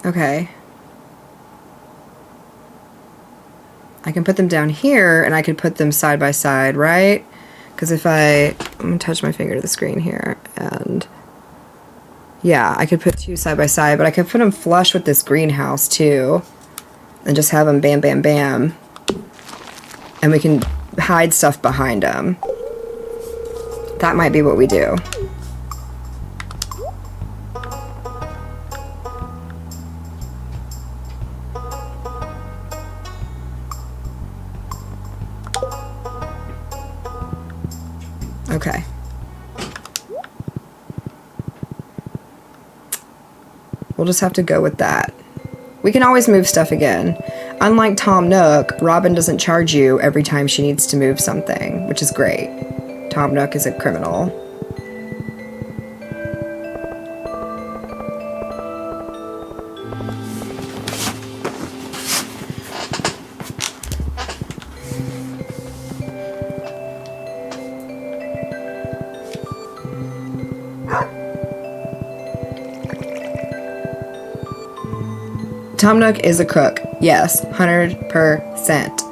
Okay. I can put them down here and I could put them side by side, right? Because if I'm gonna touch my finger to the screen here, and yeah, I could put 2 side by side, but I could put them flush with this greenhouse too, and just have them bam, bam, bam, and we can hide stuff behind them. That might be what we do. Okay. We'll just have to go with that. We can always move stuff again. Unlike Tom Nook, Robin doesn't charge you every time she needs to move something, which is great. Tom Nook is a criminal. Tom Nook is a crook. Yes, 100%.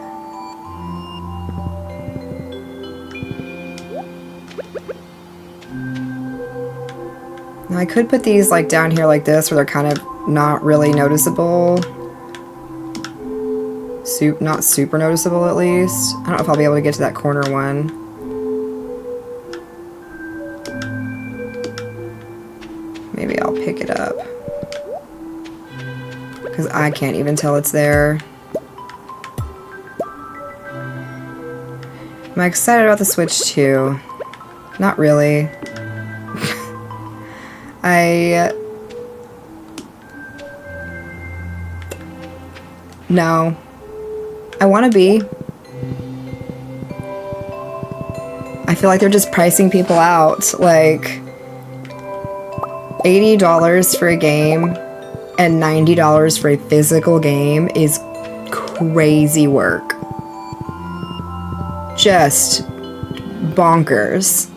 Now I could put these like down here like this where they're kind of not really noticeable. Not super noticeable at least. I don't know if I'll be able to get to that corner one. Maybe I'll pick it up. Because I can't even tell it's there. Am I excited about the Switch 2? Not really. No. I want to be. I feel like they're just pricing people out. Like, $80 for a game and $90 for a physical game is crazy work. Just bonkers.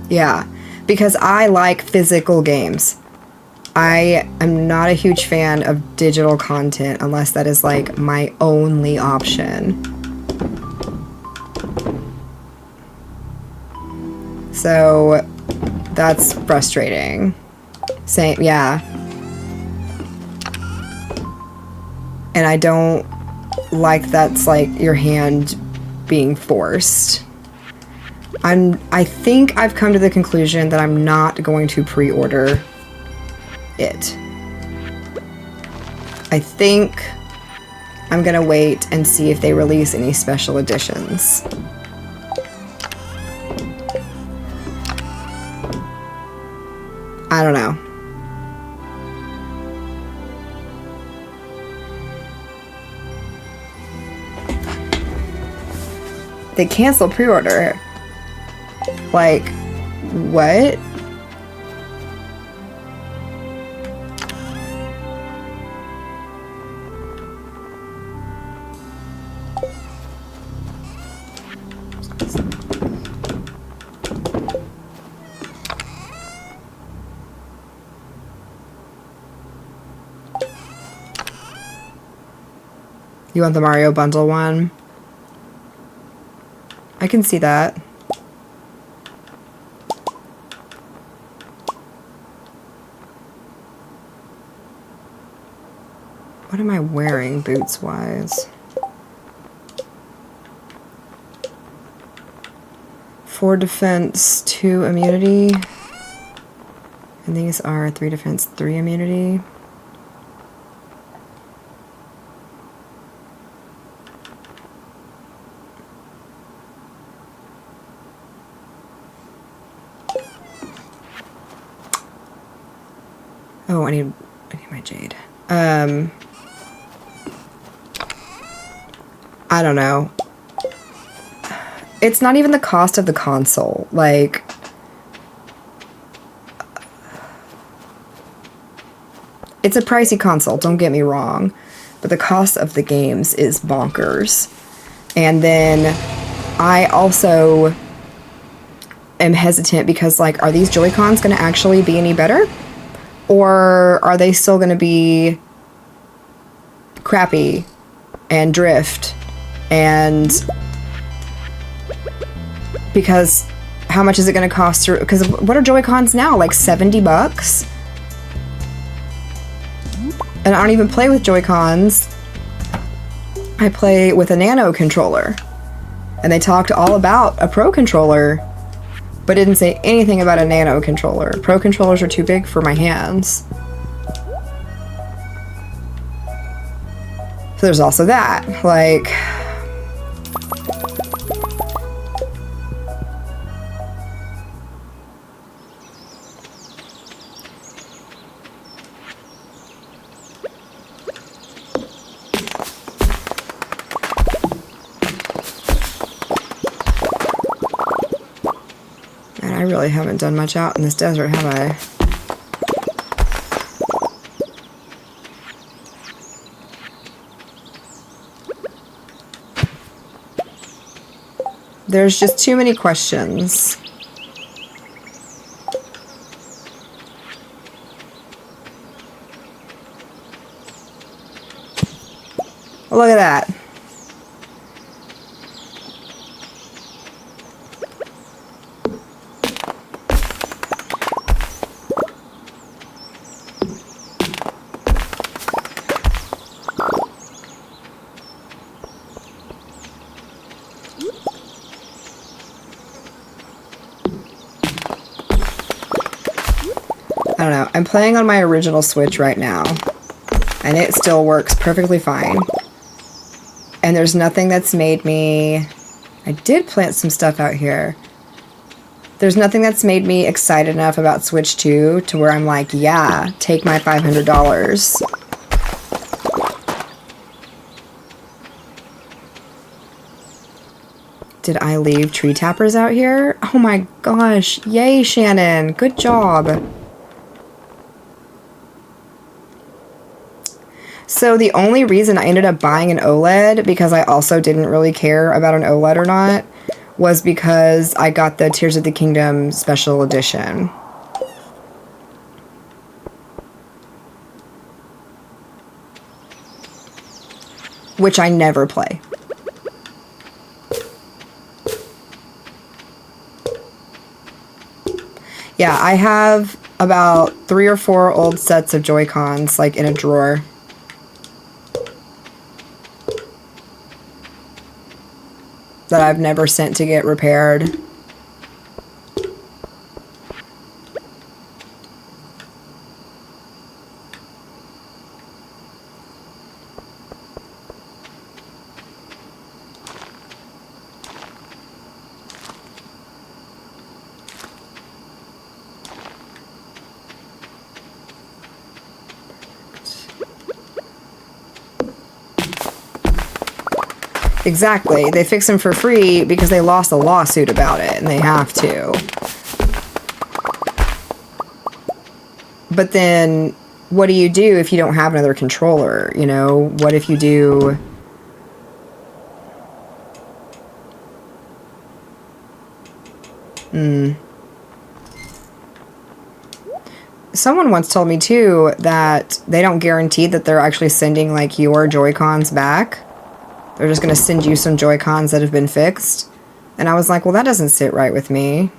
Yeah, because I like physical games. I am not a huge fan of digital content unless that is like my only option. So that's frustrating. Same, yeah. And I don't like that's like your hand being forced. I think I've come to the conclusion that I'm not going to pre-order it. I think I'm gonna wait and see if they release any special editions. I don't know. They canceled pre-order. Like, what? You want the Mario bundle one? I can see that. What am I wearing boots-wise? 4 defense, 2 immunity. And these are 3 defense, 3 immunity. Oh, I need my jade. I don't know. It's not even the cost of the console. Like, it's a pricey console, don't get me wrong, but the cost of the games is bonkers. And then I also am hesitant because, like, are these Joy-Cons going to actually be any better? Or are they still going to be crappy and drift? And because how much is it going to cost to, because what are Joy-Cons now? Like $70? And I don't even play with Joy-Cons. I play with a Nano controller. And they talked all about a Pro controller, but didn't say anything about a Nano controller. Pro controllers are too big for my hands. So there's also that. Like, and I really haven't done much out in this desert, have I? There's just too many questions. Look at that. I don't know. I'm playing on my original Switch right now, and it still works perfectly fine. And there's nothing that's made me... I did plant some stuff out here. There's nothing that's made me excited enough about Switch 2 to where I'm like, yeah, take my $500. Did I leave tree tappers out here? Oh my gosh. Yay, Shannon. Good job. So the only reason I ended up buying an OLED, because I also didn't really care about an OLED or not, was because I got the Tears of the Kingdom Special Edition. Which I never play. Yeah, I have about 3 or 4 old sets of Joy-Cons, like, in a drawer. That I've never sent to get repaired. Exactly. They fix them for free because they lost a lawsuit about it, and they have to. But then, what do you do if you don't have another controller? You know, what if you do... Someone once told me, too, that they don't guarantee that they're actually sending, like, your Joy-Cons back. They're just going to send you some Joy-Cons that have been fixed. And I was like, well, that doesn't sit right with me.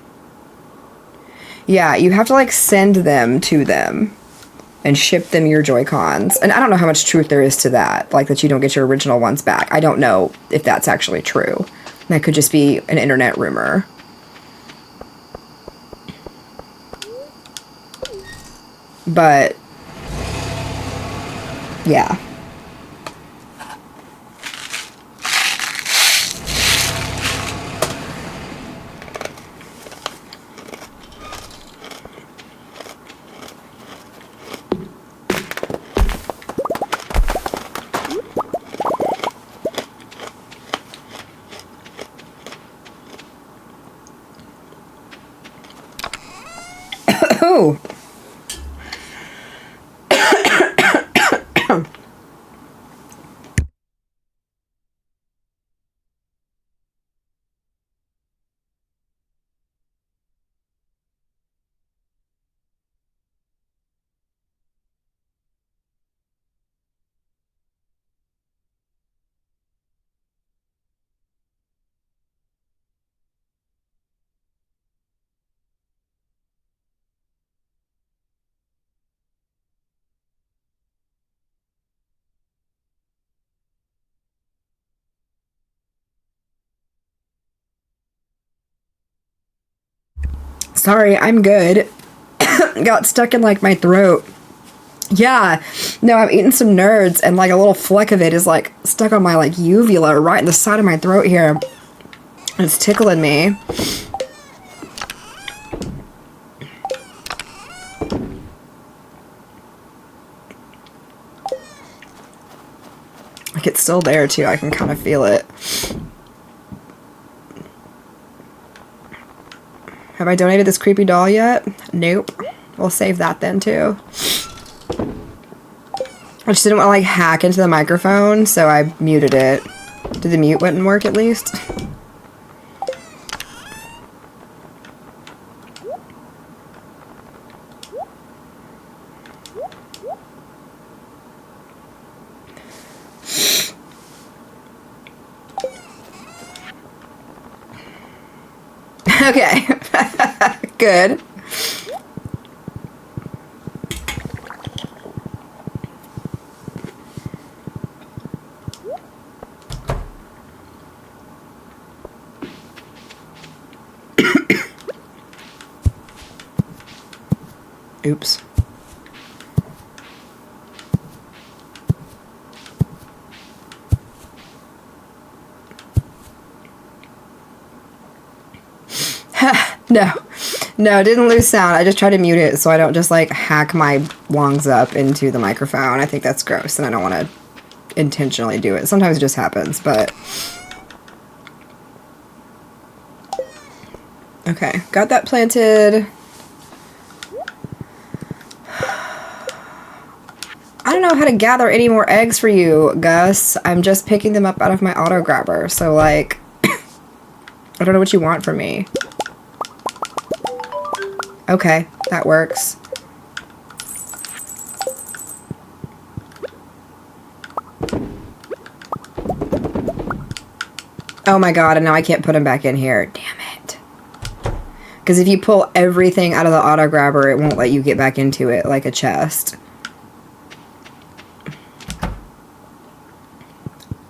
Yeah, you have to, like, send them to them and ship them your Joy-Cons. And I don't know how much truth there is to that, like, that you don't get your original ones back. I don't know if that's actually true. That could just be an internet rumor. But, yeah. Oh! Sorry, I'm good. Got stuck in, like, my throat. Yeah. No, I've eaten some Nerds, and, like, a little fleck of it is, like, stuck on my, like, uvula right in the side of my throat here. It's tickling me. Like, it's still there, too. I can kind of feel it. Have I donated this creepy doll yet? Nope. We'll save that then, too. I just didn't want to, like, hack into the microphone, so I muted it. Did the mute button work, at least? Okay. Good. Oops. No. No, it didn't lose sound. I just tried to mute it so I don't just like hack my lungs up into the microphone. I think that's gross and I don't want to intentionally do it. Sometimes it just happens, but... Okay, got that planted. I don't know how to gather any more eggs for you, Gus. I'm just picking them up out of my auto grabber, so like... I don't know what you want from me. Okay, that works. Oh my god, and now I can't put them back in here. Damn it. Because if you pull everything out of the auto grabber, it won't let you get back into it like a chest.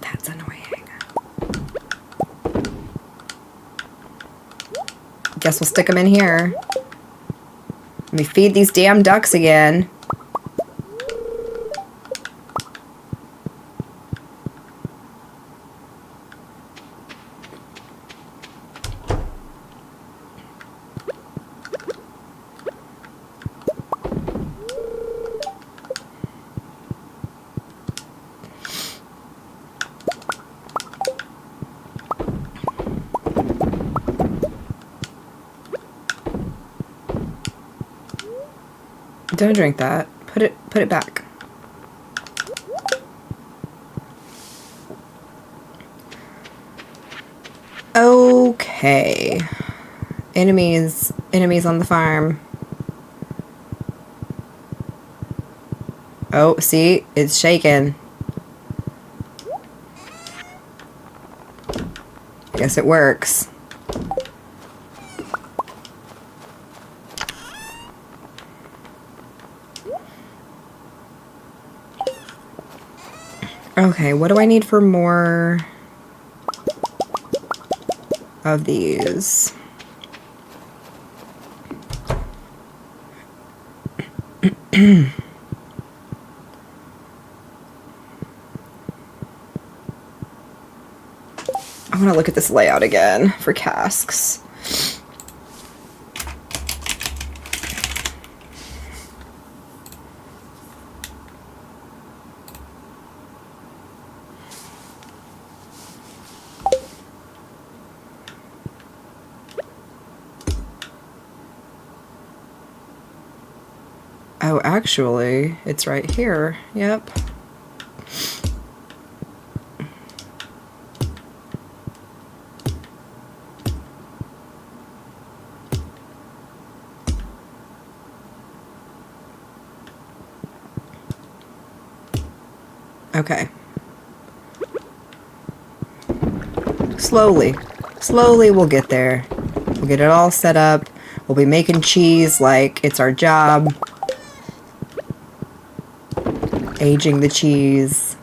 That's annoying. Guess we'll stick them in here. Let me feed these damn ducks again. Don't drink that. Put it back. Okay. Enemies on the farm. Oh, see? It's shaking. I guess it works. Okay, what do I need for more of these? I want to look at this layout again for casks. Oh, actually, it's right here. Yep. Okay. Slowly. Slowly we'll get there. We'll get it all set up. We'll be making cheese like it's our job. Aging the cheese.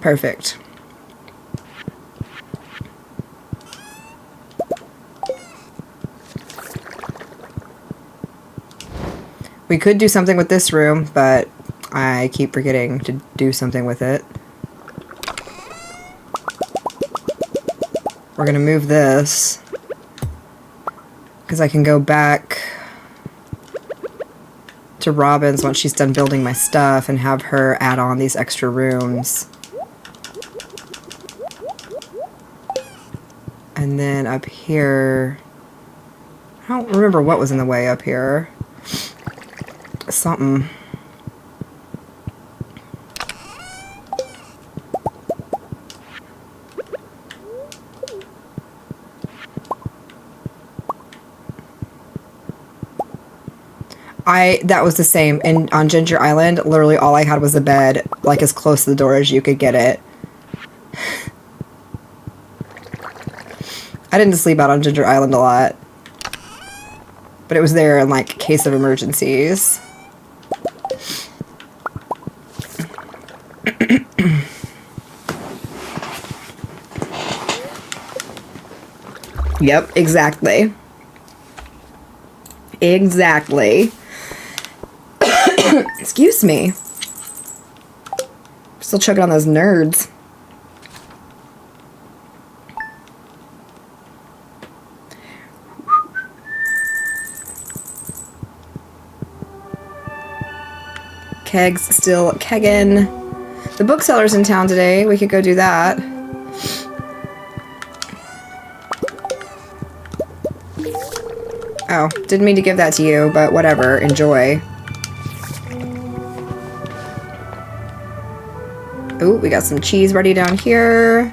Perfect. We could do something with this room, but I keep forgetting to do something with it. We're gonna move this because I can go back to Robin's once she's done building my stuff and have her add on these extra rooms. And then up here, I don't remember what was in the way up here. Something. That was the same. And on Ginger Island, literally all I had was a bed, like as close to the door as you could get it. I didn't sleep out on Ginger Island a lot. But it was there in, like, case of emergencies. Yep, exactly. Exactly. Excuse me. Still choking on those nerds. Kegs still keggin'. The bookseller's in town today. We could go do that. Oh, didn't mean to give that to you, but whatever. Enjoy. Ooh, we got some cheese ready down here.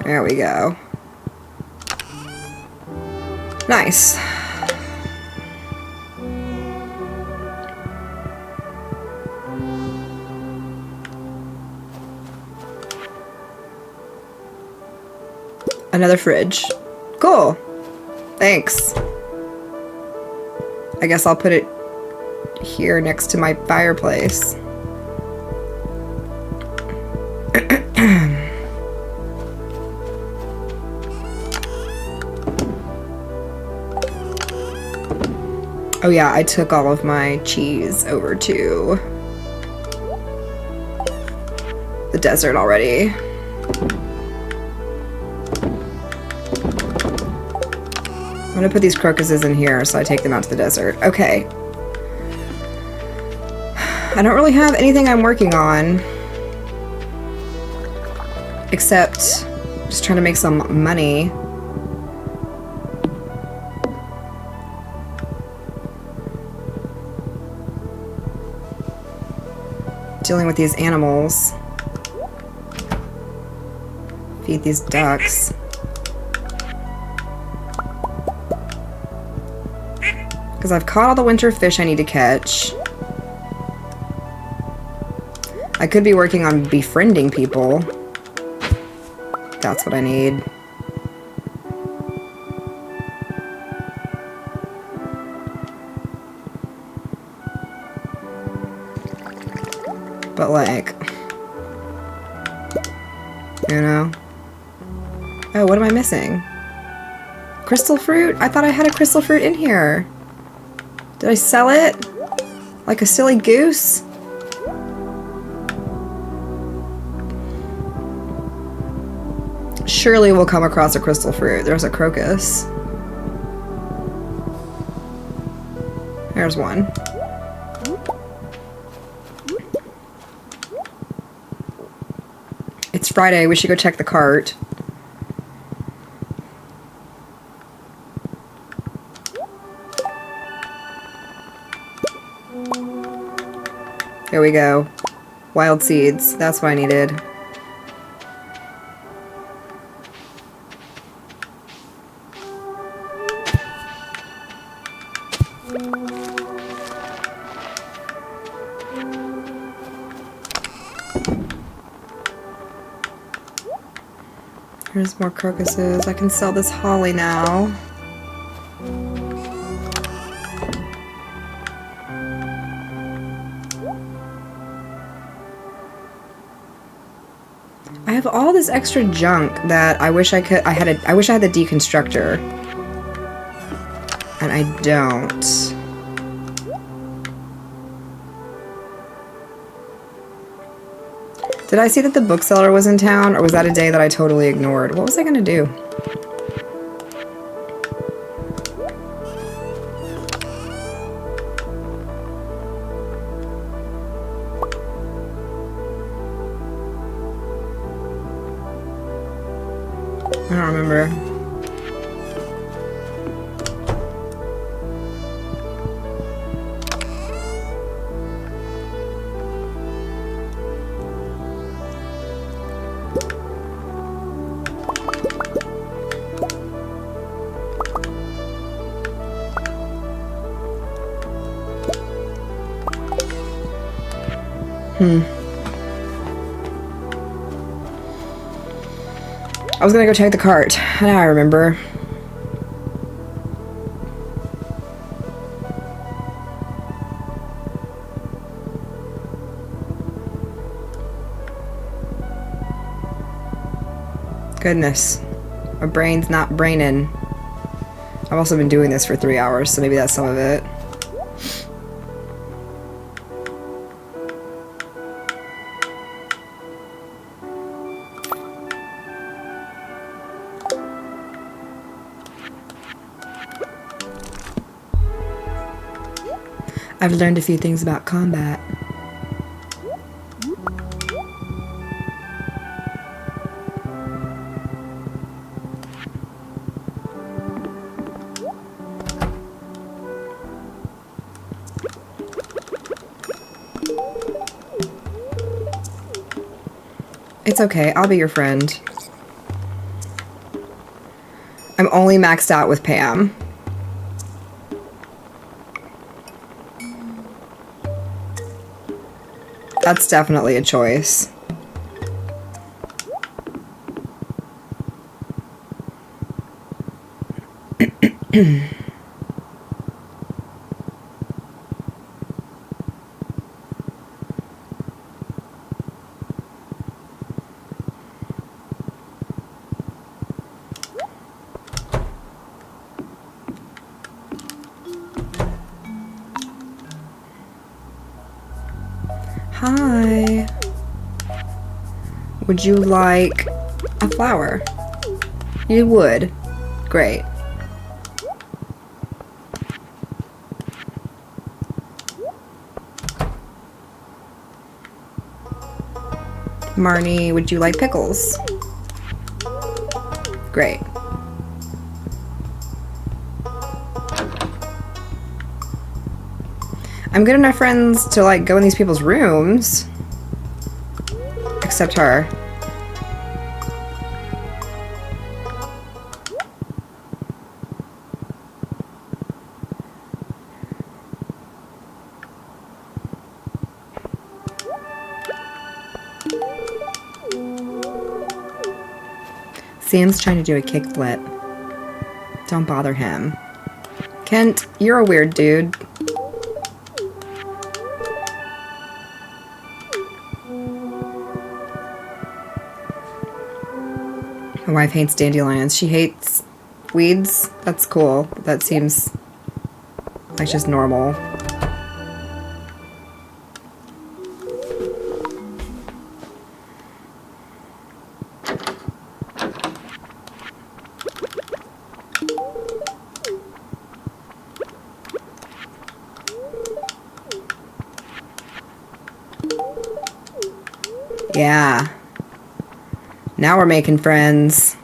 There we go. Nice. Another fridge. Cool. Thanks. I guess I'll put it here next to my fireplace. Oh yeah, I took all of my cheese over to the desert already. I'm gonna put these crocuses in here so I take them out to the desert. Okay. I don't really have anything I'm working on except just trying to make some money. Dealing with these animals. Feed these ducks. Because I've caught all the winter fish I need to catch. I could be working on befriending people. That's what I need. But like, you know. Oh, what am I missing? Crystal fruit? I thought I had a crystal fruit in here. Did I sell it? Like a silly goose? Surely we'll come across a crystal fruit. There's a crocus. There's one. It's Friday. We should go check the cart. Here we go. Wild seeds. That's what I needed. Here's more crocuses. I can sell this holly now. I have all this extra junk that I wish I could. I wish I had the deconstructor, and I don't. Did I see that the bookseller was in town, or was that a day that I totally ignored? What was I gonna do? I don't remember. I was gonna go check the cart. Now I remember. Goodness. My brain's not braining. I've also been doing this for 3 hours, so maybe that's some of it. I've learned a few things about combat. It's okay, I'll be your friend. I'm only maxed out with Pam. That's definitely a choice. Hi. Would you like a flower? You would. Great. Marnie, would you like pickles? Great. I'm good enough friends to like go in these people's rooms. Except her. Sam's trying to do a kickflip. Don't bother him. Kent, you're a weird dude. My wife hates dandelions. She hates weeds. That's cool. That seems like just normal. Yeah. Now we're making friends.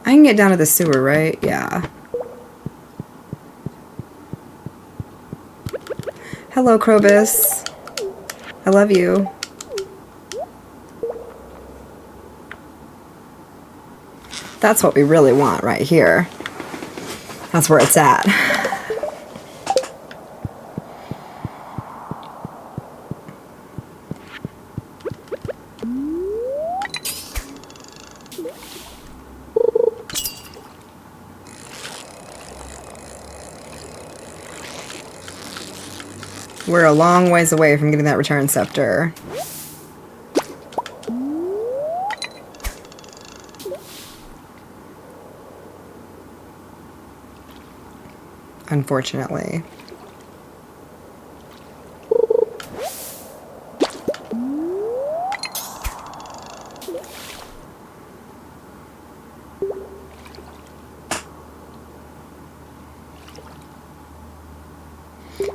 I can get down to the sewer, right? Yeah. Hello, Krobus. I love you. That's what we really want right here. That's where it's at. We're a long ways away from getting that return scepter. Unfortunately.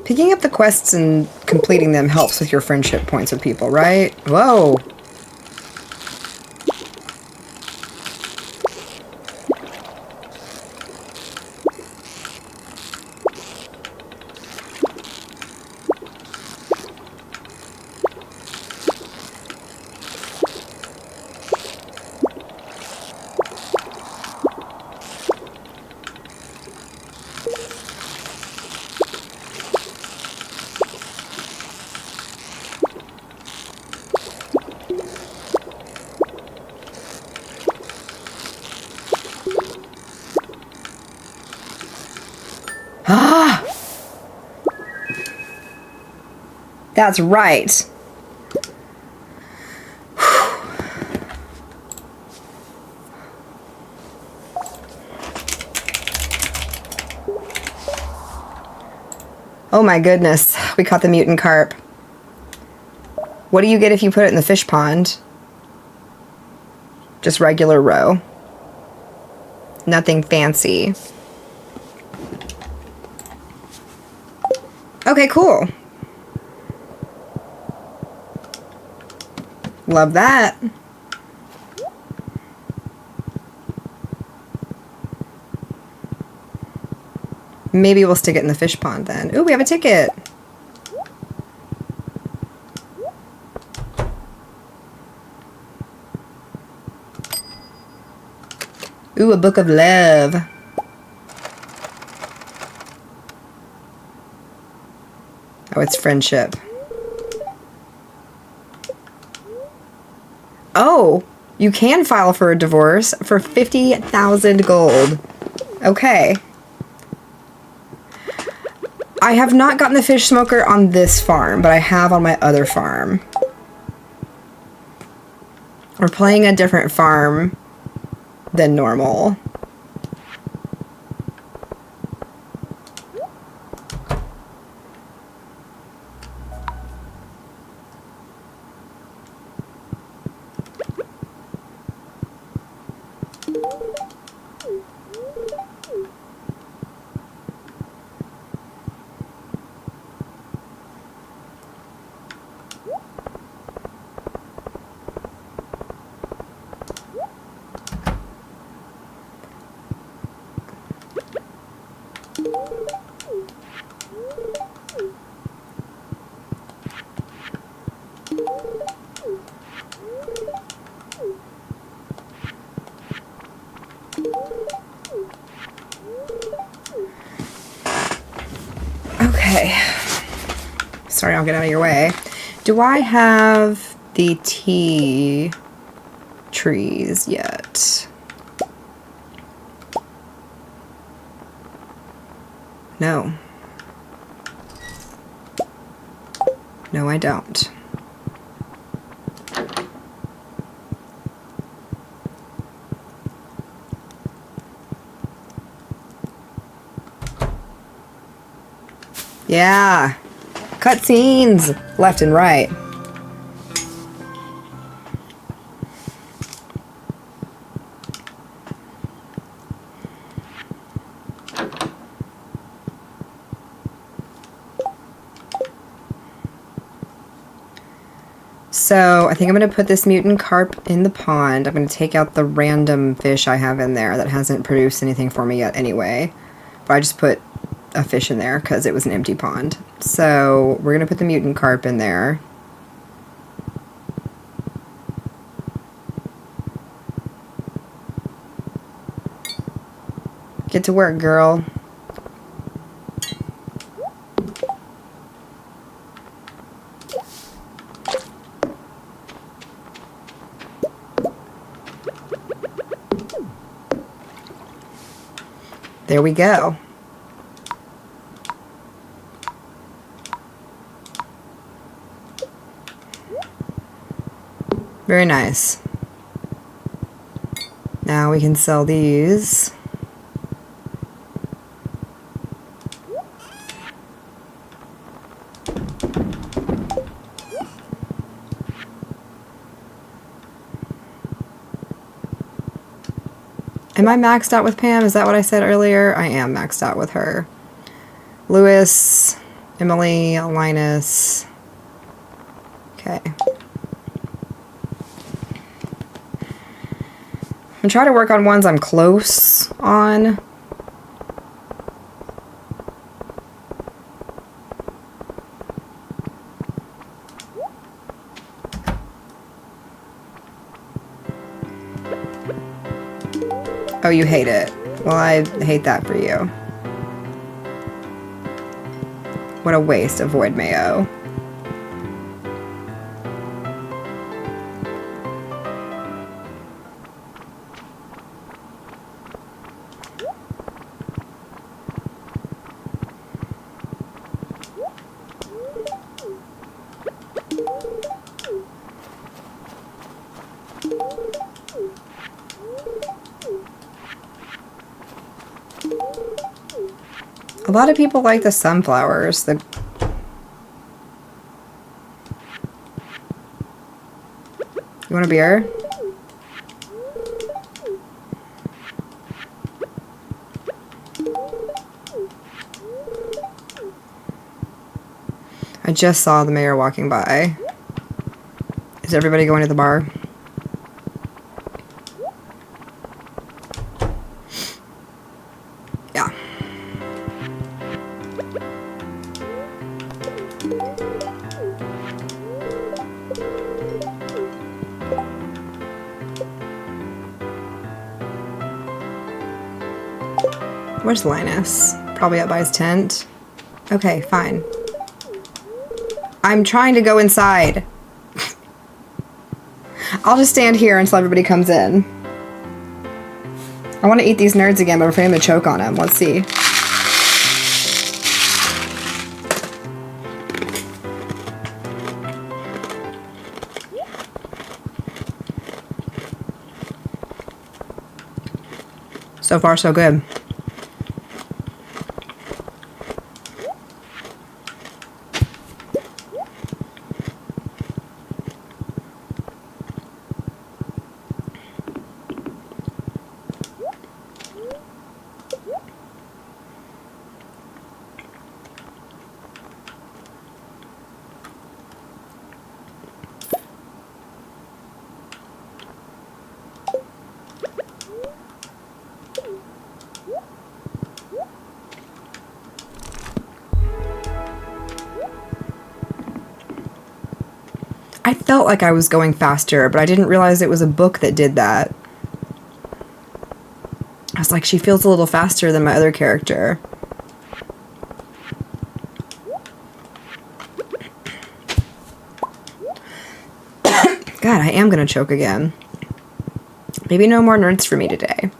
Picking up the quests and completing them helps with your friendship points with people, right? Whoa! Ah! That's right. Oh my goodness, we caught the mutant carp. What do you get if you put it in the fish pond? Just regular roe. Nothing fancy. Okay, cool. Love that. Maybe we'll stick it in the fish pond then. Ooh, we have a ticket. Ooh, a book of love. Oh, it's friendship. Oh, you can file for a divorce for 50,000 gold. Okay. I have not gotten the fish smoker on this farm, but I have on my other farm. We're playing a different farm than normal. Okay. Sorry, I'll get out of your way. Do I have the tea trees yet? No. No, I don't. Yeah. Cutscenes left and right. So I think I'm going to put this mutant carp in the pond. I'm going to take out the random fish I have in there that hasn't produced anything for me yet anyway. But I just put a fish in there because it was an empty pond. So we're going to put the mutant carp in there. Get to work, girl. There we go. Very nice. Now we can sell these. Am I maxed out with Pam? Is that what I said earlier? I am maxed out with her. Lewis, Emily, Linus. Okay. I'm trying to work on ones I'm close on. Oh, you hate it. Well, I hate that for you. What a waste of void mayo. A lot of people like the sunflowers. You want a beer? I just saw the mayor walking by. Is everybody going to the bar? Yeah. Where's Linus? Probably up by his tent. Okay, fine. I'm trying to go inside. I'll just stand here until everybody comes in. I want to eat these nerds again, but I'm afraid I'm going to choke on them. Let's see. So far, so good. I felt like I was going faster, but I didn't realize it was a book that did that. I was like, she feels a little faster than my other character. God, I am gonna choke again. Maybe no more nerds for me today.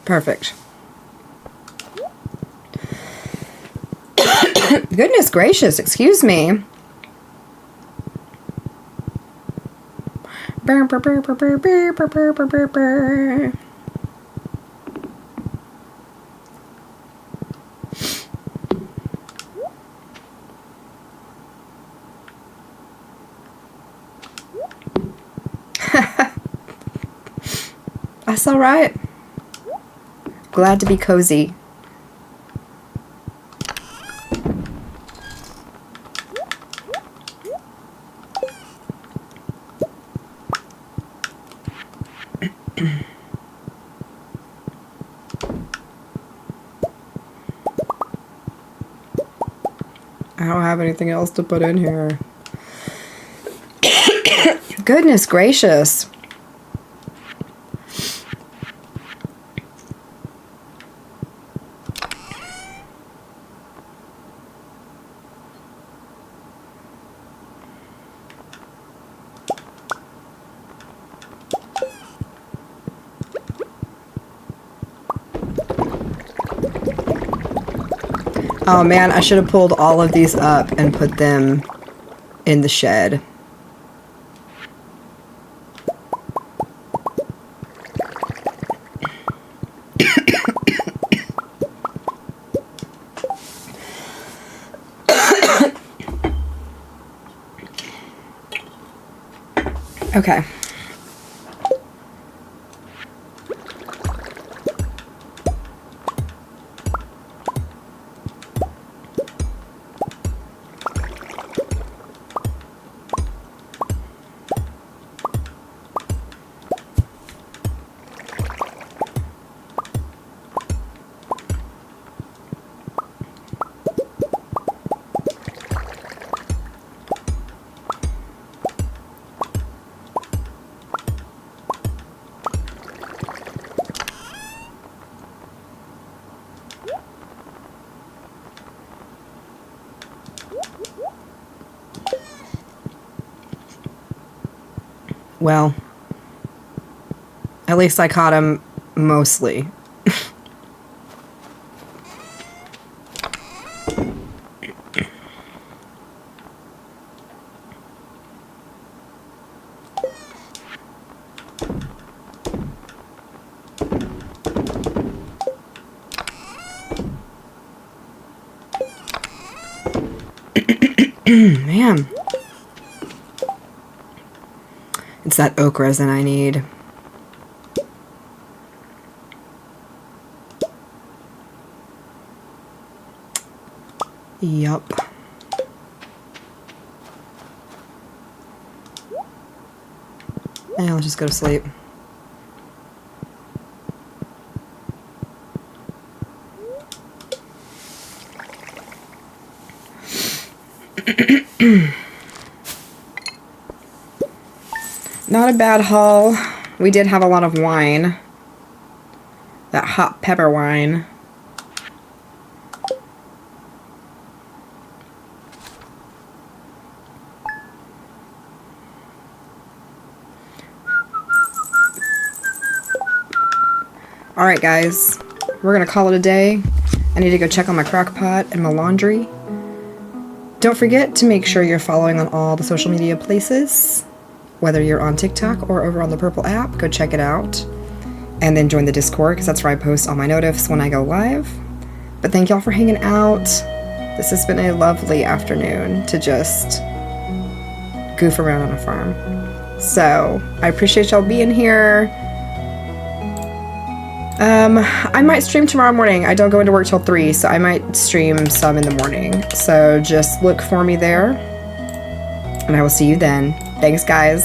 Perfect. Goodness gracious, excuse me. That's all right. Glad to be cozy. I don't have anything else to put in here. Goodness gracious. Oh man, I should have pulled all of these up and put them in the shed. Okay. Well, at least I caught him mostly. Man. It's that oak resin I need. Yup. Yeah, let's just go to sleep. Not a bad haul. We did have a lot of wine. That hot pepper wine. Alright guys, we're gonna call it a day. I need to go check on my crock pot and my laundry. Don't forget to make sure you're following on all the social media places. Whether you're on TikTok or over on the Purple app, go check it out. And then join the Discord, because that's where I post all my notifs when I go live. But thank y'all for hanging out. This has been a lovely afternoon to just goof around on a farm. So, I appreciate y'all being here. I might stream tomorrow morning. I don't go into work till 3, so I might stream some in the morning. So just look for me there. And I will see you then. Thanks, guys.